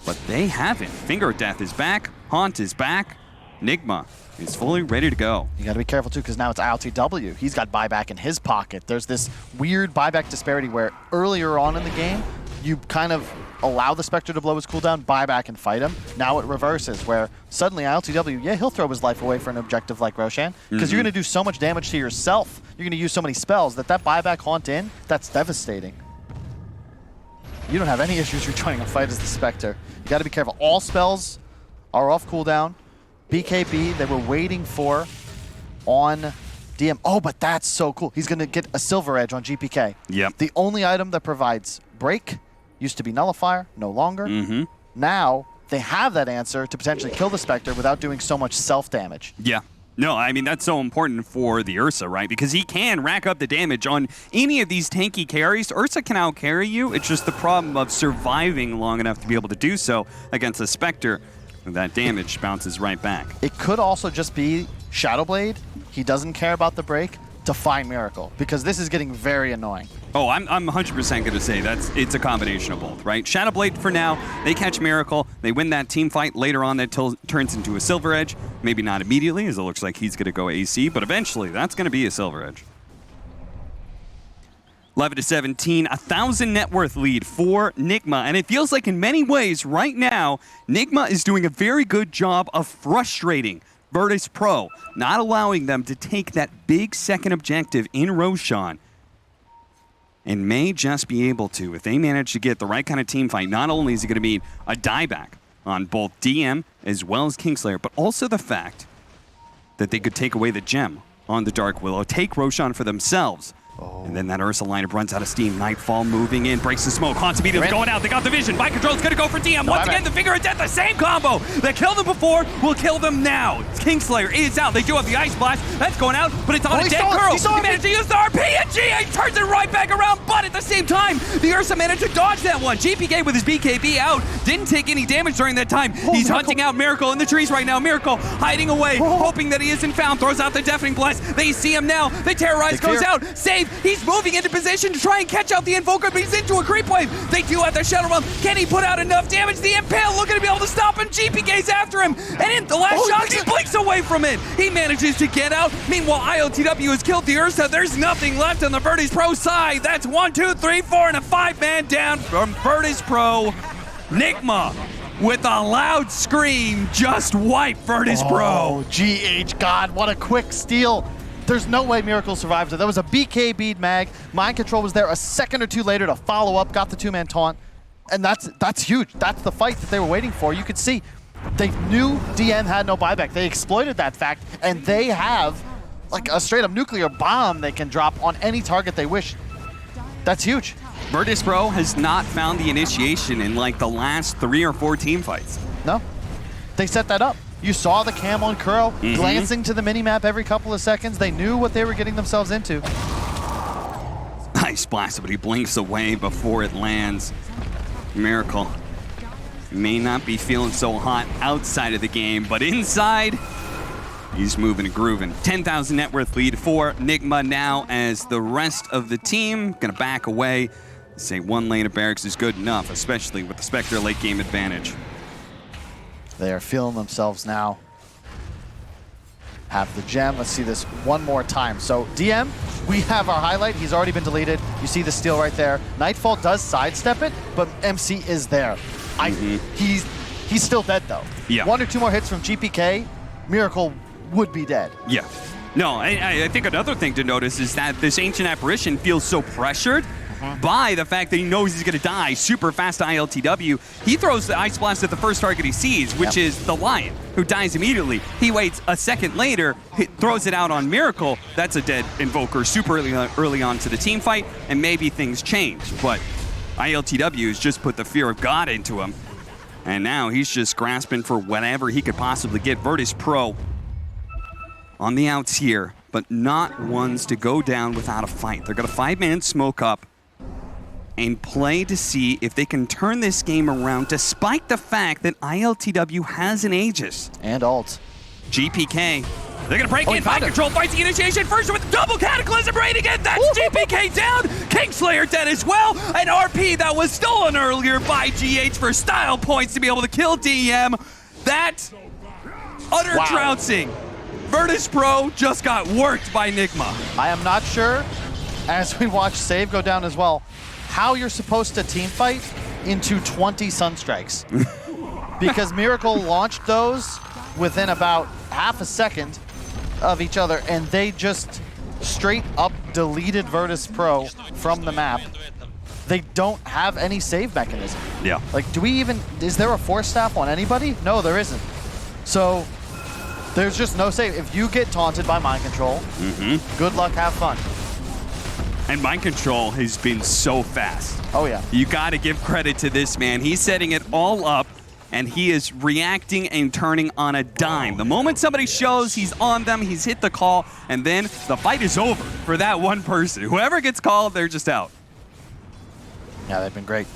M: but they haven't. Finger of Death is back, Haunt is back, Nigma is fully ready to go.
N: You got to be careful too, because now it's ILTW. He's got buyback in his pocket. There's this weird buyback disparity where earlier on in the game, you kind of allow the Spectre to blow his cooldown, buy back and fight him. Now it reverses, where suddenly ILTW, yeah, he'll throw his life away for an objective like Roshan, because you're going to do so much damage to yourself. You're going to use so many spells that buyback haunt in, that's devastating. You don't have any issues rejoining a fight as the Spectre. You got to be careful. All spells are off cooldown. BKB, they were waiting for on DM. Oh, but that's so cool. He's going to get a Silver Edge on GPK.
M: Yep.
N: The only item that provides break used to be Nullifier, no longer. Now, they have that answer to potentially kill the Spectre without doing so much self-damage.
M: Yeah. No, I mean, that's so important for the Ursa, right? Because he can rack up the damage on any of these tanky carries. Ursa can out-carry you. It's just the problem of surviving long enough to be able to do so against the Spectre. That damage bounces right back.
N: It could also just be Shadowblade. He doesn't care about the break to find Miracle, because this is getting very annoying.
M: Oh, I'm 100% going to say it's a combination of both, right? Shadowblade for now, they catch Miracle, they win that team fight. Later on, that turns into a Silver Edge. Maybe not immediately, as it looks like he's going to go AC, but eventually that's going to be a Silver Edge. 11-17, 1,000 net worth lead for Nigma, and it feels like in many ways right now, Nigma is doing a very good job of frustrating Virtus.pro, not allowing them to take that big second objective in Roshan, and may just be able to, if they manage to get the right kind of team fight. Not only is it going to be a dieback on both DM as well as Kingslayer, but also the fact that they could take away the gem on the Dark Willow, take Roshan for themselves. And then that Ursa lineup runs out of steam. Nightfall moving in, breaks the smoke. Haunts immediately going out. They got the vision. Mind Control's going to go for DM. Once again, the Finger of Death, the same combo that killed them before will kill them now. Kingslayer is out. They do have the Ice Blast. That's going out, but it's on a dead girl. He managed to use the RPG, and he turns it right back around. But at the same time, the Ursa managed to dodge that one. GPK with his BKB out. Didn't take any damage during that time. He's hunting out Miracle in the trees right now. Miracle hiding away, hoping that he isn't found. Throws out the Deafening Blast. They see him now. They terrorize, goes out. Save. He's moving into position to try and catch out the Invoker, but he's into a creep wave. They do have their Shadow Realm. Can he put out enough damage? The Impale looking to be able to stop him. GPK's after him. And in the last shot, he blinks away from it. He manages to get out. Meanwhile, IOTW has killed the Ursa. There's nothing left on the Virtus.pro side. That's 1, 2, 3, 4, and a 5-man down from Virtus.pro. Nigma, with a loud scream, just wipe Virtus.pro.
N: Oh, GH, God, what a quick steal. There's no way Miracle survives it. That was a BKB'd mag. Mind Control was there a second or two later to follow up, got the 2-man taunt. And that's huge. That's the fight that they were waiting for. You could see they knew DM had no buyback. They exploited that fact, and they have like a straight up nuclear bomb they can drop on any target they wish. That's huge.
M: Virtus.pro has not found the initiation in like the last 3 or 4 team fights.
N: No, they set that up. You saw the cam on Kuro glancing to the minimap every couple of seconds. They knew what they were getting themselves into.
M: Ice Blast, but he blinks away before it lands. Miracle may not be feeling so hot outside of the game, but inside, he's moving and grooving. 10,000 net worth lead for Nigma now as the rest of the team gonna back away. Say one lane of barracks is good enough, especially with the Spectre late game advantage.
N: They are feeling themselves now. Have the gem. Let's see this one more time. So DM, we have our highlight. He's already been deleted. You see the steal right there. Nightfall does sidestep it, but MC is there. He's still dead though.
M: Yeah.
N: 1 or 2 more hits from GPK, Miracle would be dead.
M: Yeah. No, I think another thing to notice is that this Ancient Apparition feels so pressured by the fact that he knows he's going to die super fast to ILTW. He throws the Ice Blast at the first target he sees, which is the Lion, who dies immediately. He waits a second later, throws it out on Miracle. That's a dead Invoker super early on to the team fight, and maybe things change. But ILTW has just put the fear of God into him, and now he's just grasping for whatever he could possibly get. Virtus.pro on the outs here, but not ones to go down without a fight. They're going to 5-man smoke up and play to see if they can turn this game around, despite the fact that ILTW has an Aegis.
N: And ult.
M: GPK, they're gonna break in. Mind Control fights the initiation first with double Cataclysm rating, and that's GPK down. Kingslayer dead as well. An RP that was stolen earlier by GH for style points to be able to kill DM. That utter trouncing. Virtus.pro just got worked by Nigma.
N: I am not sure, as we watch Save go down as well, how you're supposed to team fight into 20 Sunstrikes. Because Miracle launched those within about half a second of each other, and they just straight up deleted Virtus.pro from the map. They don't have any save mechanism.
M: Yeah.
N: Like, is there a force staff on anybody? No, there isn't. So, there's just no save. If you get taunted by Mind Control, good luck, have fun.
M: And Mind Control has been so fast.
N: Oh, yeah.
M: You got to give credit to this man. He's setting it all up, and he is reacting and turning on a dime. The moment somebody shows he's on them, he's hit the call, and then the fight is over for that one person. Whoever gets called, they're just out.
N: Yeah, they've been great.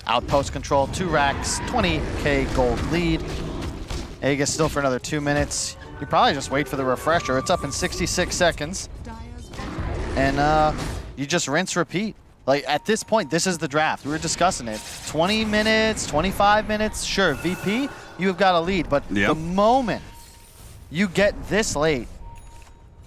N: Outpost control, 2 racks, 20k gold lead. Aegis still for another 2 minutes. You probably just wait for the refresher. It's up in 66 seconds. And you just rinse, repeat. Like, at this point, this is the draft. We were discussing it. 20 minutes, 25 minutes, sure, VP, you have got a lead. But the moment you get this late,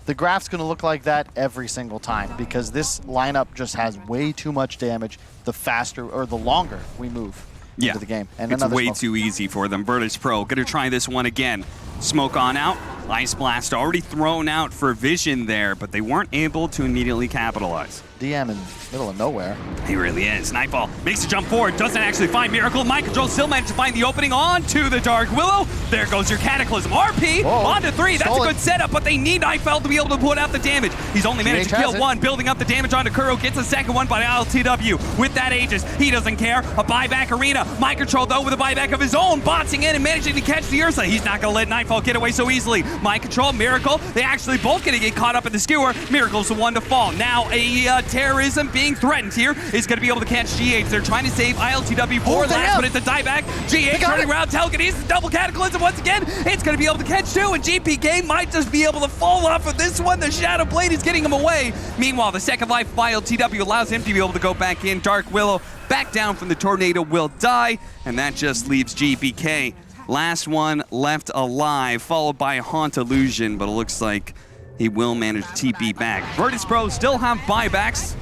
N: the graph's going to look like that every single time, because this lineup just has way too much damage the faster or the longer we move into the game. And
M: it's way too easy for them. Virtus.pro going to try this one again. Smoke on out. Ice Blast already thrown out for vision there, but they weren't able to immediately capitalize.
N: DM in middle of nowhere.
M: He really is. Nightfall makes a jump forward, doesn't actually find Miracle. Mind Control still managed to find the opening onto the Dark Willow. There goes your Cataclysm. RP onto 3. That's a good setup, but they need Nightfall to be able to put out the damage. He's only managed to kill one, building up the damage onto Kuro. Gets a second one by ILTW with that Aegis. He doesn't care. A buyback arena. Mind Control, though, with a buyback of his own, boxing in and managing to catch the Ursa. He's not going to let Nightfall get away so easily. Mind Control, Miracle, they actually both going to get caught up in the skewer. Miracle's the one to fall. Now a terrorism being threatened here is going to be able to catch GH. They're trying to save ILTW for last, but it's a dieback. GH turning around, telekinesis, double Cataclysm once again. It's going to be able to catch 2, and GPK might just be able to fall off of this one. The Shadow Blade is getting him away. Meanwhile, the second life of ILTW allows him to be able to go back in. Dark Willow back down from the tornado will die, and that just leaves GPK. Last one left alive, followed by Haunt Illusion, but it looks like he will manage to TP back. Virtus.pro still have buybacks,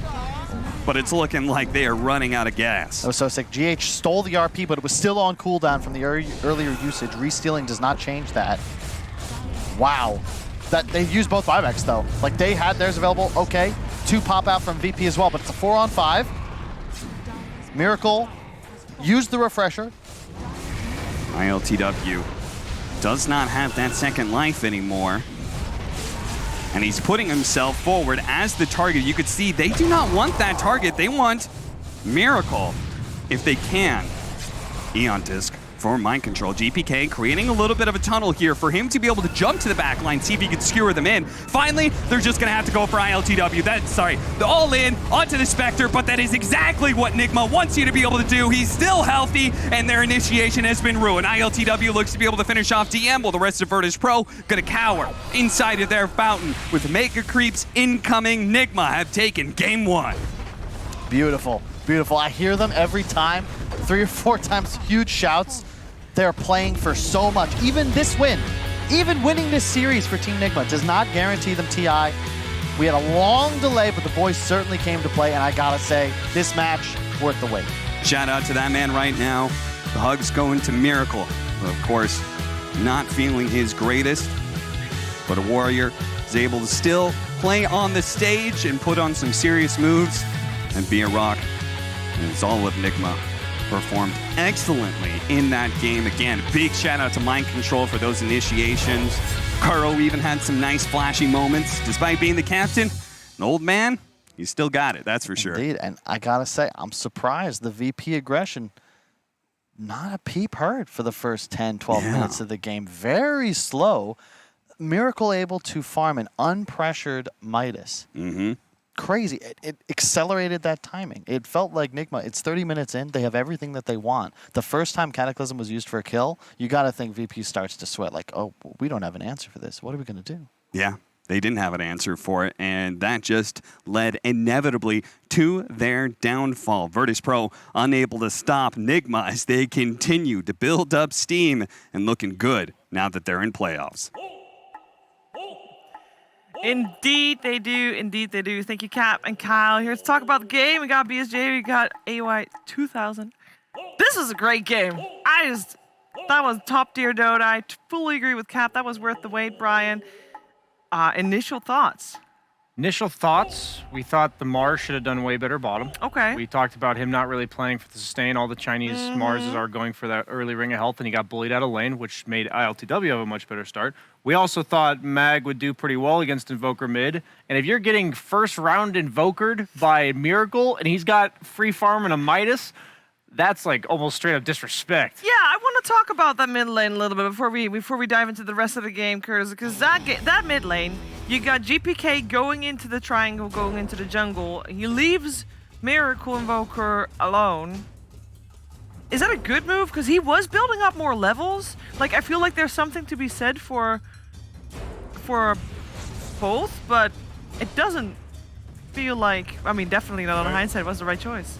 M: but it's looking like they are running out of gas.
N: That was so sick. GH stole the RP, but it was still on cooldown from the earlier usage. Re-stealing does not change that. Wow. They used both buybacks, though. Like, they had theirs available. Okay. 2 pop out from VP as well, but it's a 4-on-5. Miracle used the refresher.
M: ILTW does not have that second life anymore. And he's putting himself forward as the target. You could see they do not want that target. They want Miracle if they can. Eon Disc for Mind Control. GPK creating a little bit of a tunnel here for him to be able to jump to the back line, see if he can skewer them in. Finally, they're just going to have to go for ILTW. The all-in onto the Spectre, but that is exactly what Nigma wants you to be able to do. He's still healthy, and their initiation has been ruined. ILTW looks to be able to finish off DM, while the rest of Virtus.pro going to cower inside of their fountain with Mega Creeps incoming. Nigma have taken game 1.
N: Beautiful, beautiful. I hear them every time, 3 or 4 times, huge shouts. They're playing for so much. Even this win, even winning this series for Team Nigma does not guarantee them TI. We had a long delay, but the boys certainly came to play, and I gotta say, this match, worth the wait.
M: Shout out to that man right now. The hug's going to Miracle. Of course, not feeling his greatest, but a warrior is able to still play on the stage and put on some serious moves and be a rock. And it's all of Nigma. Performed excellently in that game. Again, big shout out to Mind Control for those initiations. Kuro even had some nice flashy moments. Despite being the captain, an old man, he still got it, that's for sure.
N: Indeed, and I gotta say, I'm surprised the VP aggression, not a peep heard for the first 10, 12 minutes of the game. Very slow. Miracle able to farm an unpressured Midas. Crazy. It accelerated that timing. It felt like Nigma, it's 30 minutes in, they have everything that they want. The first time Cataclysm was used for a kill, you got to think VP starts to sweat like, oh, we don't have an answer for this. What are we going to do?
M: Yeah, they didn't have an answer for it, and that just led inevitably to their downfall. Virtus.pro unable to stop Nigma as they continue to build up steam and looking good now that they're in playoffs.
F: Indeed they do. Indeed they do. Thank you, Cap and Kyle. Here to talk about the game. We got BSJ. We got AY 2000. This was a great game. That was top tier Dota. I fully agree with Cap. That was worth the wait, Brian. Initial thoughts.
L: Initial thoughts, we thought the Mars should have done way better bottom.
F: Okay.
L: We talked about him not really playing for the sustain. All the Chinese Marses are going for that early ring of health, and he got bullied out of lane, which made ILTW have a much better start. We also thought Mag would do pretty well against Invoker mid, and if you're getting first round Invokered by Miracle, and he's got free farm and a Midas, that's like almost straight up disrespect.
F: Yeah, I want to talk about that mid lane a little bit before we dive into the rest of the game, Curtis, because that mid lane, you got GPK going into the triangle, going into the jungle. He leaves Miracle Invoker alone. Is that a good move? Because he was building up more levels. Like, I feel like there's something to be said for both, but it doesn't feel like, I mean, definitely not on hindsight, was the right choice.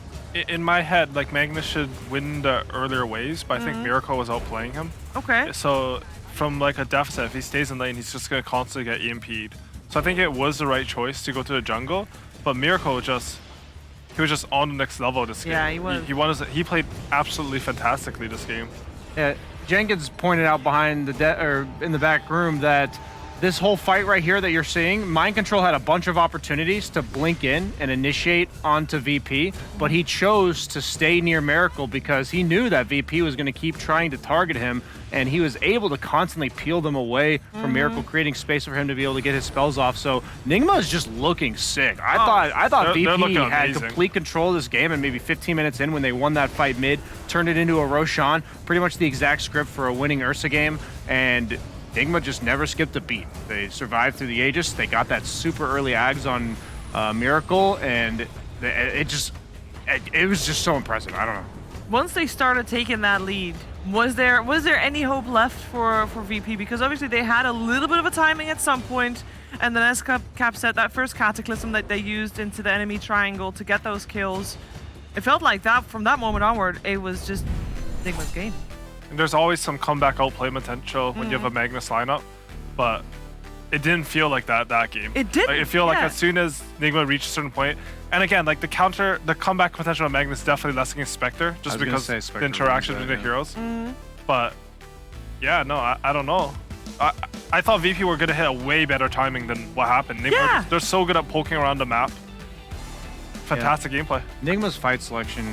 B: In my head, like, Magnus should win the earlier waves, but I think Miracle was outplaying him.
F: Okay.
B: So from like a deficit, if he stays in lane, he's just going to constantly get EMP'd. So I think it was the right choice to go to the jungle, but Miracle he was just on the next level this game.
F: Yeah, he was.
B: He played absolutely fantastically this game.
L: Yeah, Jenkins pointed out behind the in the back room that this whole fight right here that you're seeing, Mind Control had a bunch of opportunities to blink in and initiate onto VP, but he chose to stay near Miracle because he knew that VP was going to keep trying to target him, and he was able to constantly peel them away from Miracle, creating space for him to be able to get his spells off. So Nigma is just looking sick. I thought VP had complete control of this game, and maybe 15 minutes in when they won that fight mid, turned it into a Roshan, pretty much the exact script for a winning Ursa game, and Nigma just never skipped a beat. They survived through the Aegis. They got that super early Ags on Miracle, and it was just so impressive. I don't know.
F: Once they started taking that lead, was there any hope left for VP? Because obviously they had a little bit of a timing at some point, and then as Cap said, that first Cataclysm that they used into the enemy triangle to get those kills, it felt like that from that moment onward, it was just Nigma's game.
B: And there's always some comeback outplay potential when you have a Magnus lineup, but it didn't feel like that game.
F: It didn't.
B: Like, it felt like as soon as Nigma reached a certain point, and again, like the comeback potential of Magnus definitely less against Spectre, just because the interaction between the heroes. But yeah, no, I don't know. I thought VP were gonna hit a way better timing than what happened. Nigma, they're so good at poking around the map. Fantastic gameplay.
L: Nigma's fight selection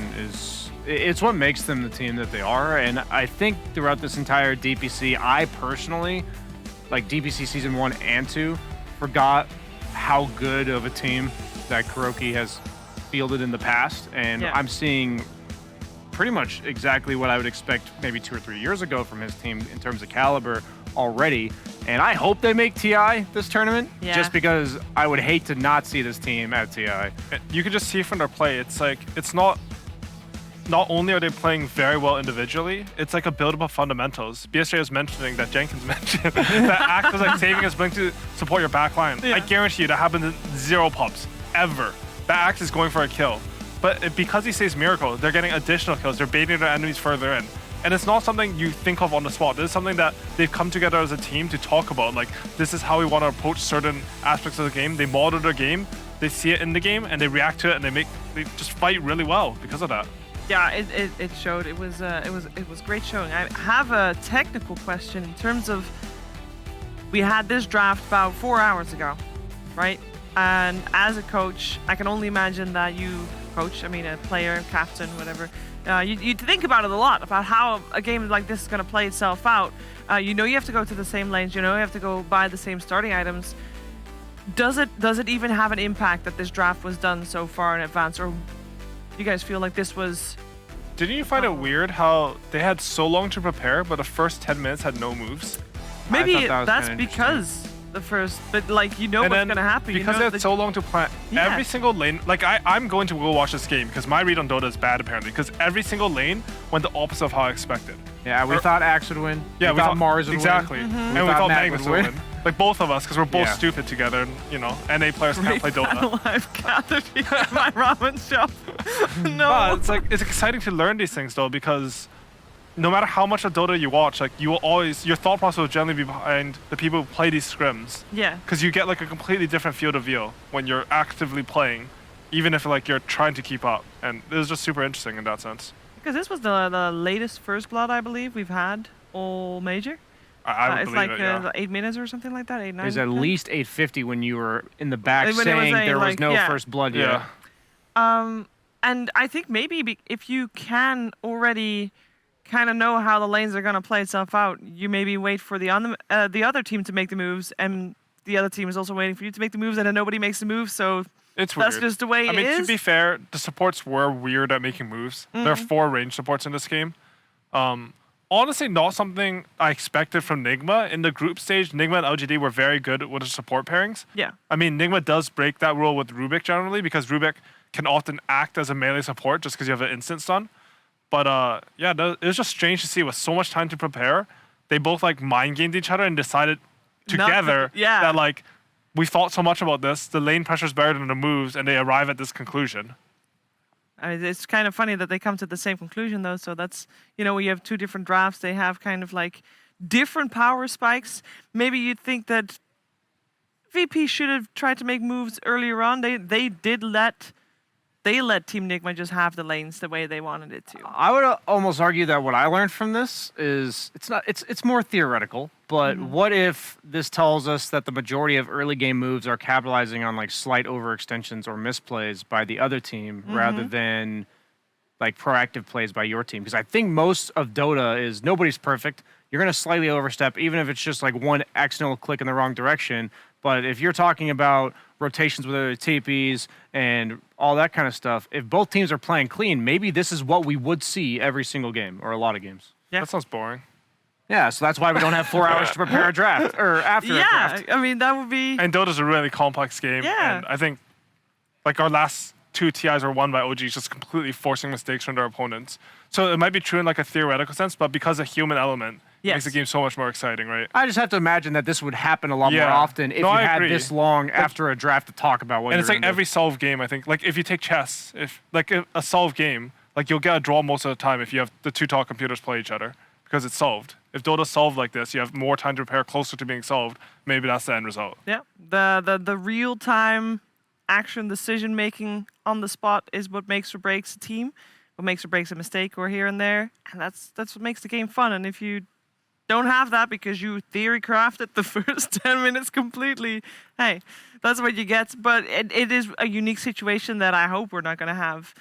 L: it's what makes them the team that they are, and I think throughout this entire DPC, I personally, like DPC Season 1 and 2, forgot how good of a team that Kuroki has fielded in the past, and I'm seeing pretty much exactly what I would expect maybe 2 or 3 years ago from his team in terms of caliber already. And I hope they make TI this tournament, just because I would hate to not see this team at TI.
B: You can just see from their play, it's like, it's not only are they playing very well individually, it's like a build-up of fundamentals. BSJ was mentioning that Jenkins mentioned that Act was like saving his blink to support your backline. I guarantee you that happens in 0 pops, ever. That Act is going for a kill. But because he saves Miracle, they're getting additional kills. They're baiting their enemies further in. And it's not something you think of on the spot. This is something that they've come together as a team to talk about. Like, this is how we want to approach certain aspects of the game. They model their game, they see it in the game, and they react to it, and they just fight really well because of that.
F: Yeah, it showed. It was great showing. I have a technical question in terms of, we had this draft about 4 hours ago, right? And as a coach, I can only imagine that you coach, I mean a player, captain, whatever, you think about it a lot, about how a game like this is going to play itself out. You know you have to go to the same lanes, you know you have to go buy the same starting items. Does it even have an impact that this draft was done so far in advance, or you guys feel like this was...
B: Didn't you find it weird how they had so long to prepare, but the first 10 minutes had no moves?
F: Maybe that's because the first, but like, you know what's going to happen.
B: Because
F: you know
B: they had so long to plan every single lane. Like, I'm going to go watch this game because my read on Dota is bad apparently, because every single lane went the opposite of how I expected.
L: Yeah, we thought Axe would win.
B: Yeah,
L: we thought Mars would
B: exactly.
L: win.
B: And we thought Magnus would win. Like, both of us, because we're both stupid together, and, you know, NA players can't play Dota.
F: I've gathered here in my ramen shop.
B: No. It's like, it's exciting to learn these things though, because no matter how much of Dota you watch, like, you will always, your thought process will generally be behind the people who play these scrims.
F: Yeah.
B: Because you get like a completely different field of view when you're actively playing, even if like you're trying to keep up. And it was just super interesting in that sense.
F: Because this was the latest First Blood, I believe, we've had all major.
B: I would
F: it's
B: believe
F: like
B: it, yeah.
F: 8 minutes or something like that, 8, 9.
L: It was at least 850 when you were in the back
F: When it was
L: saying
F: saying,
L: there was
F: like,
L: no
F: yeah.
L: First Blood yet.
F: And I think maybe if you can already kind of know how the lanes are going to play itself out, you maybe wait for the other team to make the moves, and the other team is also waiting for you to make the moves, and then nobody makes the moves, so
B: it's
F: that's
B: weird.
F: just the way it is.
B: I mean, to be fair, the supports were weird at making moves. There are 4 range supports in this game. Honestly, not something I expected from Nigma. In the group stage, Nigma and LGD were very good with the support pairings.
F: Yeah.
B: I mean, Nigma does break that rule with Rubik generally, because Rubik can often act as a melee support just because you have an instant stun. But yeah, it was just strange to see with so much time to prepare. They both like mind gamed each other and decided together that like, we thought so much about this, the lane pressure is better than the moves, and they arrive at this conclusion.
F: I mean, it's kind of funny that they come to the same conclusion, though. So that's, you know, when you have 2 different drafts, they have kind of like different power spikes. Maybe you'd think that VP should have tried to make moves earlier on. They let Team Nigma just have the lanes the way they wanted it to.
L: I would almost argue that what I learned from this is it's more theoretical, but what if this tells us that the majority of early game moves are capitalizing on like slight overextensions or misplays by the other team rather than like proactive plays by your team? Because I think most of Dota is nobody's perfect. You're going to slightly overstep, even if it's just like one accidental click in the wrong direction. But if you're talking about rotations with other TPs and all that kind of stuff, if both teams are playing clean, maybe this is what we would see every single game or a lot of games.
B: Yeah. That sounds boring.
L: Yeah, so that's why we don't have 4 hours to prepare a draft or after a draft.
F: Yeah, I mean, that would be...
B: And Dota's a really complex game.
F: Yeah.
B: And I think like our last 2 TIs were won by OGs just completely forcing mistakes from their opponents. So it might be true in like a theoretical sense, but because of human element, it makes the game so much more exciting, right?
L: I just have to imagine that this would happen a lot more often if you had this long after a draft to talk about what
B: and it's like every solve game, I think. Like if you take chess, if a solve game, like you'll get a draw most of the time if you have the 2 tall computers play each other because it's solved. If Dota's solved like this, you have more time to prepare closer to being solved. Maybe that's the end result.
F: Yeah, the real-time action decision making on the spot is what makes or breaks a team, what makes or breaks a mistake or here and there, and that's what makes the game fun. And if you don't have that because you theory crafted the first 10 minutes completely, hey, that's what you get. But it is a unique situation that I hope we're not going to have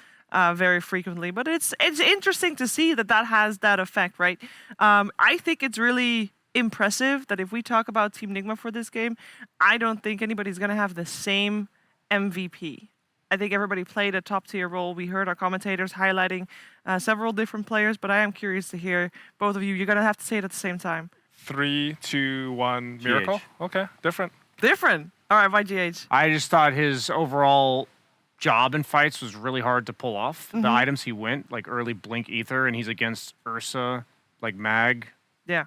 F: very frequently. But it's interesting to see that has that effect, right? I think it's really impressive that if we talk about Team Nigma for this game, I don't think anybody's going to have the same MVP I think everybody played a top-tier role. We heard our commentators highlighting several different players, but I am curious to hear both of you. You're going to have to say it at the same time.
B: 3, 2, 1, Miracle? Okay, different.
F: Different. All right, by GH.
L: I just thought his overall job in fights was really hard to pull off. The items he went, like early Blink Ether, and he's against Ursa, like Mag,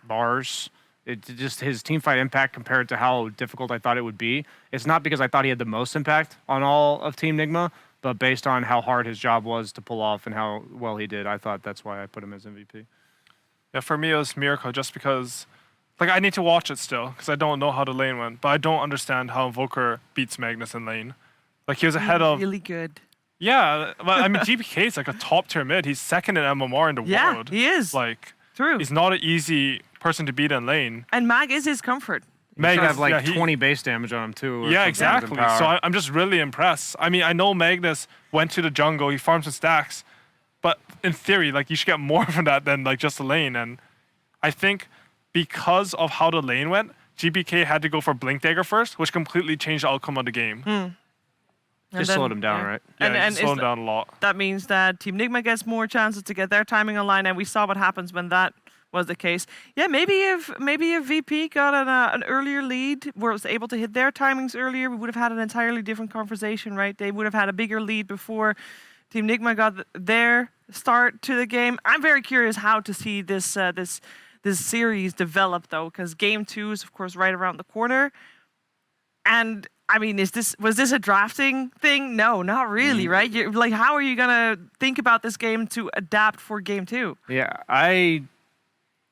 L: Bars. It just his team fight impact compared to how difficult I thought it would be. It's not because I thought he had the most impact on all of Team Nigma, but based on how hard his job was to pull off and how well he did, I thought that's why I put him as MVP.
B: Yeah, for me it was Miracle just because, like, I need to watch it still because I don't know how the lane went, but I don't understand how Invoker beats Magnus in lane. Like, he was ahead of...
F: Really good.
B: Yeah, but I mean, GPK is like a top tier mid. He's second in MMR in the world.
F: Yeah, he is.
B: Like,
F: true.
B: He's not an easy person to beat in lane.
F: And Mag is his comfort.
B: Mag
L: should have like 20 base damage on him too.
B: Yeah, exactly. So I'm just really impressed. I mean, I know Magnus went to the jungle, he farmed some stacks, but in theory, like, you should get more from that than like just the lane. And I think because of how the lane went, GPK had to go for Blink Dagger first, which completely changed the outcome of the game.
L: Just slowed him down, right?
B: Yeah,
F: and
B: slowed him down a lot.
F: That means that Team Nigma gets more chances to get their timing online, and we saw what happens when that was the case. Yeah, maybe if VP got an earlier lead, was able to hit their timings earlier, we would have had an entirely different conversation, right? They would have had a bigger lead before Team Nigma got their start to the game. I'm very curious how to see this series develop, though, because Game 2 is, of course, right around the corner. And I mean, was this a drafting thing? No, not really, right? You're, like, how are you gonna think about this game to adapt for Game 2?
L: Yeah, I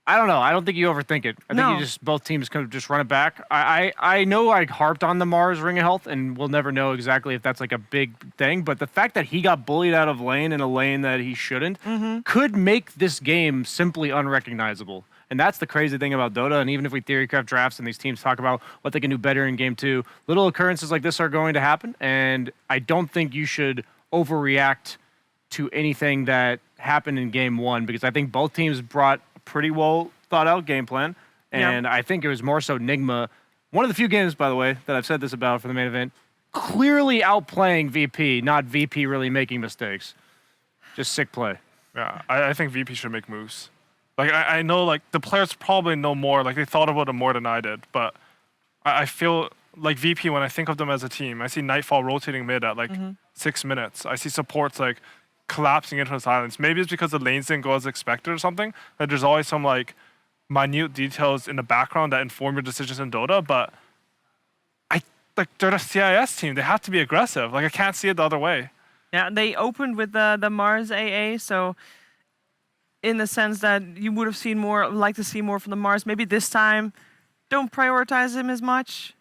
L: don't know. I don't think you overthink it. I think you just both teams kind of just run it back. I know I harped on the Mars Ring of Health, and we'll never know exactly if that's like a big thing. But the fact that he got bullied out of lane in a lane that he shouldn't could make this game simply unrecognizable. And that's the crazy thing about Dota. And even if we theorycraft drafts and these teams talk about what they can do better in Game 2, little occurrences like this are going to happen. And I don't think you should overreact to anything that happened in Game 1, because I think both teams brought a pretty well thought out game plan. And I think it was more so Nigma. One of the few games, by the way, that I've said this about for the main event, clearly outplaying VP, not VP really making mistakes. Just sick play.
B: Yeah, I think VP should make moves. Like, I know, like, the players probably know more. Like, they thought about it more than I did. But I feel like VP, when I think of them as a team, I see Nightfall rotating mid at, like, 6 minutes. I see supports, like, collapsing into the silence. Maybe it's because the lanes didn't go as expected or something. That there's always some, like, minute details in the background that inform your decisions in Dota. But they're the CIS team. They have to be aggressive. Like, I can't see it the other way.
F: Yeah, they opened with the Mars AA, so in the sense that you would have seen more, like to see more from the Mars. Maybe this time, don't prioritize him as much.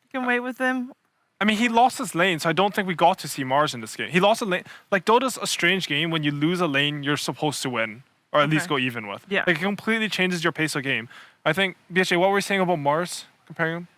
F: You can wait with him.
B: I mean, he lost his lane, so I don't think we got to see Mars in this game. He lost a lane. Like, Dota's a strange game. When you lose a lane, you're supposed to win, or at least go even with.
F: Yeah.
B: Like, it completely changes your pace of game. I think, BHA, what were we saying about Mars, comparing him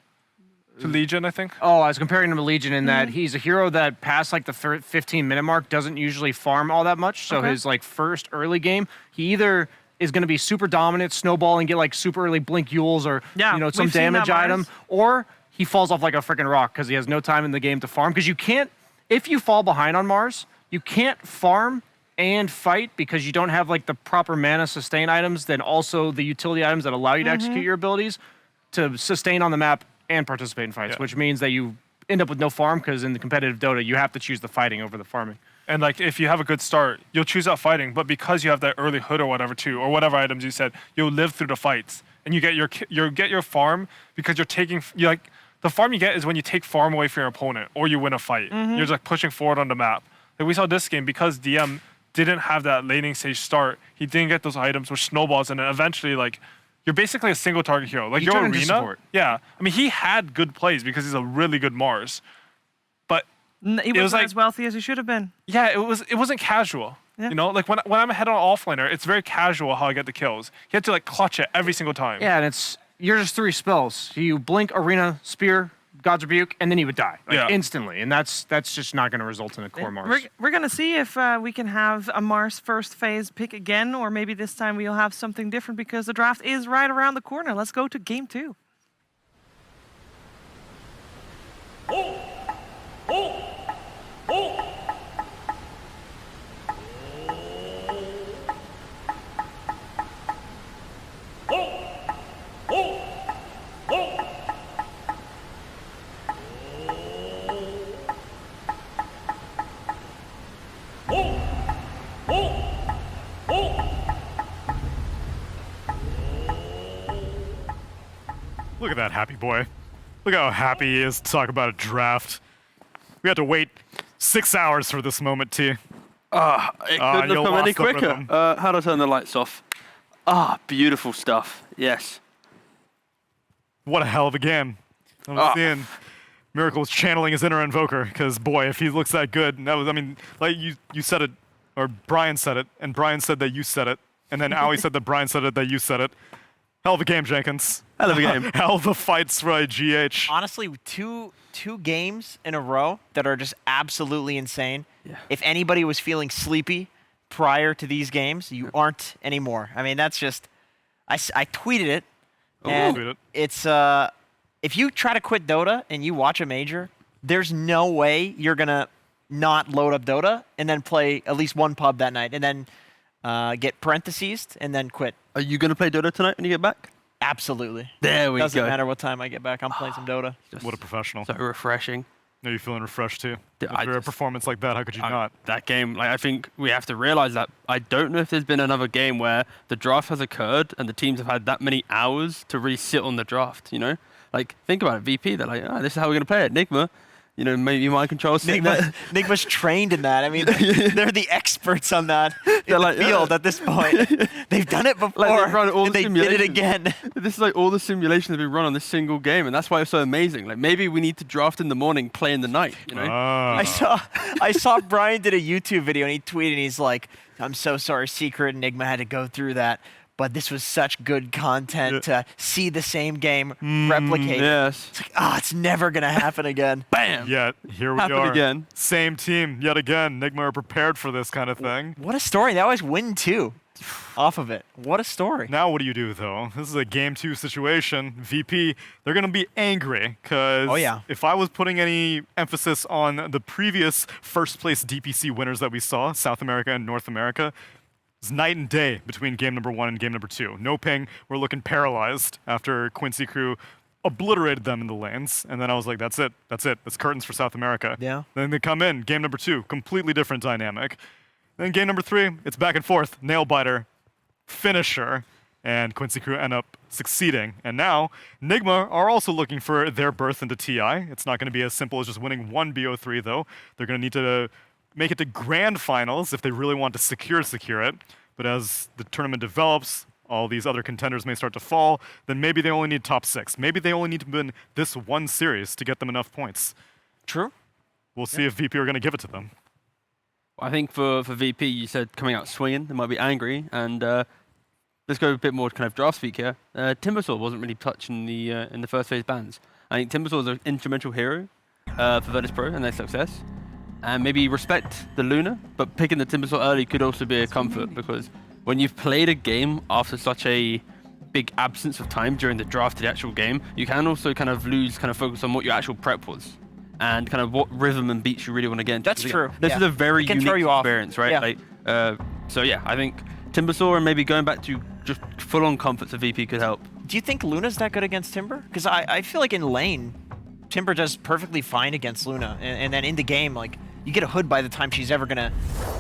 B: to Legion, I think?
L: Oh, I was comparing him to Legion in that he's a hero that past like the 15-minute mark doesn't usually farm all that much. So his like first early game, he either is going to be super dominant, snowball, and get like super early blink Yules or some damage item, or he falls off like a freaking rock because he has no time in the game to farm. Because you can't, if you fall behind on Mars, you can't farm and fight because you don't have like the proper mana sustain items, then also the utility items that allow you to execute your abilities to sustain on the map and participate in fights, which means that you end up with no farm because in the competitive Dota, you have to choose the fighting over the farming.
B: And like, if you have a good start, you'll choose that fighting, but because you have that early hood or whatever too, or whatever items you said, you'll live through the fights and you get your farm because you're taking, the farm you get is when you take farm away from your opponent or you win a fight. You're just like pushing forward on the map. Like we saw this game, because DM didn't have that laning stage start, he didn't get those items which snowballs, and then eventually like, you're basically a single target hero. Like your arena, I mean, he had good plays because he's a really good Mars, but
F: he wasn't like, as wealthy as he should have been.
B: Yeah, it wasn't casual. Yeah. You know, like when I'm ahead on offlaner, it's very casual how I get the kills. He had to like clutch it every single time.
L: Yeah, and you're just 3 spells. You blink, arena, spear, God's Rebuke, and then he would die instantly, and that's just not going to result in a core Mars.
F: We're going to see if we can have a Mars first phase pick again, or maybe this time we'll have something different because the draft is right around the corner. Let's go to Game 2.
C: Look at that happy boy. Look how happy he is to talk about a draft. We had to wait 6 hours for this moment, T.
O: It couldn't have come any quicker. How do I turn the lights off? Beautiful stuff. Yes.
C: What a hell of a game. I'm seeing Miracle's channeling his inner invoker, because boy, if he looks that good, that was, I mean, like you said it, or Brian said it, and Brian said that you said it, and then Owie said that Brian said it, that you said it. Hell of a game, Jenkins.
O: Hell of a game.
C: Hell of a fights for GH.
P: Honestly, two games in a row that are just absolutely insane. Yeah. If anybody was feeling sleepy prior to these games, you aren't anymore. I mean, that's just, I tweeted it, and it's, if you try to quit Dota and you watch a major, there's no way you're gonna not load up Dota and then play at least one pub that night and then get parentheses and then quit.
O: Are you gonna play Dota tonight when you get back?
P: Absolutely.
O: There we go.
P: Doesn't matter what time I get back. I'm playing some Dota.
C: What a professional.
O: So refreshing.
C: Are you feeling refreshed too? After a performance like that, how could you not?
O: That game, like, I think we have to realize that I don't know if there's been another game where the draft has occurred and the teams have had that many hours to really sit on the draft, you know? Like, think about it, VP, they're like, this is how we're going to play it. Nigma, you know, maybe mind control.
P: Nigma's trained in that. I mean, they're the experts on that in the field at this point. They've done it before,
O: like, run all
P: and they did it again.
O: This is like all the simulations have been run on this single game, and that's why it's so amazing. Like, maybe we need to draft in the morning, play in the night, you know?
P: I saw Brian did a YouTube video, and he tweeted, and he's like, I'm so sorry, Secret and Nigma had to go through that. But this was such good content to see the same game replicate.
O: Yes.
P: It's like, it's never going to happen again.
O: Bam!
C: Yet, here we
O: Happen
C: are.
O: again.
C: Same team, yet again. Nigma are prepared for this kind of thing.
P: What a story. They always win, too, off of it. What a story.
C: Now what do you do, though? This is a Game 2 situation. VP, they're going to be angry, because if I was putting any emphasis on the previous first-place DPC winners that we saw, South America and North America, it's night and day between game number 1 and game number 2. No ping, we're looking paralyzed after Quincy Crew obliterated them in the lanes. And then I was like, that's it. It's curtains for South America.
P: Yeah.
C: Then they come in, game number 2, completely different dynamic. Then game number 3, it's back and forth, nail biter, finisher, and Quincy Crew end up succeeding. And now, Nigma are also looking for their berth into TI. It's not going to be as simple as just winning one BO3, though. They're going to need to make it to grand finals if they really want to secure it. But as the tournament develops, all these other contenders may start to fall, then maybe they only need top 6. Maybe they only need to win this one series to get them enough points.
P: True.
C: We'll see if VP are going to give it to them.
O: I think for VP, you said coming out swinging, they might be angry, and let's go a bit more kind of draft speak here. Timbersaw wasn't really touched in the first phase bans. I think Timbersaw is an instrumental hero for Virtus.pro and their success. And maybe respect the Luna, but picking the Timbersaw early could also be a comfort, because when you've played a game after such a big absence of time during the draft to the actual game, you can also kind of lose focus on what your actual prep was and kind of what rhythm and beats you really want to get into.
P: That's true.
O: This is a very unique experience, right?
P: Yeah.
O: So yeah, I think Timbersaw and maybe going back to just full-on comforts of VP could help.
P: Do you think Luna's that good against Timber? Because I feel like in lane, Timber does perfectly fine against Luna, and then in the game, like, you get a hood by the time she's ever gonna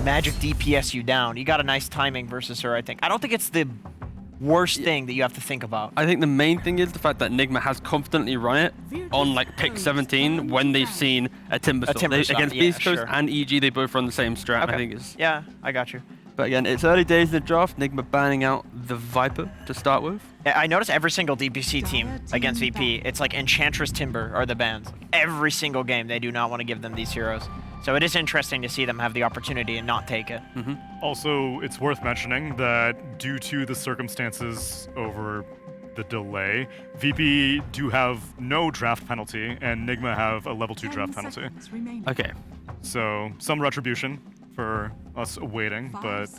P: magic DPS you down. You got a nice timing versus her, I think. I don't think it's the worst thing that you have to think about.
O: I think the main thing is the fact that Nigma has confidently run it on like pick 17 when they've seen a Timbersaw. Against beastcoast and EG, they both run the same strat.
P: Okay.
O: I think it's
P: I got you.
O: But again, it's early days in the draft. Nigma banning out the Viper to start with.
P: I notice every single DPC team against VP, it's like Enchantress Timber are the bans. Like, every single game, they do not want to give them these heroes. So it is interesting to see them have the opportunity and not take it.
C: Also, it's worth mentioning that due to the circumstances over the delay, VP do have no draft penalty, and Nigma have a level 2 draft penalty.
O: Okay.
C: So, some retribution for us waiting, but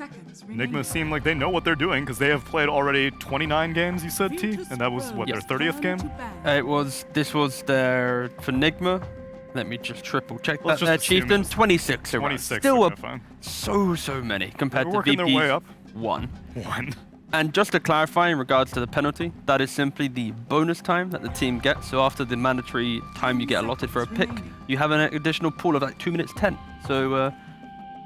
C: Nigma seem like they know what they're doing, because they have played already 29 games, you said, T? And that was, what, their 30th game?
O: This was their, for Nigma, let me just triple check that. Their Chieftain, 26 around.
C: 26,
O: Still
C: okay,
O: so many compared to VP's
C: their way up.
O: 1. And just to clarify in regards to the penalty, that is simply the bonus time that the team gets. So after the mandatory time you get allotted for a pick, you have an additional pool of like 2 minutes 10. So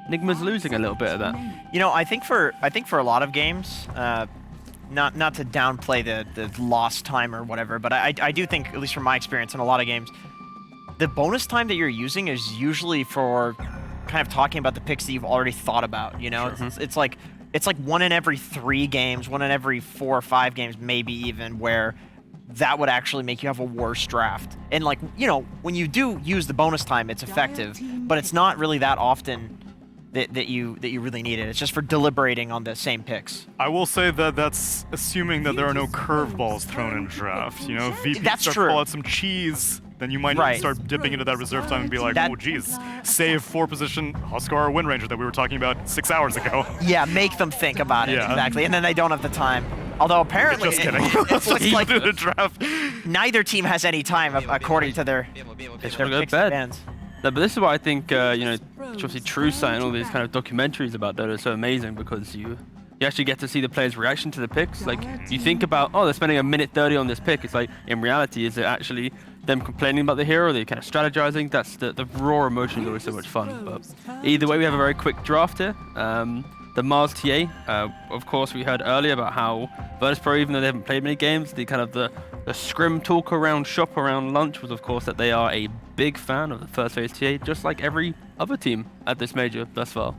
O: Nigma's losing a little bit of that.
P: You know, I think for a lot of games, not to downplay the lost time or whatever, but I do think, at least from my experience in a lot of games, the bonus time that you're using is usually for kind of talking about the picks that you've already thought about. You know, it's like 1 in every 3 games, 1 in every 4 or 5 games, maybe even, where that would actually make you have a worse draft. And like, you know, when you do use the bonus time, it's effective, but it's not really that often that you really need it. It's just for deliberating on the same picks.
C: I will say that that's assuming that there are no curveballs thrown in draft. You know, if VP
P: That's
C: starts to
P: true.
C: pull out some cheese, then you might need to start dipping into that reserve time and be like, oh geez, save 4-position Huskar Wind Ranger that we were talking about 6 hours ago.
P: Yeah, make them think about it, exactly. And then they don't have the time. Although apparently,
C: Just kidding.
P: it looks like
C: the draft.
P: neither team has any time according to their
O: They should go to bed. No, but this is why I think, you know, obviously TrueSight and all these kind of documentaries about Dota are so amazing, because you actually get to see the players' reaction to the picks. Like, you think about, oh, they're spending a minute 30 on this pick. It's like, in reality, is it actually them complaining about the hero? Are they kind of strategizing? That's the raw emotion is always so much fun. But either way, we have a very quick draft here. The Mars TA, of course, we heard earlier about how Virtus.pro, even though they haven't played many games, the kind of the scrim talk around shop around lunch was, of course, that they are a big fan of the first phase TA, just like every other team at this major thus far.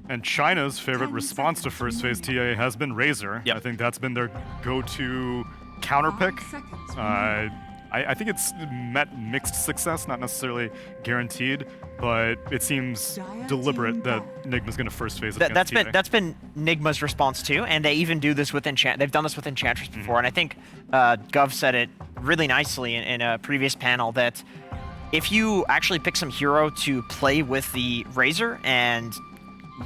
C: And China's favorite response to first phase TA has been Razor. I think that's been their go-to counter pick. I think it's met mixed success, not necessarily guaranteed, but it seems deliberate that Nigma's going to first phase it.
P: That's been Nigma's response too, and they even do this with They've done this with Enchantress before, and I think Gov said it really nicely in a previous panel that if you actually pick some hero to play with the Razor and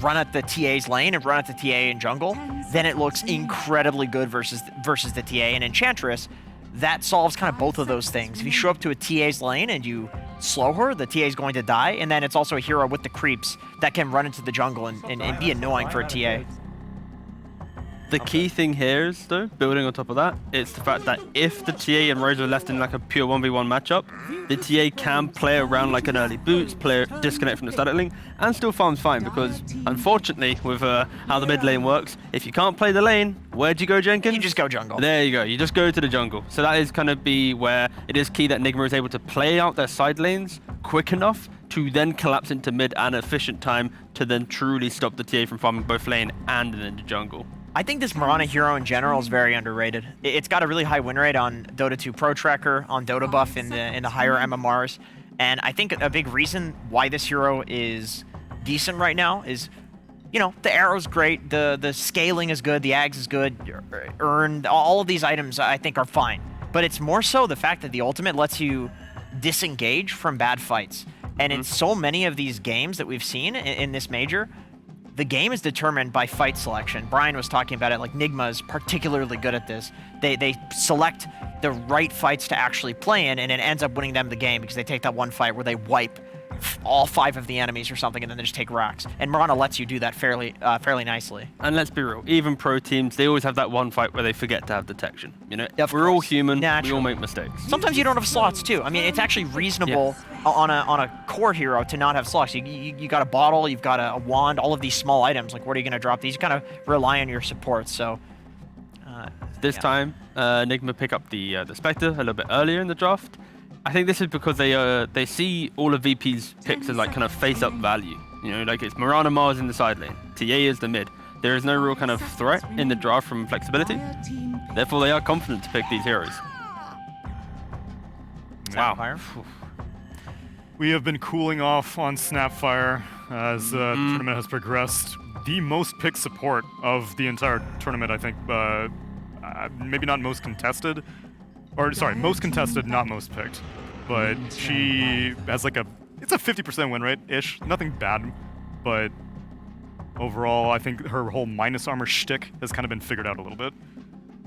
P: run at the TA's lane and run at the TA in jungle, then it looks incredibly good versus the TA. And Enchantress, that solves kind of both of those things. If you show up to a TA's lane and you slow her, the TA is going to die, and then it's also a hero with the creeps that can run into the jungle and be annoying for a TA.
O: The key thing here is, though, building on top of that, it's the fact that if the TA and Razor are left in like a pure 1v1 matchup, the TA can play around like an early boots, disconnect from the static link, and still farms fine, because unfortunately, with how the mid lane works, if you can't play the lane, where do you go, Jenkins?
P: You just go jungle.
O: There you go, you just go to the jungle. So that is kind of be where it is key that Nigma is able to play out their side lanes quick enough to then collapse into mid at an efficient time to then truly stop the TA from farming both lane and then the jungle.
P: I think this Mirana hero in general is very underrated. It's got a really high win rate on Dota Pro Tracker, on Dota Buff in the higher MMRs, and I think a big reason why this hero is decent right now is, you know, the arrow's great, the scaling is good, the Ags is good, earned, all of these items I think are fine. But it's more so the fact that the ultimate lets you disengage from bad fights. And in so many of these games that we've seen in this major, the game is determined by fight selection. Brian was talking about it, like Nigma is particularly good at this. They select the right fights to actually play in, and it ends up winning them the game because they take that one fight where they wipe all 5 of the enemies or something, and then they just take racks. And Mirana lets you do that fairly nicely.
O: And let's be real, even pro teams, they always have that one fight where they forget to have detection. You know, we're all human, we all make mistakes.
P: Sometimes you don't have slots too. I mean, it's actually reasonable on a core hero to not have slots. You got a bottle, you've got a wand, all of these small items. Like, where are you going to drop these? You kind of rely on your support. So
O: this time, Nigma pick up the Spectre a little bit earlier in the draft. I think this is because they see all of VP's picks as like kind of face-up value. You know, like it's Mirana Mars in the side lane, TA is the mid. There is no real kind of threat in the draft from flexibility. Therefore, they are confident to pick these heroes.
C: Wow. We have been cooling off on Snapfire as the tournament has progressed. The most picked support of the entire tournament, I think. Maybe not most contested. Or, sorry, most contested, not most picked. But she has like it's a 50% win rate-ish. Nothing bad, but overall, I think her whole minus armor shtick has kind of been figured out a little bit.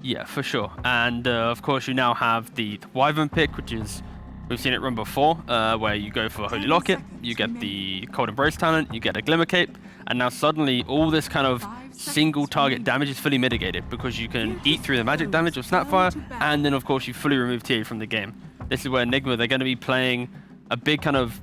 O: Yeah, for sure. And, of course, you now have the Wyvern pick, which is, we've seen it run before, where you go for Holy Locket, you get the Cold Embrace talent, you get a Glimmer Cape, and now suddenly all this kind of single target damage is fully mitigated because you can eat through the magic damage of Snapfire, and then of course you fully remove TA from the game. This is where Nigma, they're going to be playing a big kind of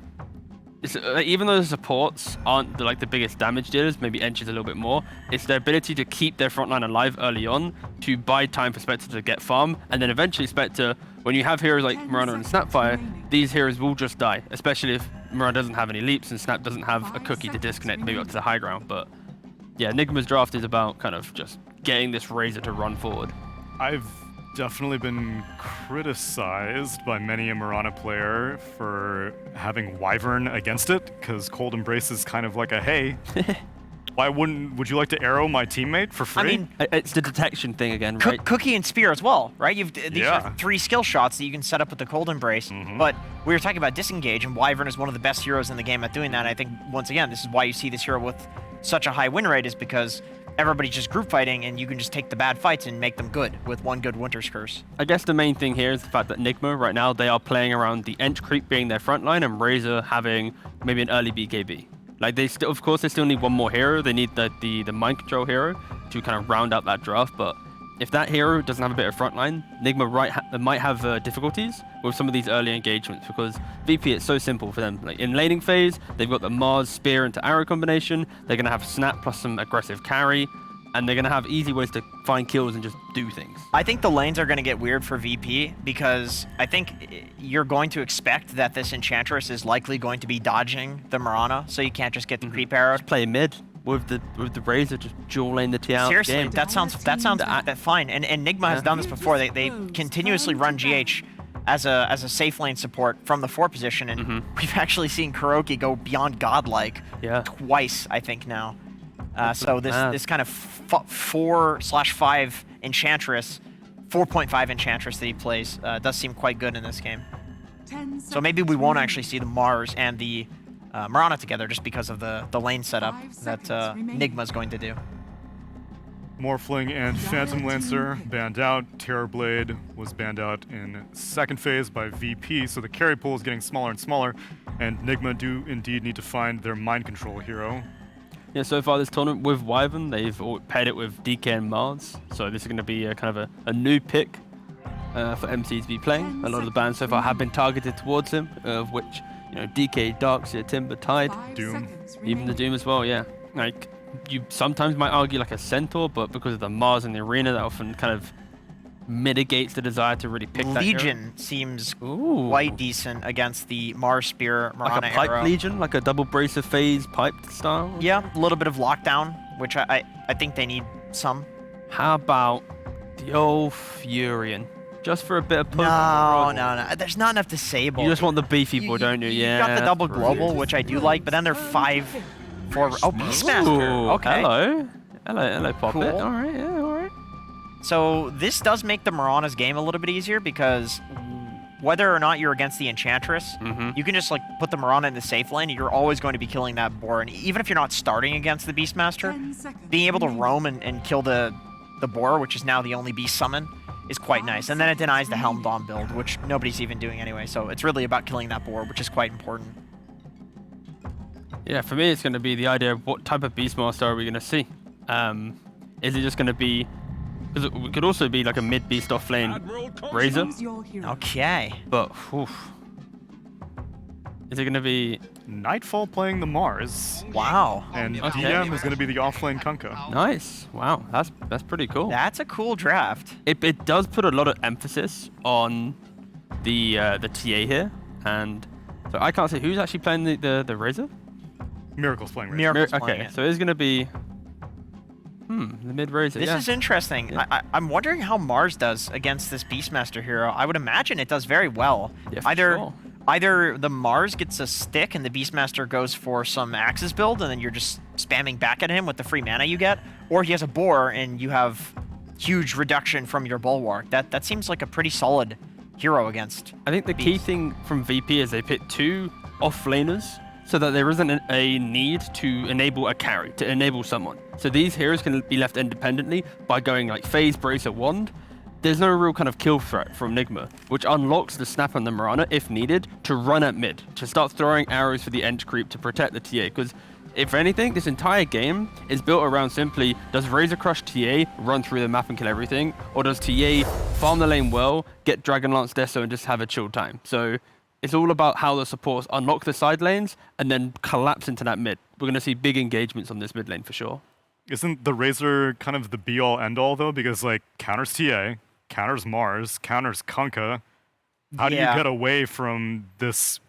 O: even though the supports aren't the biggest damage dealers, maybe Ench is a little bit more, it's their ability to keep their frontline alive early on, to buy time for Spectre to get farm, and then eventually Spectre, when you have heroes like Mirana and Snapfire, these heroes will just die, especially if Mirana doesn't have any leaps and Snap doesn't have a cookie to disconnect maybe up to the high ground. But yeah, Nigma's draft is about kind of just getting this Razor to run forward.
C: I've definitely been criticized by many a Mirana player for having Wyvern against it, because Cold Embrace is kind of like a, hey, would you like to arrow my teammate for free?
P: I mean,
O: it's the detection thing again, right?
P: Cookie and Spear as well, right? These are 3 skill shots that you can set up with the Cold Embrace. But we were talking about Disengage, and Wyvern is one of the best heroes in the game at doing that. I think, once again, this is why you see this hero with such a high win rate, is because everybody's just group fighting, and you can just take the bad fights and make them good with one good Winter's Curse.
O: I guess the main thing here is the fact that Nigma, right now, they are playing around the Ench creep being their front line and Razor having maybe an early BKB. Like, they still, of course, they still need one more hero. They need the mind control hero to kind of round out that draft, but if that hero doesn't have a bit of frontline, Nigma might have difficulties with some of these early engagements, because VP, it's so simple for them. Like, in laning phase, they've got the Mars, Spear into Arrow combination. They're going to have Snap plus some aggressive carry, and they're going to have easy ways to find kills and just do things.
P: I think the lanes are going to get weird for VP, because I think you're going to expect that this Enchantress is likely going to be dodging the Mirana, so you can't just get the creep arrow.
O: Just play mid with the Razor, just dual lane the T out.
P: Seriously,
O: game.
P: that sounds fine. And Nigma has done this before. They continuously run GH as a safe lane support from the 4 position, and we've actually seen Kuroki go beyond godlike twice, I think, now. So this kind of 4/5 Enchantress, 4.5 Enchantress that he plays does seem quite good in this game. So maybe we won't actually see the Mars and the Mirana together, just because of the lane setup that Nigma's going to do.
C: Morphling and Phantom Lancer banned out. Terrorblade was banned out in second phase by VP, so the carry pool is getting smaller and smaller, and Nigma do indeed need to find their mind control hero.
O: Yeah, so far this tournament with Wyvern, they've paired it with DK and Mars, so this is going to be a kind of a new pick for MC to be playing. A lot of the bans so far have been targeted towards him, of which, you know, DK, Darkseer, Timber, Tide,
C: Doom,
O: even the Doom as well. Yeah, like, you sometimes might argue like a Centaur, but because of the Mars in the arena, that often kind of mitigates the desire to really pick that hero.
P: Legion seems quite decent against the Mars Spear Mirana
O: like a pipe
P: arrow.
O: Legion, like a double bracer phase piped style.
P: Yeah, a little bit of lockdown, which I think they need some.
O: How about the old Furion? Just for a bit of poke.
P: No. There's not enough Disable.
O: You just want the beefy boy, don't you? Yeah.
P: You got the double global, which I do like, but then they're 5-4. Oh, Beastmaster.
O: Ooh,
P: Okay.
O: Hello, Pop
P: Cool.
O: It. All right, yeah, all right.
P: So this does make the Mirana's game a little bit easier, because whether or not you're against the Enchantress, you can just like put the Mirana in the safe lane, and you're always going to be killing that boar. And even if you're not starting against the Beastmaster, being able to roam and kill the boar, which is now the only beast summon, is quite nice. And then it denies the Helm Dom build, which nobody's even doing anyway. So it's really about killing that boar, which is quite important.
O: Yeah, for me, it's going to be the idea of what type of Beastmaster are we going to see. Is it just going to be... Because it could also be like a mid-beast off-lane Razor.
P: Okay.
O: But, oof. Is it going to be...
C: Nightfall playing the Mars.
P: Wow.
C: And DM is going to be the off-lane Kunkka.
O: Nice. Wow, that's pretty cool.
P: That's a cool draft.
O: It does put a lot of emphasis on the TA here, and so I can't say who's actually playing the Razor.
C: Miracle's playing Razor.
P: Miracle's playing
O: okay,
P: it.
O: so it's going to be the mid Razor.
P: This is interesting.
O: Yeah.
P: I'm wondering how Mars does against this Beastmaster hero. I would imagine it does very well.
O: Yeah, for sure.
P: Either the Mars gets a stick and the Beastmaster goes for some Axis build, and then you're just spamming back at him with the free mana you get, or he has a boar and you have huge reduction from your Bulwark. That seems like a pretty solid hero against.
O: I think the key thing from VP is they pick 2 off-laners so that there isn't a need to enable a carry, to enable someone. So these heroes can be left independently by going like Phase, Bracer, Wand. There's no real kind of kill threat from Nigma, which unlocks the Snap on the Mirana, if needed, to run at mid, to start throwing arrows for the Ench creep to protect the TA. Because if anything, this entire game is built around simply, does Razor Crush TA run through the map and kill everything, or does TA farm the lane well, get Dragonlance Deso and just have a chill time? So it's all about how the supports unlock the side lanes and then collapse into that mid. We're going to see big engagements on this mid lane for sure.
C: Isn't the Razor kind of the be-all, end-all, though? Because, like, counters TA, counters Mars, counters Kunkka. How do you get away from this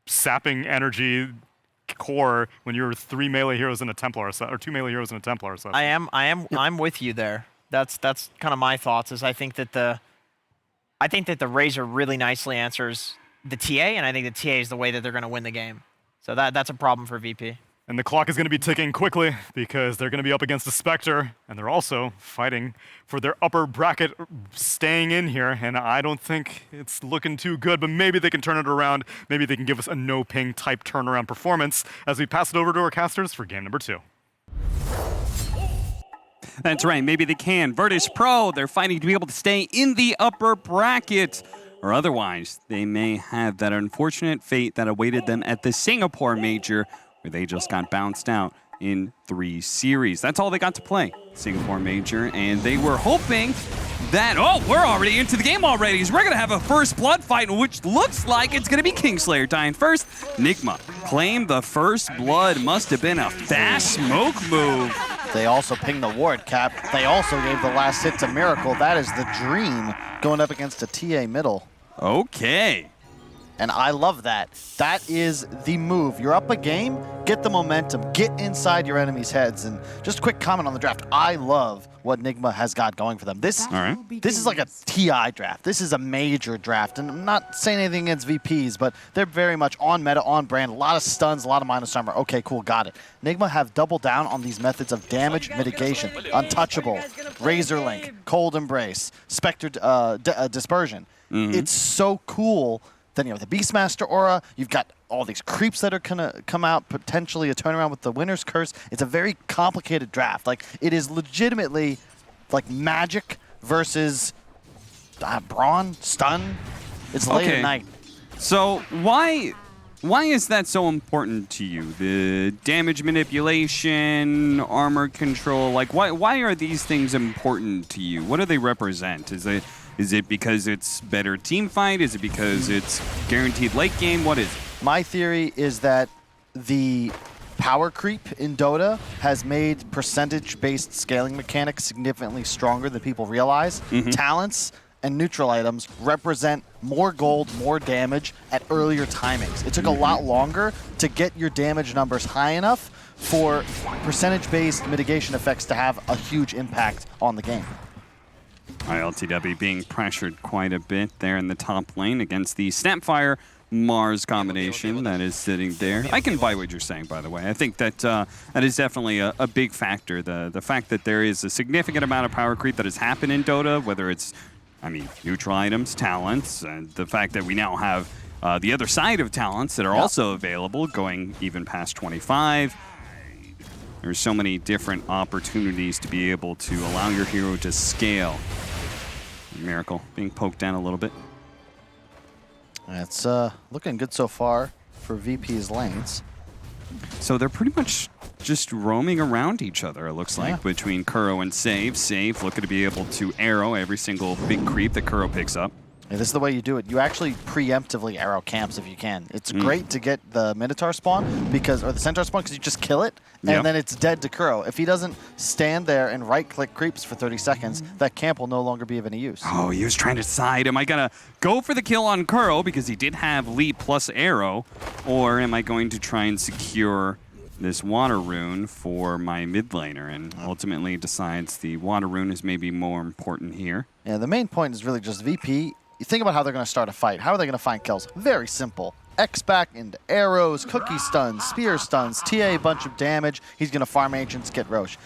C: sapping energy core when you're 3 melee heroes in a Templar set, or 2 melee heroes in a Templar set?
P: I'm with you there. That's kind of my thoughts. Is I think that the Razor really nicely answers the TA, and I think the TA is the way that they're going to win the game. So that's a problem for VP.
C: And the clock is going to be ticking quickly because they're going to be up against the Spectre, and they're also fighting for their upper bracket staying in here, and I don't think it's looking too good, but maybe they can turn it around. Maybe they can give us a no-ping type turnaround performance as we pass it over to our casters for game number 2.
M: That's right, maybe they can. Virtus.pro, they're fighting to be able to stay in the upper bracket, or otherwise they may have that unfortunate fate that awaited them at the Singapore Major, where they just got bounced out in 3 series. That's all they got to play, Singapore Major, and they were hoping that, oh, we're already into the game already, so we're gonna have a first blood fight, which looks like it's gonna be Kingslayer dying first. Nigma claimed the first blood, must have been a fast smoke move.
N: They also pinged the ward cap. They also gave the last hit to Miracle. That is the dream going up against a TA middle.
M: Okay.
N: And I love that. That is the move. You're up a game, get the momentum, get inside your enemies' heads. And just a quick comment on the draft. I love what Nigma has got going for them. This is like a TI draft. This is a major draft. And I'm not saying anything against VPs, but they're very much on meta, on brand. A lot of stuns, a lot of minus armor. Okay, cool, got it. Nigma have doubled down on these methods of damage mitigation. Untouchable, Razor Link, Cold Embrace, Spectre Dispersion. It's so cool. Then you have the Beastmaster aura. You've got all these creeps that are gonna come out, potentially a turnaround with the Winner's Curse. It's a very complicated draft. Like, it is legitimately like Magic versus Brawn, Stun. It's late at night.
M: So why is that so important to you? The damage manipulation, armor control, like why are these things important to you? What do they represent? Is it because it's better team fight? Is it because it's guaranteed late game? What is it?
N: My theory is that the power creep in Dota has made percentage-based scaling mechanics significantly stronger than people realize. Talents and neutral items represent more gold, more damage at earlier timings. It took a lot longer to get your damage numbers high enough for percentage-based mitigation effects to have a huge impact on the game.
M: LTW being pressured quite a bit there in the top lane against the Snapfire Mars combination that is sitting there. I can buy what you're saying, by the way. I think that that is definitely a big factor. The fact that there is a significant amount of power creep that has happened in Dota, whether it's, I mean, neutral items, talents, and the fact that we now have the other side of talents that are also available, going even past 25. There's so many different opportunities to be able to allow your hero to scale. Miracle being poked down a little bit.
N: It's looking good so far for VP's lanes.
M: So they're pretty much just roaming around each other, it looks like, between Kuro and Save. Save looking to be able to arrow every single big creep that Kuro picks up.
N: Yeah, this is the way you do it. You actually preemptively arrow camps if you can. It's great to get the Minotaur spawn, or the Centaur spawn, because you just kill it, and then it's dead to Kuro. If he doesn't stand there and right-click creeps for 30 seconds, that camp will no longer be of any use.
M: Oh, he was trying to decide, am I going to go for the kill on Kuro, because he did have leap plus arrow, or am I going to try and secure this water rune for my mid laner, and ultimately decides the water rune is maybe more important here.
N: Yeah, the main point is really just VP. You think about how they're going to start a fight. How are they going to find kills? Very simple. X back into arrows, cookie stuns, spear stuns, TA a bunch of damage. He's going to farm agents, get Roche.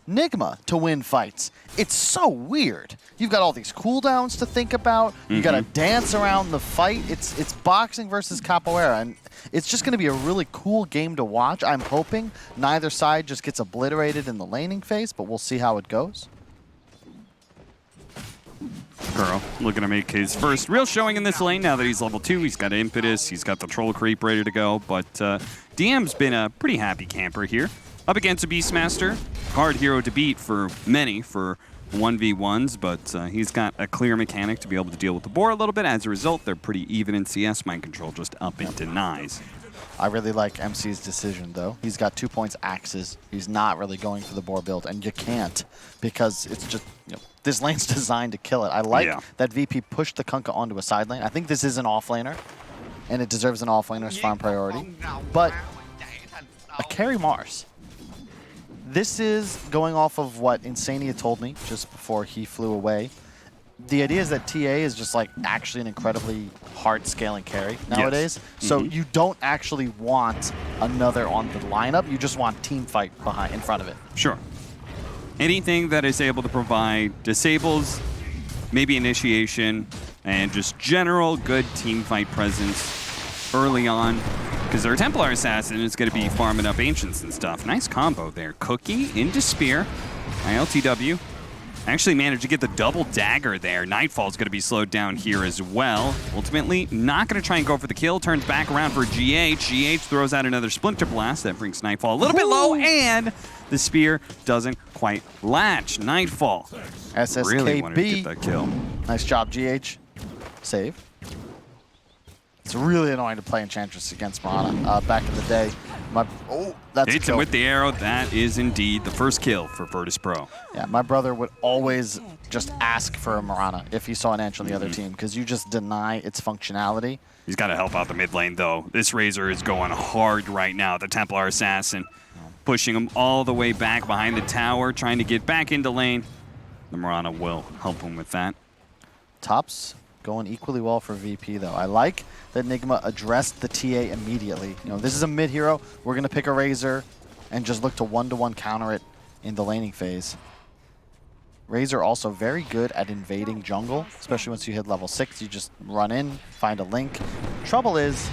N: Nigma to win fights. It's so weird. You've got all these cooldowns to think about. You got to dance around the fight. It's boxing versus capoeira, and it's just going to be a really cool game to watch. I'm hoping neither side just gets obliterated in the laning phase, but we'll see how it goes.
M: Kuro looking to make his first real showing in this lane now that he's level 2. He's got Impetus, he's got the Troll Creep ready to go, but DM's been a pretty happy camper here. Up against a Beastmaster, hard hero to beat for many, for 1v1s, but he's got a clear mechanic to be able to deal with the board a little bit. As a result, they're pretty even in CS. Mind control just up and denies.
N: I really like MC's decision, though. He's got 2 points axes. He's not really going for the board build, and you can't because it's just, this lane's designed to kill it. I like that VP pushed the Kunkka onto a side lane. I think this is an offlaner, and it deserves an offlaner's farm priority. But a carry Mars. This is going off of what Insania told me just before he flew away. The idea is that TA is just like actually an incredibly hard scaling carry nowadays. Yes. So you don't actually want another on the lineup. You just want team fight in front of it.
M: Sure. Anything that is able to provide disables, maybe initiation, and just general good team fight presence early on. Because their Templar Assassin is going to be farming up Ancients and stuff. Nice combo there. Cookie into Spear. ILTW. Actually managed to get the double dagger there. Nightfall's going to be slowed down here as well. Ultimately, not going to try and go for the kill. Turns back around for GH. GH throws out another Splinter Blast. That brings Nightfall a little bit low, and the Spear doesn't quite latch. Nightfall
N: SSKB.
M: Really wanted to get that kill.
N: Nice job, GH. Save. It's really annoying to play Enchantress against Marana. Back in the day, that's
M: hits him with the arrow. That is indeed the first kill for Virtus.pro.
N: Yeah, my brother would always just ask for a Marana if he saw an Ench on the other team, because you just deny its functionality.
M: He's got to help out the mid lane, though. This Razor is going hard right now. The Templar Assassin pushing him all the way back behind the tower, trying to get back into lane. The Marana will help him with that.
N: Tops going equally well for VP, though. I like that Nigma addressed the TA immediately. This is a mid hero. We're going to pick a Razor and just look to one-to-one counter it in the laning phase. Razor also very good at invading jungle, especially once you hit level 6. You just run in, find a link. Trouble is,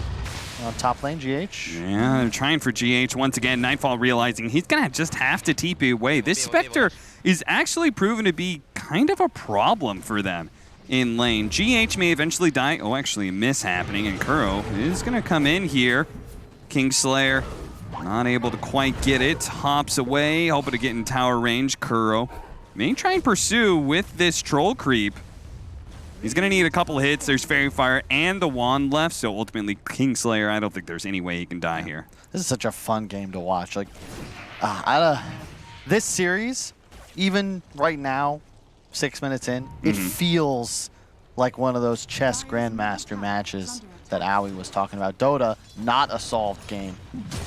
N: top lane, GH.
M: Yeah, they're trying for GH once again. Nightfall realizing he's going to just have to TP away. This Spectre is actually proven to be kind of a problem for them in lane. GH may eventually die. Oh, actually a miss happening, and Kuro is going to come in here. Kingslayer not able to quite get it. Hops away, hoping to get in tower range. Kuro may try and pursue with this troll creep. He's going to need a couple hits. There's Fairy Fire and the Wand left, so ultimately Kingslayer, I don't think there's any way he can die here.
N: This is such a fun game to watch. Like, this series, even right now, 6 minutes in, it feels like one of those chess grandmaster matches that Aoi was talking about. Dota, not a solved game,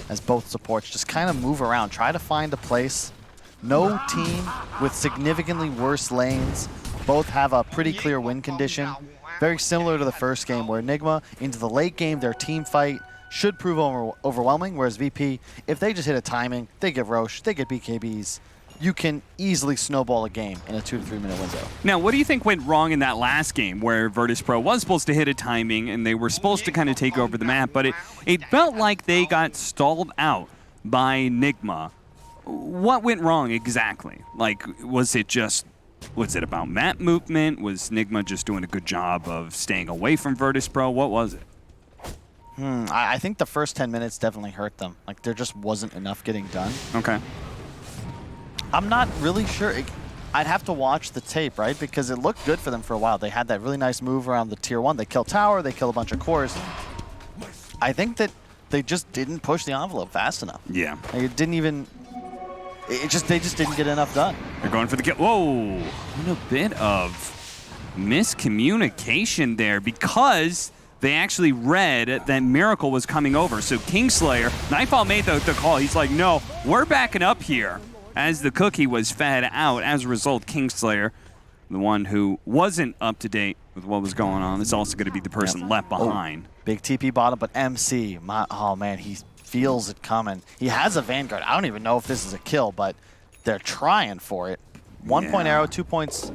N: as both supports just kind of move around, try to find a place. No team with significantly worse lanes. Both have a pretty clear win condition. Very similar to the first game, where Nigma, into the late game, their team fight should prove overwhelming, whereas VP, if they just hit a timing, they get Roche, they get BKBs, you can easily snowball a game in a 2 to 3 minute window.
M: Now, what do you think went wrong in that last game where Virtus.pro was supposed to hit a timing and they were supposed to kind of take over the map, but it felt like they got stalled out by Nigma? What went wrong exactly? Like, was it about map movement? Was Nigma just doing a good job of staying away from Virtus.pro? What was it?
N: I think the first 10 minutes definitely hurt them. Like, there just wasn't enough getting done.
M: Okay.
N: I'm not really sure. I'd have to watch the tape, right? Because it looked good for them for a while. They had that really nice move around the tier 1. They kill tower, they kill a bunch of cores. I think that they just didn't push the envelope fast enough.
M: Yeah.
N: Like, it didn't even... they just didn't get enough done.
M: They're going for the kill. Whoa! And a bit of miscommunication there, because they actually read that Miracle was coming over. So Kingslayer, Nightfall made the call. He's like, no, we're backing up here. As the cookie was fed out. As a result, Kingslayer, the one who wasn't up to date with what was going on, is also going to be the person left behind.
N: Big TP bottom, but MC, oh man, he feels it coming. He has a Vanguard. I don't even know if this is a kill, but they're trying for it. 1 point arrow, 2 points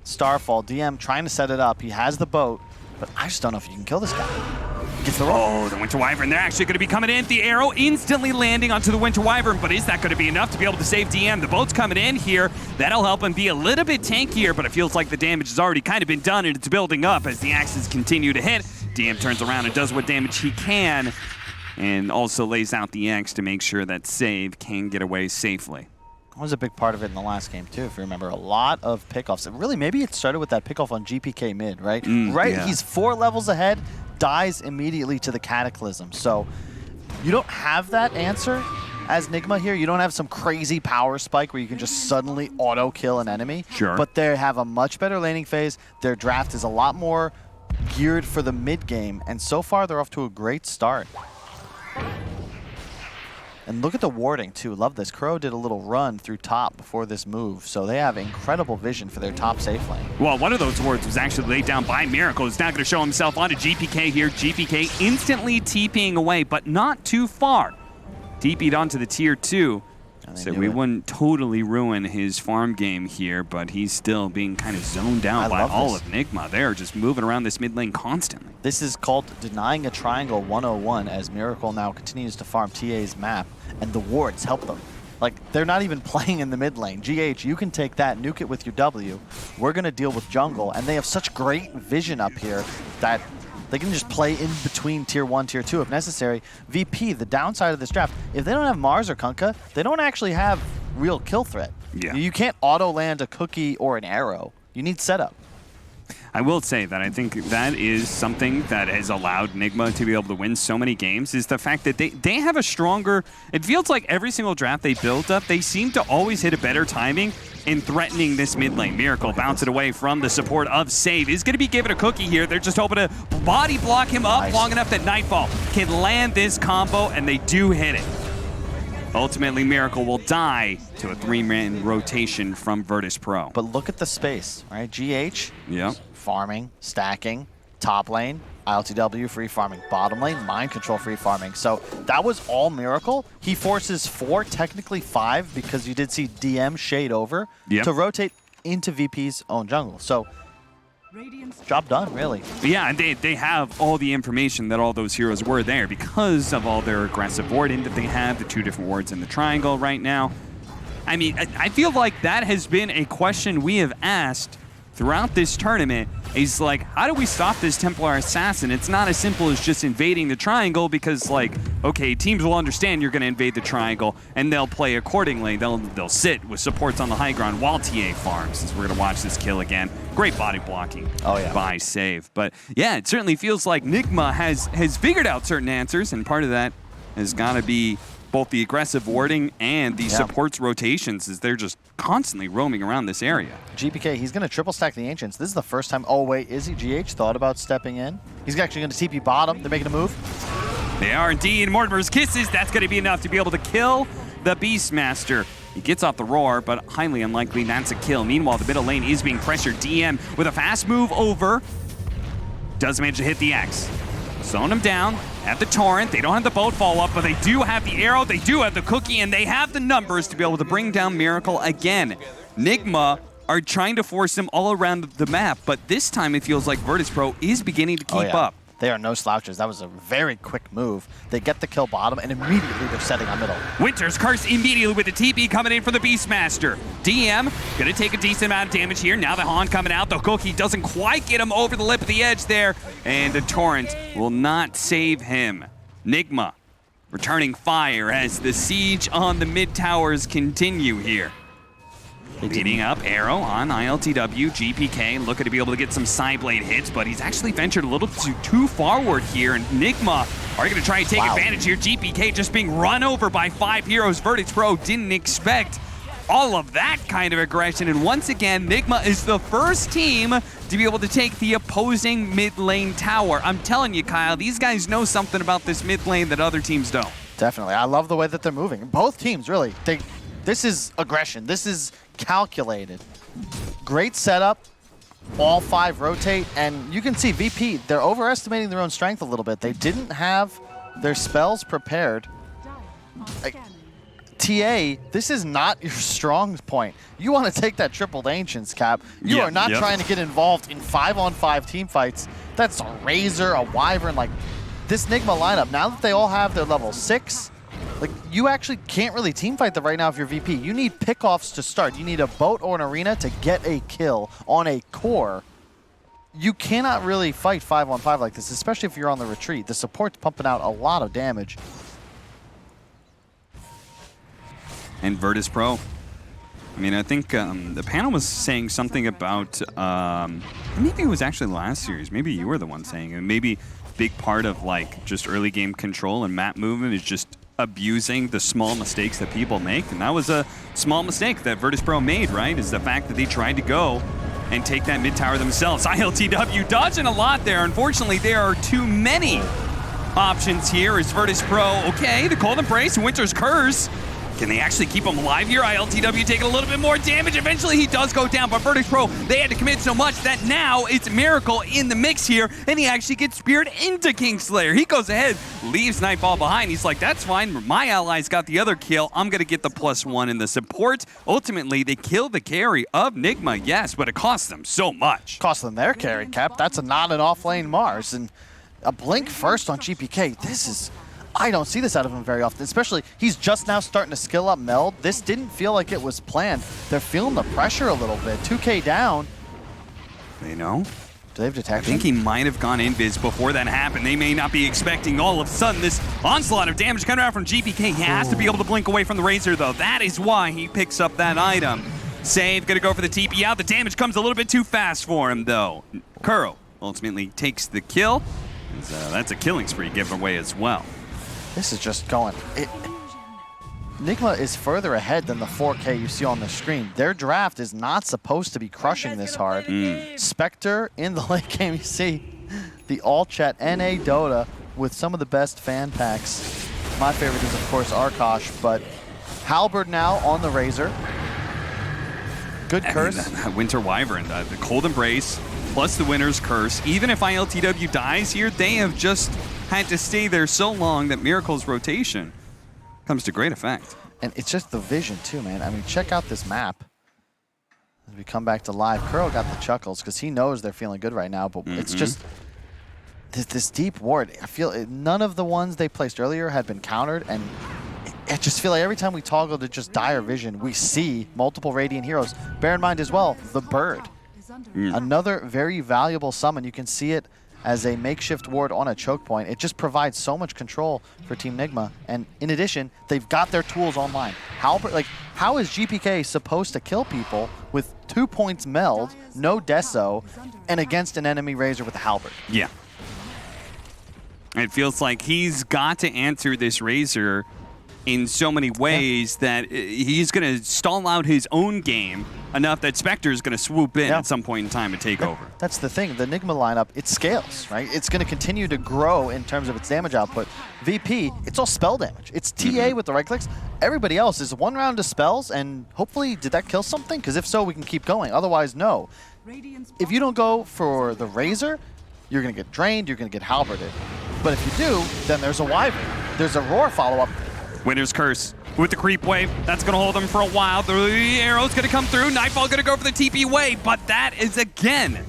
N: Starfall. DM trying to set it up. He has the boat, but I just don't know if you can kill this guy. Gets the roll.
M: Oh, the Winter Wyvern. They're actually going to be coming in. The arrow instantly landing onto the Winter Wyvern, but is that going to be enough to be able to save DM? The boat's coming in here. That'll help him be a little bit tankier, but it feels like the damage has already kind of been done, and it's building up as the axes continue to hit. DM turns around and does what damage he can, and also lays out the X to make sure that save can get away safely.
N: was a big part of it in the last game too, if you remember. A lot of pickoffs. And really, maybe it started with that pickoff on GPK mid, right?
M: Yeah.
N: He's 4 levels ahead, dies immediately to the Cataclysm. So you don't have that answer as Nigma here. You don't have some crazy power spike where you can just suddenly auto-kill an enemy.
M: Sure.
N: But they have a much better laning phase. Their draft is a lot more geared for the mid game, and so far they're off to a great start. And look at the warding, too. Love this. Crow did a little run through top before this move, so they have incredible vision for their top safe lane.
M: Well, one of those wards was actually laid down by Miracle. He's not going to show himself onto GPK here. GPK instantly TPing away, but not too far. TP'd onto the tier 2, so we wouldn't totally ruin his farm game here, but he's still being kind of zoned out by all of Nigma. They're just moving around this mid lane constantly.
N: This is called denying a triangle 101 as Miracle now continues to farm TA's map, and the wards help them. Like, they're not even playing in the mid lane. GH, you can take that, nuke it with your W. We're going to deal with jungle, and they have such great vision up here that they can just play in between tier 1, tier 2 if necessary. VP, the downside of this draft, if they don't have Mars or Kunkka, they don't actually have real kill threat.
M: Yeah.
N: You can't auto-land a cookie or an arrow. You need setup.
M: I will say that I think that is something that has allowed Nigma to be able to win so many games, is the fact that they have a stronger, it feels like every single draft they build up, they seem to always hit a better timing in threatening this mid lane. Miracle bounce it away from the support of Save. Is going to be given a cookie here. They're just hoping to body block him up long enough that Nightfall can land this combo, and they do hit it. Ultimately, Miracle will die to a 3-man rotation from Virtus.pro.
N: But look at the space, right? GH,
M: yep.
N: Farming, stacking, top lane, ILTW free farming, bottom lane, mind control free farming. So that was all Miracle. He forces 4, technically 5, because you did see DM shade over to rotate into VP's own jungle. So job done, really.
M: Yeah, and they have all the information that all those heroes were there because of all their aggressive warding that they have, the 2 different wards in the triangle right now. I mean, I feel like that has been a question we have asked throughout this tournament, is like, how do we stop this Templar Assassin? It's not as simple as just invading the triangle, because, like, okay, teams will understand you're going to invade the triangle, and they'll play accordingly. They'll sit with supports on the high ground while TA farms, as we're going to watch this kill again. Great body blocking by Save. But, yeah, it certainly feels like Nigma has figured out certain answers, and part of that has got to be both the aggressive warding and the supports rotations, as they're just constantly roaming around this area.
N: GPK, he's going to triple stack the Ancients. This is the first time. Oh, wait, is he? GH thought about stepping in. He's actually going to TP bottom. They're making a move.
M: They are indeed. Mortimer's Kisses. That's going to be enough to be able to kill the Beastmaster. He gets off the roar, but highly unlikely that's a kill. Meanwhile, the middle lane is being pressured. DM with a fast move over. Does manage to hit the X. Zone him down at the Torrent. They don't have the boat follow-up, but they do have the arrow, they do have the cookie, and they have the numbers to be able to bring down Miracle again. Nigma are trying to force him all around the map, but this time it feels like Virtus.pro is beginning to keep up.
N: They are no slouches. That was a very quick move. They get the kill bottom, and immediately they're setting on middle.
M: Winter's Curse immediately with the TP coming in for the Beastmaster. DM gonna take a decent amount of damage here. Now the Han coming out. The cookie doesn't quite get him over the lip of the edge there, and the Torrent will not save him. Nigma returning fire as the siege on the mid towers continue here. Leading up, arrow on ILTW, GPK looking to be able to get some side blade hits, but he's actually ventured a little too forward here, and Nigma are going to try and take advantage here. GPK just being run over by 5 heroes. Virtus.pro didn't expect all of that kind of aggression, and once again, Nigma is the first team to be able to take the opposing mid lane tower. I'm telling you, Kyle, these guys know something about this mid lane that other teams don't.
N: Definitely. I love the way that they're moving. Both teams, really. This is aggression. This is calculated. Great setup. All 5 rotate, and you can see VP, they're overestimating their own strength a little bit. They didn't have their spells prepared. TA, this is not your strong point. You want to take that tripled Ancients, Cap. You are not trying to get involved in 5-on-5 team fights. That's a Razor, a Wyvern, like this Nigma lineup. Now that they all have their level 6, like, you actually can't really team fight them right now if you're VP. You need pickoffs to start. You need a boat or an arena to get a kill on a core. You cannot really fight 5-on-5 like this, especially if you're on the retreat. The support's pumping out a lot of damage.
M: And Virtus.pro I mean, I think the panel was saying something about, maybe it was actually last series, maybe you were the one saying it, maybe big part of like just early game control and map movement is just abusing the small mistakes that people make, and that was a small mistake that Virtus.pro made, right? Is the fact that they tried to go and take that mid tower themselves. ILTW dodging a lot there. Unfortunately, there are too many options here. Is Virtus.pro okay? The Cold Embrace, Winter's Curse. Can they actually keep him alive here? ILTW taking a little bit more damage. Eventually, he does go down, but Virtus.pro, they had to commit so much that now it's Miracle in the mix here, and he actually gets speared into Kingslayer. He goes ahead, leaves Nightfall behind. He's like, that's fine. My allies got the other kill. I'm going to get the +1 in the support. Ultimately, they kill the carry of Nigma, yes, but it costs them so much.
N: Cost them their carry, Cap. That's a not an off-lane Mars, and a blink first on GPK. This is... I don't see this out of him very often, especially he's just now starting to skill up Meld. This didn't feel like it was planned. They're feeling the pressure a little bit. 2K down.
M: They know.
N: Do they have detection?
M: I think he might have gone invis before that happened. They may not be expecting all of a sudden this onslaught of damage coming out from GPK. He has to be able to blink away from the Razor, though. That is why he picks up that item. Save, gonna go for the TP out. The damage comes a little bit too fast for him, though. Kuro ultimately takes the kill. That's a killing spree given away as well.
N: This is just going... Nigma is further ahead than the 4K you see on the screen. Their draft is not supposed to be crushing this hard. Spectre in the late game, you see the all-chat NA Dota with some of the best fan packs. My favorite is, of course, Arkosh, but Halberd now on the Razor. Good curse.
M: Winter Wyvern, the Cold Embrace, plus the Winter's Curse. Even if ILTW dies here, they have just had to stay there so long that Miracle's rotation comes to great effect.
N: And it's just the vision too, man. I mean, check out this map. As we come back to live, Curl got the chuckles because he knows they're feeling good right now, but it's just this deep ward. I feel none of the ones they placed earlier had been countered, and I just feel like every time we toggle to just dire vision, we see multiple Radiant heroes. Bear in mind as well, the bird. Another very valuable summon. You can see it as a makeshift ward on a choke point. It just provides so much control for Team Nigma. And in addition, they've got their tools online. How is GPK supposed to kill people with 2 points Meld, no Deso, and against an enemy Razor with a Halberd?
M: Yeah. It feels like he's got to answer this Razor in so many ways that he's going to stall out his own game enough that Spectre is going to swoop in at some point in time and take over.
N: That's the thing. The Nigma lineup, it scales, right? It's going to continue to grow in terms of its damage output. VP, it's all spell damage. It's TA with the right clicks. Everybody else is 1 round of spells, and hopefully, did that kill something? Because if so, we can keep going. Otherwise, no. If you don't go for the Razor, you're going to get drained, you're going to get halberded. But if you do, then there's a Wyvern. There's a Roar follow-up.
M: Winter's Curse with the creep wave. That's going to hold them for a while. The arrow's going to come through. Nightfall going to go for the TP wave, but that is, again,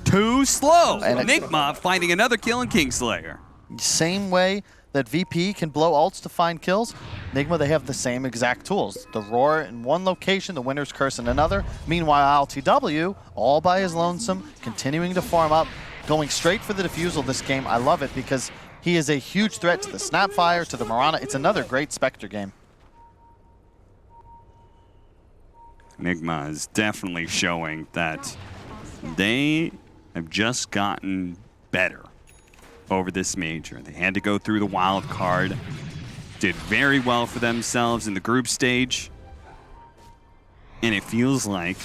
M: too slow. And Nigma finding another kill in Kingslayer.
N: Same way that VP can blow ults to find kills, Nigma, they have the same exact tools. The Roar in one location, the Winter's Curse in another. Meanwhile, ILTW, all by his lonesome, continuing to farm up, going straight for the defusal this game. I love it because he is a huge threat to the Snapfire, to the Mirana. It's another great Spectre game.
M: Nigma is definitely showing that they have just gotten better over this major. They had to go through the wild card, did very well for themselves in the group stage, and it feels like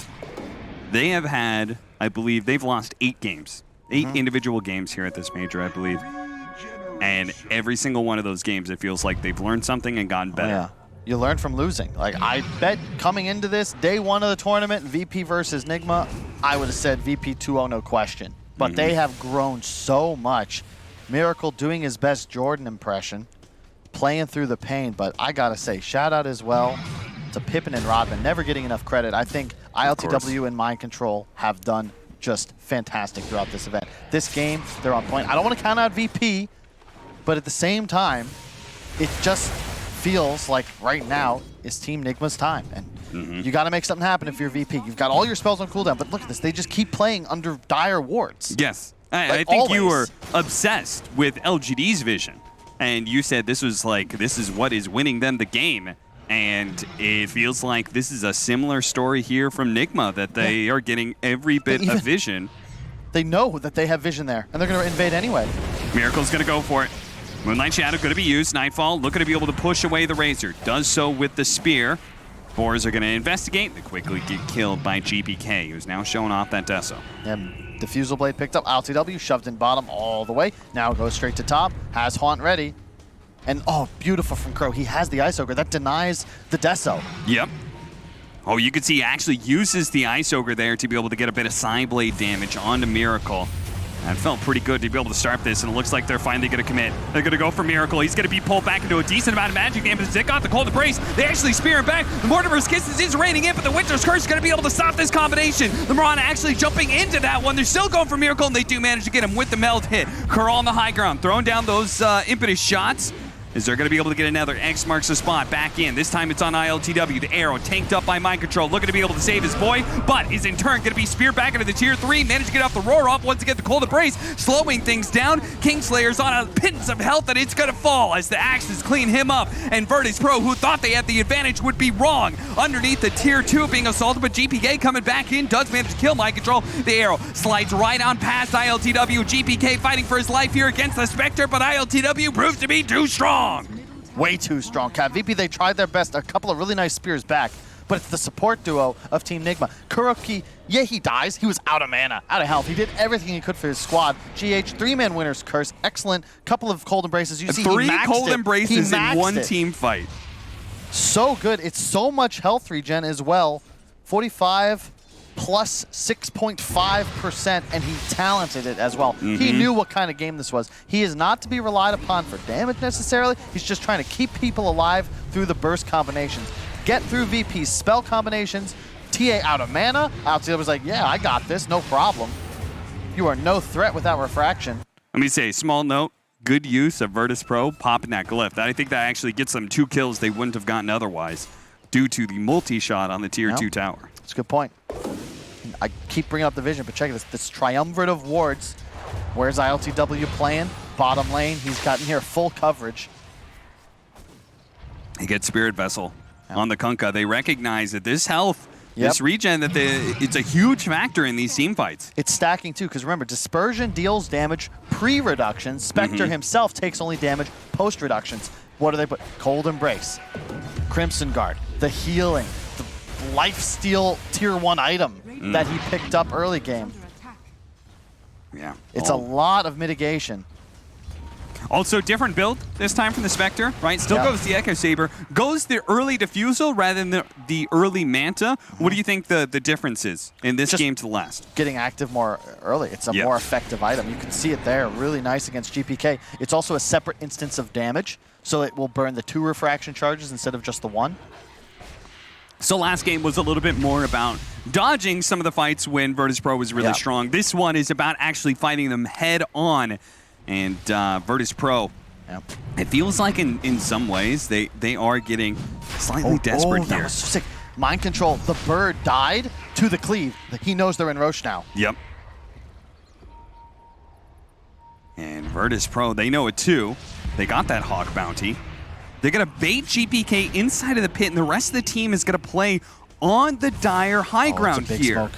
M: they have had, I believe, they've lost 8 games. 8 individual games here at this major, I believe. And every single one of those games, it feels like they've learned something and gotten better.
N: Oh, yeah. You learn from losing. Like, I bet coming into this, day 1 of the tournament, VP versus Nigma, I would have said VP 2-0, no question. But they have grown so much. Miracle doing his best Jordan impression, playing through the pain. But I got to say, shout out as well to Pippin and Rodman, never getting enough credit. I think ILTW and Mind Control have done just fantastic throughout this event. This game, they're on point. I don't want to count out VP, but at the same time, it just feels like right now is Team Nigma's time. And you got to make something happen if you're VP. You've got all your spells on cooldown, but look at this. They just keep playing under dire wards.
M: Yes. I think you were obsessed with LGD's vision. And you said this was like, this is what is winning them the game. And it feels like this is a similar story here from Nigma, that they are getting every bit of vision.
N: They know that they have vision there, and they're going to invade anyway.
M: Miracle's going to go for it. Moonlight Shadow going to be used. Nightfall looking to be able to push away the Razor. Does so with the Spear. Boars are going to investigate. They quickly get killed by GPK, who's now showing off that Deso.
N: And Diffusal Blade picked up. LTW shoved in bottom all the way. Now goes straight to top. Has Haunt ready. And oh, beautiful from Crow. He has the Ice Ogre. That denies the Deso.
M: Yep. Oh, you can see he actually uses the Ice Ogre there to be able to get a bit of Side Blade damage onto Miracle. That felt pretty good to be able to start this, and it looks like they're finally going to commit. They're going to go for Miracle. He's going to be pulled back into a decent amount of magic damage. They got the Cold Embrace. They actually spear him back. The Mortimer's Kisses is raining in, but the Winter's Curse is going to be able to stop this combination. The Mirana actually jumping into that one. They're still going for Miracle, and they do manage to get him with the meld hit. Curl on the high ground, throwing down those impetus shots. Is they're going to be able to get another X marks the spot back in. This time it's on ILTW. The arrow tanked up by Mind Control, looking to be able to save his boy, but is in turn going to be speared back into the tier 3. Managed to get off the roar off once again. The Cold Embrace slowing things down. Kingslayer's on a pittance of health, and it's going to fall as the axes clean him up. And Virtus.pro, who thought they had the advantage, would be wrong. Underneath the tier 2 being assaulted, but GPK coming back in does manage to kill Mind Control. The arrow slides right on past ILTW. GPK fighting for his life here against the Spectre, but ILTW proves to be too strong.
N: Way too strong. VP, they tried their best. A couple of really nice spears back, but it's the support duo of Team Nigma. Kuroki, yeah, he dies. He was out of mana, out of health. He did everything he could for his squad. GH, 3-man winner's curse. Excellent. Couple of Cold Embraces. You see,
M: 3
N: he maxed
M: Cold
N: it.
M: Embraces in one team fight.
N: So good. It's so much health regen as well. 45 plus 6.5%, and he talented it as well. He knew what kind of game this was. He is not to be relied upon for damage necessarily. He's just trying to keep people alive through the burst combinations. Get through VP's spell combinations. TA out of mana. LTW was like, yeah, I got this, no problem. You are no threat without refraction.
M: Let me say, small note, good use of Virtus.pro popping that glyph. I think that actually gets them 2 kills they wouldn't have gotten otherwise due to the multi-shot on the tier 2 tower.
N: That's a good point. I keep bringing up the vision, but check this triumvirate of wards. Where's ILTW playing? Bottom lane. He's gotten here full coverage.
M: He gets Spirit Vessel on the Kunkka. They recognize that this health, this regen, that it's a huge factor in these team fights.
N: It's stacking too, because remember, Dispersion deals damage pre-reduction. Spectre himself takes only damage post-reductions. What do they put? Cold Embrace, Crimson Guard, the healing, the lifesteal tier 1 item that he picked up early game.
M: Yeah.
N: It's a lot of mitigation.
M: Also, different build this time from the Spectre, right? Still goes the Echo Saber, goes the early Diffusal rather than the early Manta. What do you think the difference is in this game to the last?
N: Getting active more early. It's a more effective item. You can see it there, really nice against GPK. It's also a separate instance of damage, so it will burn the 2 refraction charges instead of just the 1.
M: So last game was a little bit more about dodging some of the fights when Virtus.pro was really strong. This one is about actually fighting them head on. And Virtus.pro, it feels like in some ways they are getting slightly desperate here.
N: That was so sick. Mind Control, the bird died to the cleave. He knows they're in Roche now.
M: Yep. And Virtus.pro, they know it too. They got that Hawk bounty. They're going to bait GPK inside of the pit, and the rest of the team is going to play on the dire high ground
N: it's a big
M: here.
N: Smoke.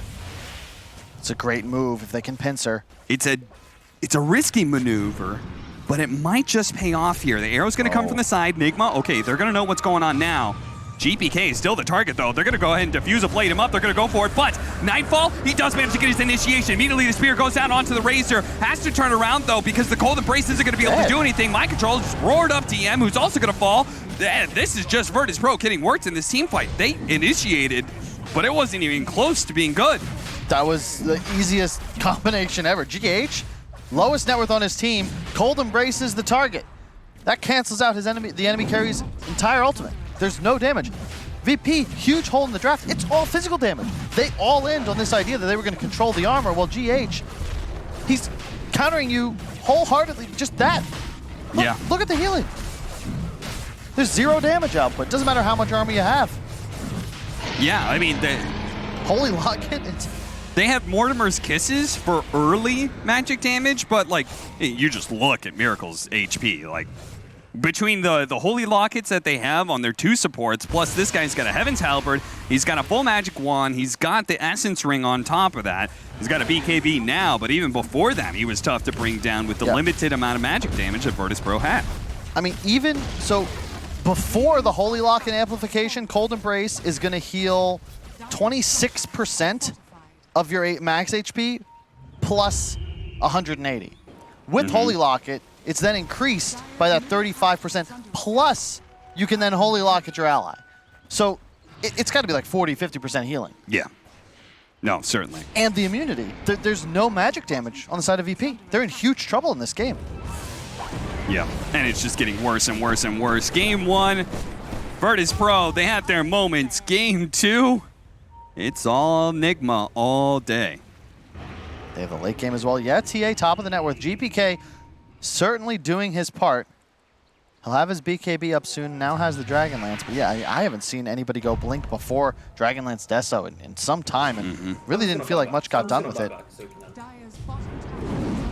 N: It's a great move if they can pincer.
M: It's a risky maneuver, but it might just pay off here. The arrow's going to come from the side. Nigma, okay, they're going to know what's going on now. GPK is still the target, though. They're going to go ahead and defuse a blade him up. They're going to go for it, but Nightfall, he does manage to get his initiation. Immediately, the spear goes down onto the Razor. Has to turn around, though, because the Cold Embrace isn't going to be able to do anything. Mind Control just roared up DM, who's also going to fall. This is just Virtus.pro getting worked in this team fight. They initiated, but it wasn't even close to being good.
N: That was the easiest combination ever. GH, lowest net worth on his team. Cold Embraces the target. That cancels out his enemy, the enemy carry's entire ultimate. There's no damage. VP, huge hole in the draft. It's all physical damage. They all end on this idea that they were going to control the armor. Well, GH, he's countering you wholeheartedly. Just that. Look at the healing. There's 0 damage output. Doesn't matter how much armor you have.
M: Yeah, I mean,
N: Holy Locket.
M: They have Mortimer's Kisses for early magic damage, but like, you just look at Miracle's HP. Like, between the Holy Lockets that they have on their 2 supports, plus this guy's got a Heaven's Halberd, he's got a full Magic Wand, he's got the Essence Ring on top of that. He's got a BKB now, but even before that, he was tough to bring down with the limited amount of magic damage that Virtus.pro had.
N: I mean, even so, before the Holy Lock and Amplification, Cold Embrace is going to heal 26% of your max HP plus 180. With Holy Locket, it's then increased by that 35%, plus you can then Holy Locket your ally. So it's got to be like 40, 50% healing.
M: Yeah. No, certainly.
N: And the immunity. There's no magic damage on the side of VP. They're in huge trouble in this game.
M: Yeah, and it's just getting worse and worse and worse. Game 1, Virtus.pro, they had their moments. Game 2, it's all Nigma all day.
N: They have the late game as well. Yeah, TA top of the net worth. GPK certainly doing his part. He'll have his BKB up soon, now has the Dragonlance. But yeah, I haven't seen anybody go Blink before Dragonlance Deso in some time, and really didn't feel like much got done with it.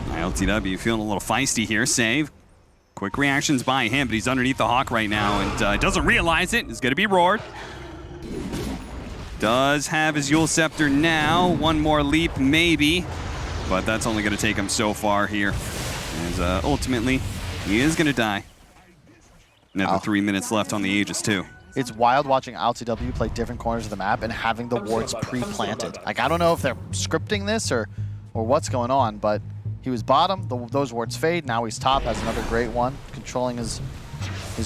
M: LTW feeling a little feisty here. Save. Quick reactions by him, but he's underneath the Hawk right now and doesn't realize it. It's going to be roared. Does have his Yule Scepter now. One more leap, maybe. But that's only going to take him so far here. As ultimately, he is going to die. Another 3 minutes left on the Aegis, too.
N: It's wild watching LTW play different corners of the map and having the wards pre-planted. Like, I don't know if they're scripting this or what's going on, but he was bottom, those wards fade, now he's top, has another great one, controlling his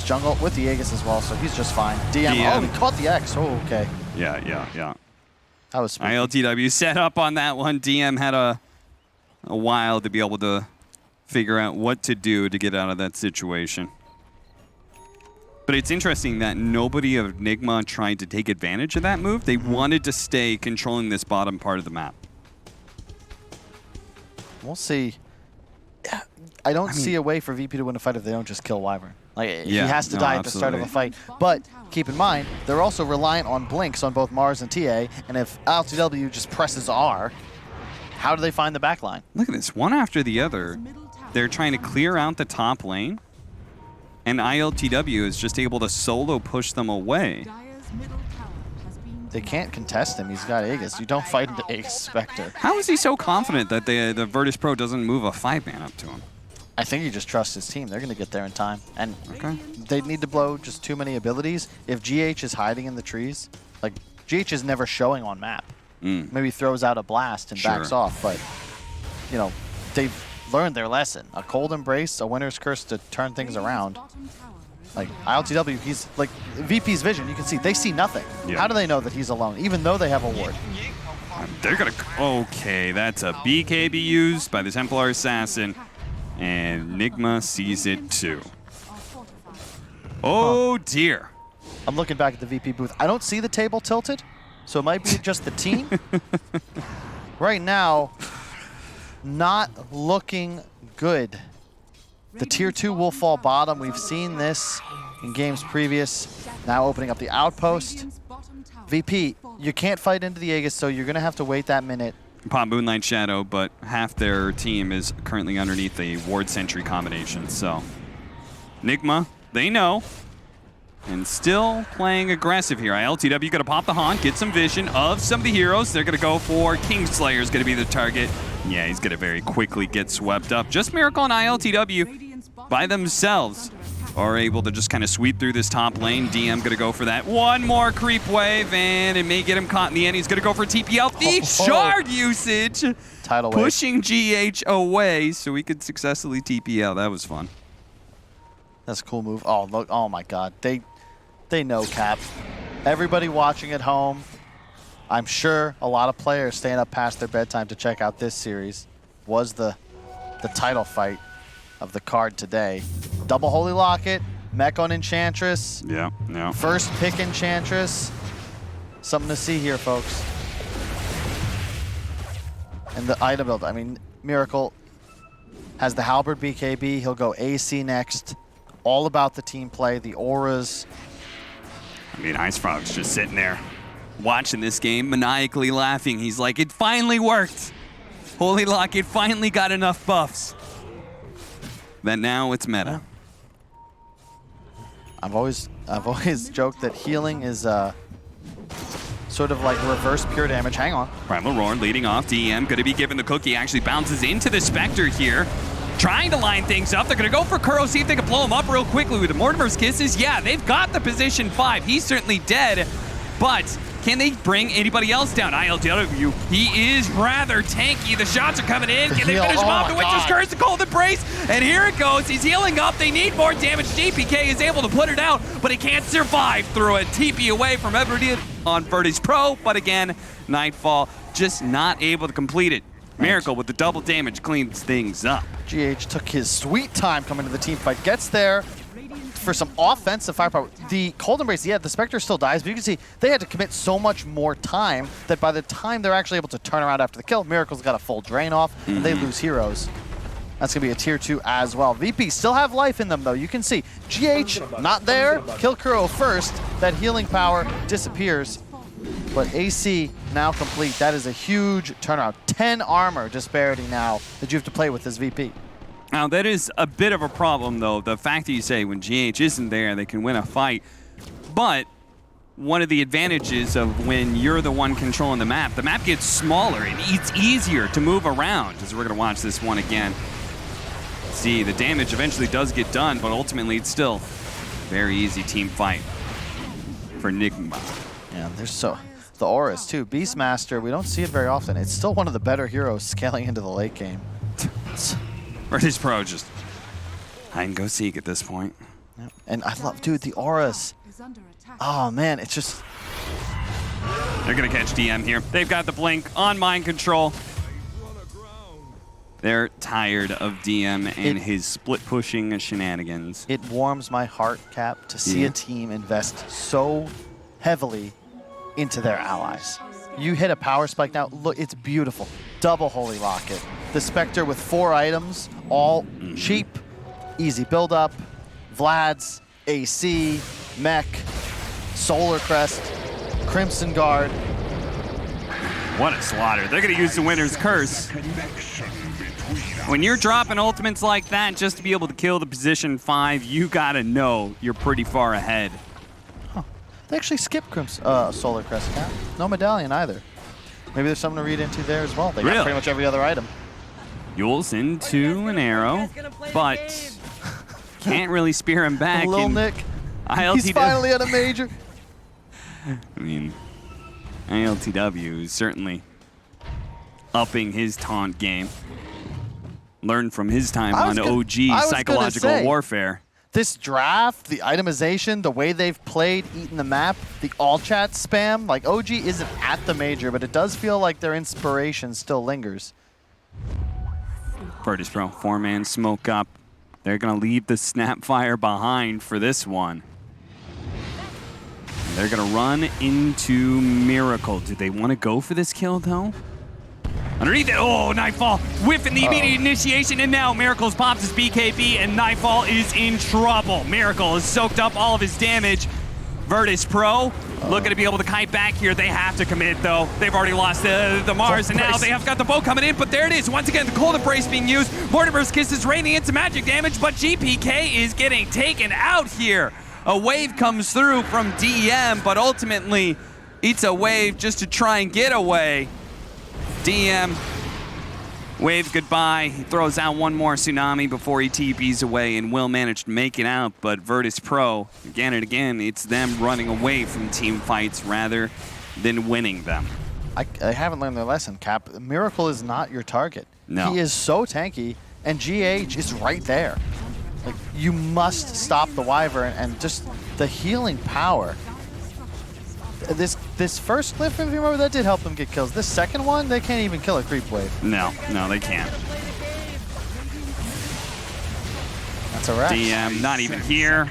N: jungle with the Aegis as well, so he's just fine. DM. Oh, he caught the X, oh, okay.
M: Yeah.
N: That was spooky.
M: ILTW set up on that one. DM had a while to be able to figure out what to do to get out of that situation. But it's interesting that nobody of Nigma tried to take advantage of that move. They wanted to stay controlling this bottom part of the map.
N: We'll see. I don't see a way for VP to win a fight if they don't just kill Wyvern. Like, he has to die at the start of a fight. But keep in mind, they're also reliant on blinks on both Mars and TA, and if LTW just presses R, how do they find the back line?
M: Look at this, one after the other. They're trying to clear out the top lane, and ILTW is just able to solo push them away.
N: They can't contest him. He's got Aegis. You don't fight into Aegis Spectre.
M: How is he so confident that the Virtus.pro doesn't move a 5-man up to him?
N: I think he just trusts his team. They're going to get there in time. And they need to blow just too many abilities. If GH is hiding in the trees, like, GH is never showing on map. Maybe throws out a blast and backs off, but, you know, they've learned their lesson. A Cold Embrace, a Winter's Curse to turn things around. Like, ILTW, he's like, VP's vision, you can see, they see nothing. How do they know that he's alone, even though they have a ward?
M: They're gonna, okay, that's a BKB used by the Templar Assassin, and Nigma sees it too. Oh dear.
N: I'm looking back at the VP booth. I don't see the table tilted, so it might be just the team. Right now, not looking good. The tier 2 will fall bottom. We've seen this in games previous. Now opening up the outpost. VP, you can't fight into the Aegis, so you're going to have to wait that minute.
M: Pop Moonlight Shadow, but half their team is currently underneath a ward sentry combination, so. Nigma, they know. And still playing aggressive here. ILTW going to pop the haunt, get some vision of some of the heroes. They're going to go for Kingslayer is going to be the target. Yeah, he's going to very quickly get swept up. Just Miracle and ILTW by themselves are able to just kind of sweep through this top lane. DM going to go for that one more creep wave, and it may get him caught in the end. He's going to go for TPL. The shard usage!
N: Tidal wave.
M: Pushing GH away so we could successfully TPL. That was fun.
N: That's a cool move. Oh, look. Oh, my God. They know Cap. Everybody watching at home, I'm sure a lot of players staying up past their bedtime to check out this series, was the title fight of the card today. Double Holy Locket, mech on Enchantress.
M: Yeah.
N: First pick Enchantress. Something to see here, folks. And the item build, I mean, Miracle has the Halberd BKB. He'll go AC next. All about the team play, the auras.
M: I mean, Ice Frog's just sitting there watching this game, maniacally laughing. He's like, it finally worked. Holy Locket finally got enough buffs. That now it's meta.
N: I've always joked that healing is sort of like reverse pure damage. Hang on.
M: Primal Roar leading off. DM going to be given the cookie. Actually bounces into the Spectre here. Trying to line things up. They're going to go for Kuro, see if they can blow him up real quickly with the Mortimer's Kisses. Yeah, they've got the position 5. He's certainly dead, but can they bring anybody else down? ILW, he is rather tanky. The shots are coming in. Can they finish him off? The Witch's Curse, the Cold Embrace, and here it goes. He's healing up. They need more damage. GPK is able to put it out, but he can't survive through it. TP away from everybody on Virtus.pro, but again, Nightfall just not able to complete it. Miracle with the double damage cleans things up.
N: GH took his sweet time coming to the team fight. Gets there for some offensive firepower. The Cold Embrace, yeah, the Spectre still dies, but you can see they had to commit so much more time that by the time they're actually able to turn around after the kill, Miracle's got a full drain off, and they lose heroes. That's going to be a tier 2 as well. VP still have life in them, though. You can see GH not there. Kill Kuro first. That healing power disappears. But AC now complete. That is a huge turnaround. 10 armor disparity now that you have to play with this VP.
M: Now, that is a bit of a problem, though. The fact that you say when GH isn't there, they can win a fight. But one of the advantages of when you're the one controlling the map gets smaller and it's easier to move around. As we're going to watch this one again. See, the damage eventually does get done, but ultimately it's still a very easy team fight for Nigma.
N: Yeah, there's the auras too. Beastmaster, we don't see it very often. It's still one of the better heroes scaling into the late game.
M: Virtus.pro just hide and go seek at this point.
N: Yep. And I love, dude, the auras. Oh man, it's just.
M: They're gonna catch DM here. They've got the blink on mind control. They're tired of DM and his split pushing shenanigans.
N: It warms my heart, Cap, to see a team invest so heavily into their allies. You hit a power spike now. Look, it's beautiful. Double Holy Locket. The Spectre with 4 items, all cheap, easy build up. Vlad's, AC, Mech, Solar Crest, Crimson Guard.
M: What a slaughter. They're going to use the Winter's Curse. When you're dropping ultimates like that just to be able to kill the position 5, you got to know you're pretty far ahead.
N: They actually skipped Solar Crest Cap. No medallion either. Maybe there's something to read into there as well. They got pretty much every other item.
M: Yule's into an arrow, but can't really spear him back.
N: Lil Nick, he's finally at a major.
M: I mean, ILTW is certainly upping his taunt game. Learned from his time on OG Psychological Warfare.
N: This draft, the itemization, the way they've played, eaten the map, the all chat spam, like OG isn't at the major, but it does feel like their inspiration still lingers.
M: Virtus.pro, 4-man smoke up. They're gonna leave the Snapfire behind for this one. They're gonna run into Miracle. Do they want to go for this kill though? Underneath it, oh, Nightfall whiffing the immediate initiation, and now Miracle's pops his BKB, and Nightfall is in trouble. Miracle has soaked up all of his damage. Virtus.pro looking to be able to kite back here. They have to commit, though. They've already lost the Mars, and now they have got the bow coming in, but there it is. Once again, the Cold Embrace being used. Mortimer's Kiss is raining into magic damage, but GPK is getting taken out here. A wave comes through from DM, but ultimately, it's a wave just to try and get away. DM, wave goodbye. He throws out one more tsunami before he TPs away and will manage to make it out. But Virtus.pro, again and again, it's them running away from team fights rather than winning them.
N: I haven't learned their lesson, Cap. Miracle is not your target.
M: No.
N: He is so tanky, and GH is right there. Like, you must stop the Wyvern, and just the healing power. This first clip, if you remember, that did help them get kills. This second one, they can't even kill a creep wave.
M: No, they can't.
N: That's a wrap.
M: DM, not even here,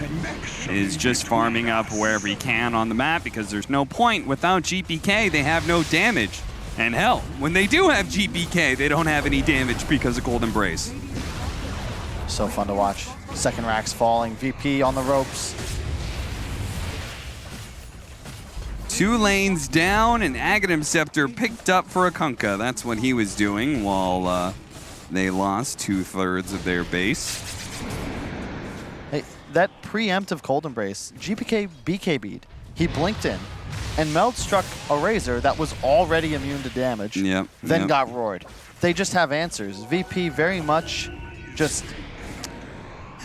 M: is just farming up wherever he can on the map because there's no point. Without GPK, they have no damage. And hell, when they do have GPK, they don't have any damage because of Cold Embrace.
N: So fun to watch. Second rack's falling. VP on the ropes.
M: 2 lanes down, and Aghanim Scepter picked up for a Kunkka. That's what he was doing while they lost 2/3 of their base.
N: Hey, that preemptive Cold Embrace, GPK BKB'd. He blinked in, and Meld struck a Razor that was already immune to damage, then got roared. They just have answers. VP very much just,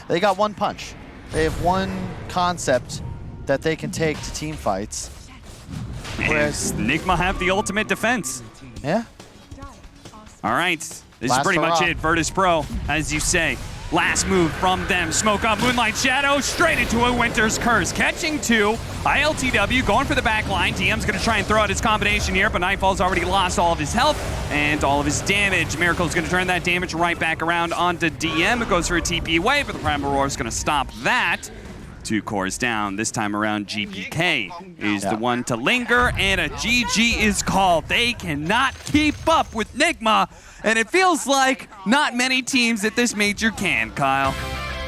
N: they got one punch. They have one concept that they can take to team fights.
M: Whereas Nigma have the ultimate defense.
N: Yeah.
M: All right, this is pretty much it. Virtus.pro, as you say. Last move from them. Smoke up Moonlight Shadow straight into a Winter's Curse. Catching two. ILTW going for the back line. DM's going to try and throw out his combination here, but Nightfall's already lost all of his health and all of his damage. Miracle's going to turn that damage right back around onto DM. It goes for a TP wave, but the Primal Roar is going to stop that. 2 cores down. This time around, GPK is the one to linger, and a GG is called. They cannot keep up with Nigma, and it feels like not many teams at this major can, Kyle.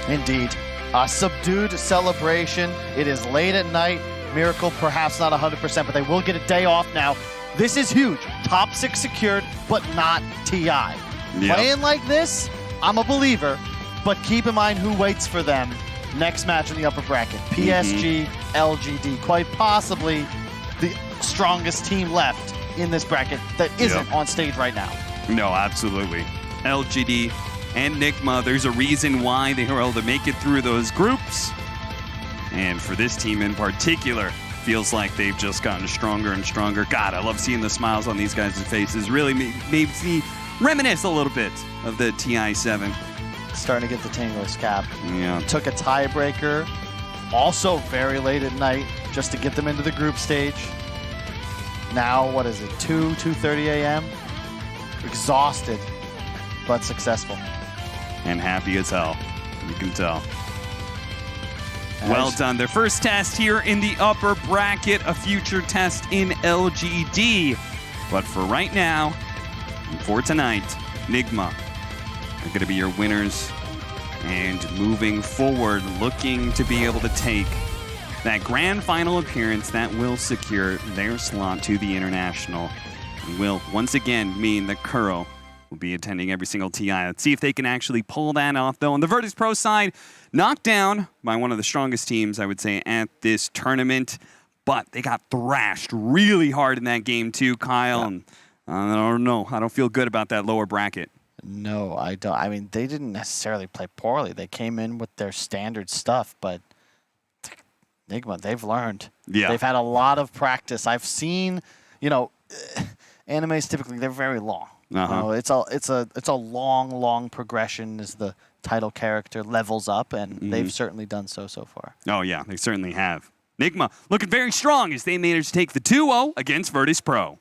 N: Indeed. A subdued celebration. It is late at night. Miracle perhaps not 100%, but they will get a day off now. This is huge. Top 6 secured, but not TI. Playing like this, I'm a believer, but keep in mind who waits for them. Next match in the upper bracket, PSG.LGD, quite possibly the strongest team left in this bracket that isn't on stage right now.
M: No, absolutely. LGD and Nigma, there's a reason why they were able to make it through those groups. And for this team in particular, feels like they've just gotten stronger and stronger. God, I love seeing the smiles on these guys' faces. Really makes me reminisce a little bit of the TI-7.
N: Starting to get the tingles, Cap.
M: Yeah.
N: Took a tiebreaker, also very late at night, just to get them into the group stage. Now, what is it, 2:30 a.m.? Exhausted, but successful.
M: And happy as hell, you can tell. Well done. Their first test here in the upper bracket, a future test in LGD. But for right now, and for tonight, Nigma are going to be your winners, and moving forward, looking to be able to take that grand final appearance that will secure their slot to the International. And will once again mean that Kuro will be attending every single TI. Let's see if they can actually pull that off, though. On the Virtus.pro side, knocked down by one of the strongest teams, I would say, at this tournament, but they got thrashed really hard in that game too, Kyle. And I don't know. I don't feel good about that lower bracket.
N: No, I don't. I mean, they didn't necessarily play poorly. They came in with their standard stuff, but Nigma, they've learned.
M: Yeah.
N: They've had a lot of practice. I've seen, you know, animes typically, they're very long. You know, it's a long progression as the title character levels up, and they've certainly done so far.
M: Oh, yeah, they certainly have. Nigma looking very strong as they managed to take the 2-0 against Virtus.pro.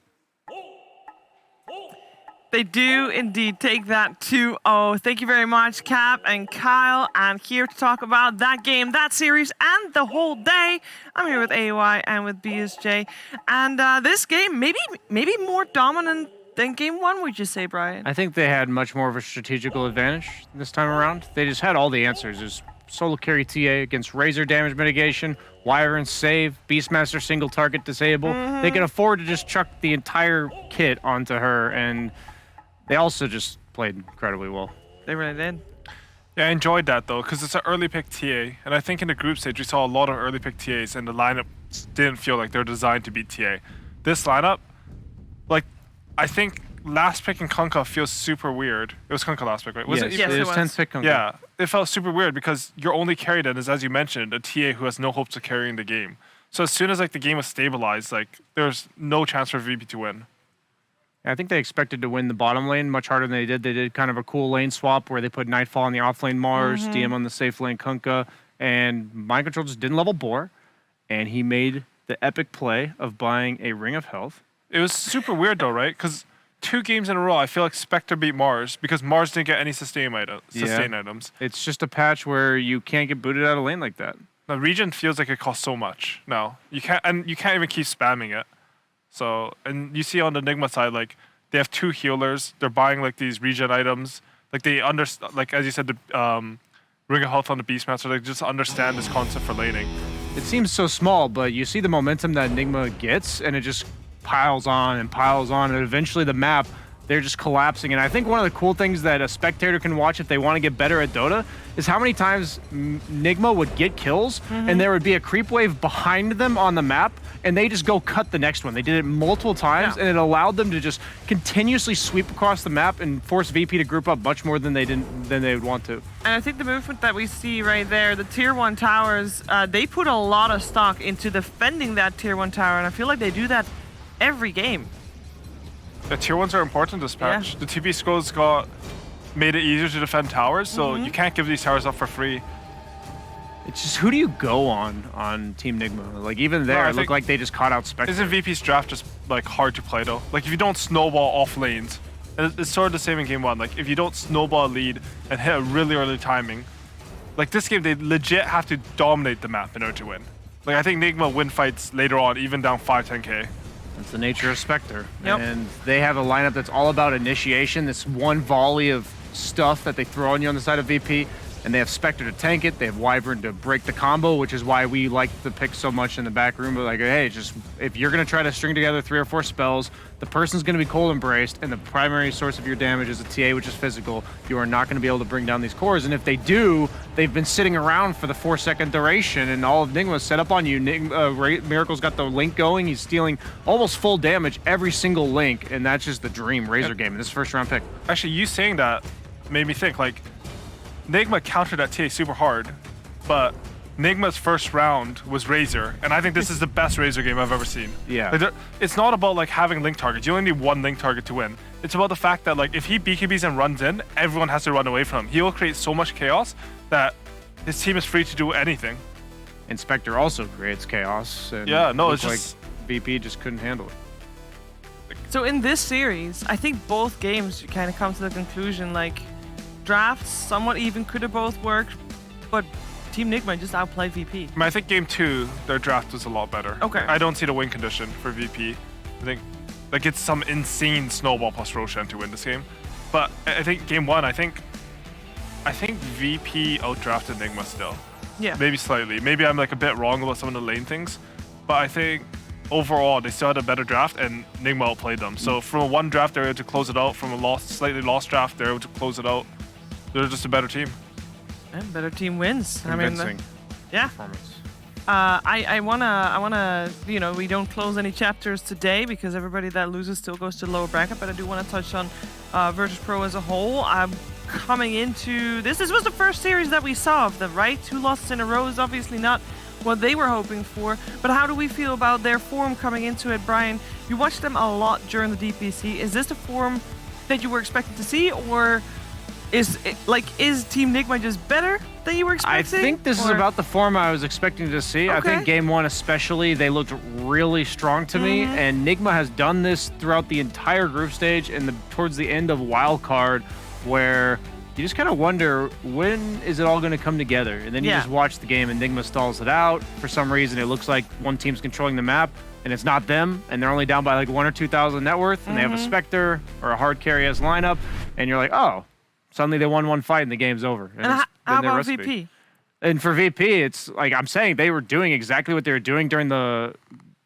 F: They do indeed take that 2-0. Thank you very much, Cap and Kyle. And here to talk about that game, that series, and the whole day, I'm here with AY and with BSJ. And this game, maybe more dominant than game 1, would you say, Brian?
L: I think they had much more of a strategical advantage this time around. They just had all the answers. There's solo carry TA against Razor damage mitigation, Wyvern save, Beastmaster single target disable. They can afford to just chuck the entire kit onto her, and they also just played incredibly well.
F: They really did.
B: Yeah, I enjoyed that, though, because it's an early pick TA. And I think in the group stage, we saw a lot of early pick TAs, and the lineup didn't feel like they're designed to beat TA. This lineup, like, I think last pick in Kunkka feels super weird. It was Kunkka last pick, right?
L: Yes, it was 10th pick Kunkka.
B: Yeah, it felt super weird because your only carry then is, as you mentioned, a TA who has no hopes of carrying the game. So as soon as like the game was stabilized, like there's no chance for VP to win.
L: I think they expected to win the bottom lane much harder than they did. They did kind of a cool lane swap where they put Nightfall on the off lane Mars, DM on the safe lane Kunkka, and Mind Control just didn't level Boar, and he made the epic play of buying a Ring of Health.
B: It was super weird though, right? Because 2 games in a row, I feel like Spectre beat Mars because Mars didn't get any sustain items.
L: It's just a patch where you can't get booted out of lane like that.
B: The region feels like it costs so much now. You can't even keep spamming it. So, and you see on the Nigma side, like they have 2 healers. They're buying like these regen items. Like they like as you said, the Ring of Health on the Beastmaster. They just understand this concept for laning.
L: It seems so small, but you see the momentum that Nigma gets, and it just piles on and piles on, and eventually the map, they're just collapsing. And I think one of the cool things that a spectator can watch if they want to get better at Dota is how many times Nigma would get kills and there would be a creep wave behind them on the map and they just go cut the next one. They did it multiple times and it allowed them to just continuously sweep across the map and force VP to group up much more than they would want to.
F: And I think the movement that we see right there, the tier 1 towers, they put a lot of stock into defending that tier 1 tower, and I feel like they do that every game.
B: The tier 1s are important this patch. The TP scrolls made it easier to defend towers, so you can't give these towers up for free.
L: It's just, who do you go on Team Nigma? Like, even there, it looked like they just caught out Spectre.
B: Isn't VP's draft just, like, hard to play, though? Like, if you don't snowball off lanes, and it's sort of the same in game 1. Like, if you don't snowball a lead and hit a really early timing, like, this game, they legit have to dominate the map in order to win. Like, I think Nigma win fights later on, even down 5-10K.
L: That's the nature of Spectre. And they have a lineup that's all about initiation, this one volley of stuff that they throw on you on the side of VP, and they have Spectre to tank it, they have Wyvern to break the combo, which is why we like the pick so much in the back room. But like, hey, just if you're gonna try to string together 3 or 4 spells, the person's gonna be cold embraced, and the primary source of your damage is a TA, which is physical. You are not gonna be able to bring down these cores, and if they do, they've been sitting around for the 4-second duration, and all of Nigma's set up on you. Miracle's got the link going, he's stealing almost full damage every single link, and that's just the dream Razor game in this first round pick.
B: Actually, you saying that made me think, like, Nigma countered that TA super hard, but Nigma's first round was Razor, and I think this is the best Razor game I've ever seen.
L: Yeah.
B: Like, it's not about like having link targets. You only need one link target to win. It's about the fact that like if he BKBs and runs in, everyone has to run away from him. He will create so much chaos that his team is free to do anything.
L: And Spectre also creates chaos. And
B: it's
L: like
B: just
L: VP just couldn't handle it.
F: So in this series, I think both games you kind of come to the conclusion like drafts somewhat even, could have both worked, but Team Nigma just outplayed VP.
B: I think game 2, their draft was a lot better.
F: Okay.
B: I don't see the win condition for VP. I think like it's some insane snowball plus Roshan to win this game. But I think game 1, I think VP outdrafted Nigma still.
F: Yeah.
B: Maybe slightly. Maybe I'm like a bit wrong about some of the lane things, but I think overall they still had a better draft and Nigma outplayed them. So from a 1 draft, they were able to close it out. From a slightly lost draft, they were able to close it out. They're just a better team.
F: And better team wins.
L: Convincing.
F: I mean,
L: performance.
F: I wanna, you know, we don't close any chapters today because everybody that loses still goes to the lower bracket. But I do want to touch on Virtus.pro as a whole. Coming into this was the first series that we saw of them, right? 2 losses in a row is obviously not what they were hoping for. But how do we feel about their form coming into it, Brian? You watched them a lot during the DPC. Is this the form that you were expecting to see, or is Team Nigma just better than you were expecting?
L: I think this is about the form I was expecting to see.
F: Okay.
L: I think game 1 especially, they looked really strong to me, and Nigma has done this throughout the entire group stage and towards the end of wildcard, where you just kind of wonder, when is it all going to come together? And then you just watch the game and Nigma stalls it out. For some reason, it looks like one team's controlling the map, and it's not them, and they're only down by like 1,000 or 2,000 net worth, and they have a Spectre or a hard carry as lineup, and you're like, oh, suddenly they won 1 fight and the game's over.
F: And how about VP?
L: And for VP, it's like I'm saying, they were doing exactly what they were doing during the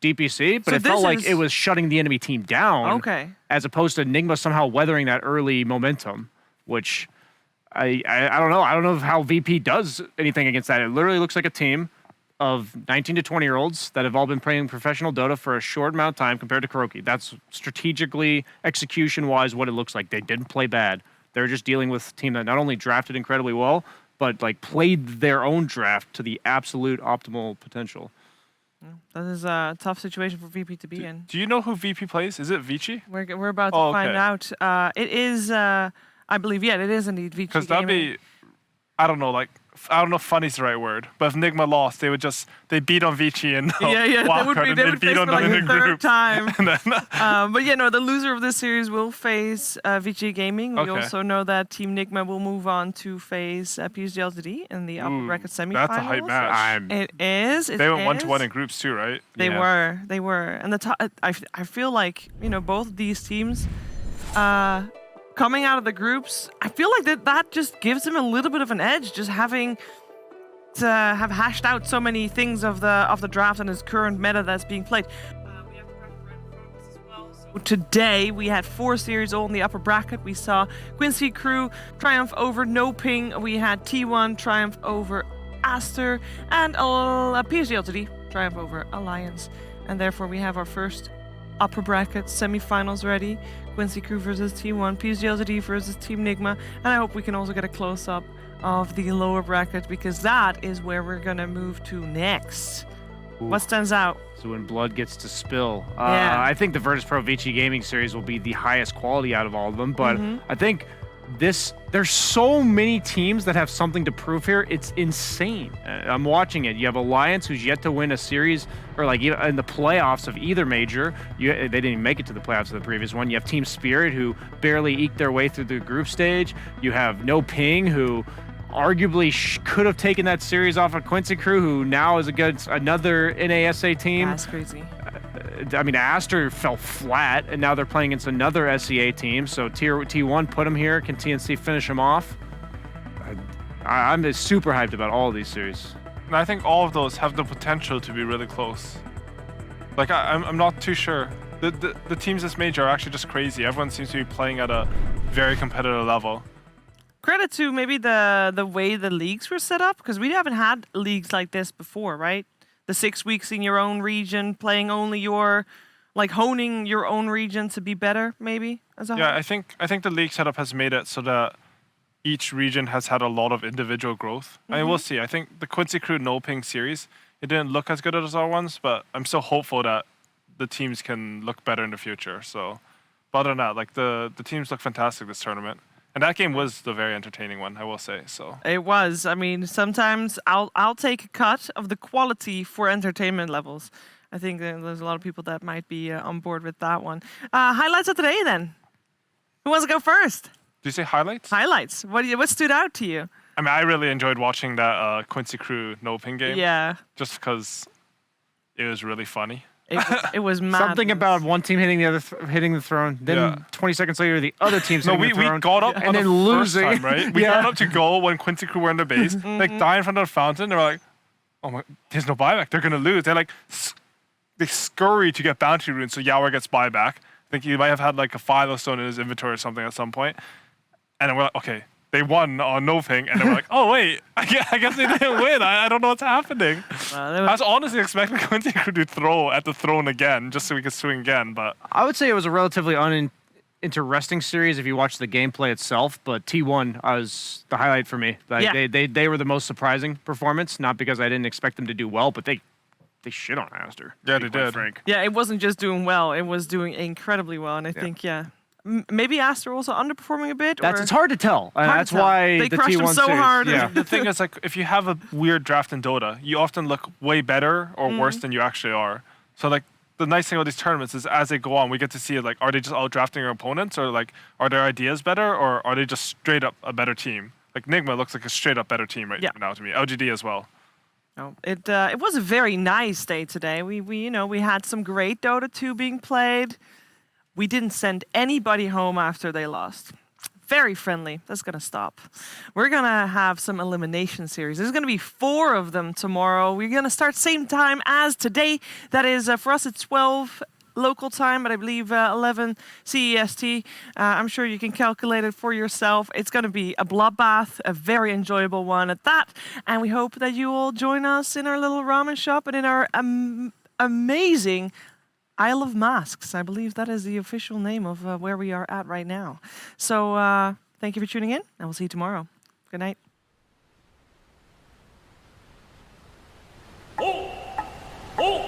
L: DPC, but
F: So
L: it felt like
F: is-
L: it was shutting the enemy team down.
F: Okay.
L: As opposed to Nigma somehow weathering that early momentum, which I don't know. I don't know how VP does anything against that. It literally looks like a team of 19 to 20-year-olds that have all been playing professional Dota for a short amount of time compared to Kuroki. That's strategically, execution-wise, what it looks like. They didn't play bad. They're just dealing with a team that not only drafted incredibly well, but like played their own draft to the absolute optimal potential.
F: That is a tough situation for VP to be in.
B: Do you know who VP plays? Is it Vici?
F: We're about to find out. It is, I believe, it is indeed Vici Gaming.
B: Because that'd be, I don't know if funny's the right word, but if Nigma lost, they beat on Vici and
F: they would
B: beat
F: face
B: on
F: for like
B: them
F: the
B: in the
F: third
B: group.
F: time. But the loser of this series will face Vici Gaming. We also know that Team Nigma will move on to face PSG.LGD in the upper bracket semifinals.
B: That's a hype match.
F: It is.
B: They went 1-1 in groups too, right?
F: They were. And I feel like both of these teams. Coming out of the groups, I feel like that just gives them a little bit of an edge, just having to have hashed out so many things of the draft and its current meta that's being played. We have to grab the red as well, so Today, we had 4 series all in the upper bracket. We saw Quincy Crew triumph over No Ping. We had T1 triumph over Aster. And PSG.LGD triumph over Alliance. And therefore, we have our first upper bracket semifinals ready. Quincy Crew versus T1, PSG.LGD versus Team Nigma. And I hope we can also get a close-up of the lower bracket, because that is where we're going to move to next.
L: Ooh.
F: What stands out?
L: So when blood gets to spill,
F: Yeah.
L: I think the Virtus.pro Vici Gaming series will be the highest quality out of all of them. But I think there's so many teams that have something to prove here. It's insane. I'm watching it. You have Alliance, who's yet to win a series, or like in the playoffs of either major. They didn't even make it to the playoffs of the previous one. You have Team Spirit, who barely eked their way through the group stage. You have No Ping, who arguably could have taken that series off of Quincy Crew, who now is against another NASA team.
F: That's crazy.
L: I mean, Aster fell flat, and now they're playing against another SEA team. So T1 put them here. Can TNC finish them off? I'm just super hyped about all of these series.
B: And I think all of those have the potential to be really close. Like, I'm not too sure. The teams this major are actually just crazy. Everyone seems to be playing at a very competitive level.
F: Credit to maybe the way the leagues were set up, because we haven't had leagues like this before, right? The 6 weeks in your own region, playing only your, like honing your own region to be better, maybe as a whole.
B: Yeah, I think the league setup has made it so that each region has had a lot of individual growth. I mean, we'll see. I think the Quincy Crew No Ping series, it didn't look as good as our ones, but I'm still hopeful that the teams can look better in the future. So, but other than that, like the teams look fantastic this tournament. And that game was the very entertaining one, I will say. So
F: it was. I mean, sometimes I'll take a cut of the quality for entertainment levels. I think there's a lot of people that might be on board with that one. Highlights of today, then. Who wants to go first?
B: Do you say highlights?
F: Highlights. What stood out to you?
B: I mean, I really enjoyed watching that Quincy Crew No Ping game.
F: Yeah.
B: Just because it was really funny.
F: It was mad.
L: Something about one team hitting the other, hitting the throne. Then 20 seconds later, the other team's hitting the throne.
B: We got up
L: and
B: on
L: then
B: the
L: losing.
B: First time, right? We got up to goal when Quincy Crew were in their base. Like, die in front of the fountain. They were like, oh my, there's no buyback. They're gonna lose. They're like, they scurry to get bounty runes, so Yauer gets buyback. I think he might have had like a Philo stone in his inventory or something at some point. And then we're like, okay, they won on No Ping, and then we're like, oh wait, I guess they didn't win. I don't know what's happening. I was honestly expecting Quincy Crew to throw at the throne again, just so we could swing again. But
L: I would say it was a relatively uninteresting series if you watch the gameplay itself. But T1 was the highlight for me. Like, they were the most surprising performance, not because I didn't expect them to do well, but they shit on Aster.
B: Yeah, they did.
L: Frank.
F: Yeah, it wasn't just doing well; it was doing incredibly well, and I think maybe Aster also underperforming a bit.
L: It's hard to tell. That's why
F: they
L: the
F: crushed
L: T1
F: him so
L: series,
F: hard.
L: Yeah.
B: the thing is, like, if you have a weird draft in Dota, you often look way better or worse than you actually are. So, like, the nice thing about these tournaments is as they go on, we get to see, like, are they just out drafting their opponents, or like, are their ideas better, or are they just straight up a better team? Like, Nigma looks like a straight up better team right now to me. LGD as well.
F: Oh, it was a very nice day today. We had some great Dota 2 being played. We didn't send anybody home after they lost. Very friendly. That's going to stop. We're going to have some elimination series. There's going to be 4 of them tomorrow. We're going to start same time as today. That is, for us, it's 12 local time, but I believe 11 CEST. I'm sure you can calculate it for yourself. It's going to be a bloodbath, a very enjoyable one at that. And we hope that you will join us in our little ramen shop and in our amazing Isle of Masks. I believe that is the official name of where we are at right now. So thank you for tuning in, and we'll see you tomorrow. Good night.
Q: Oh!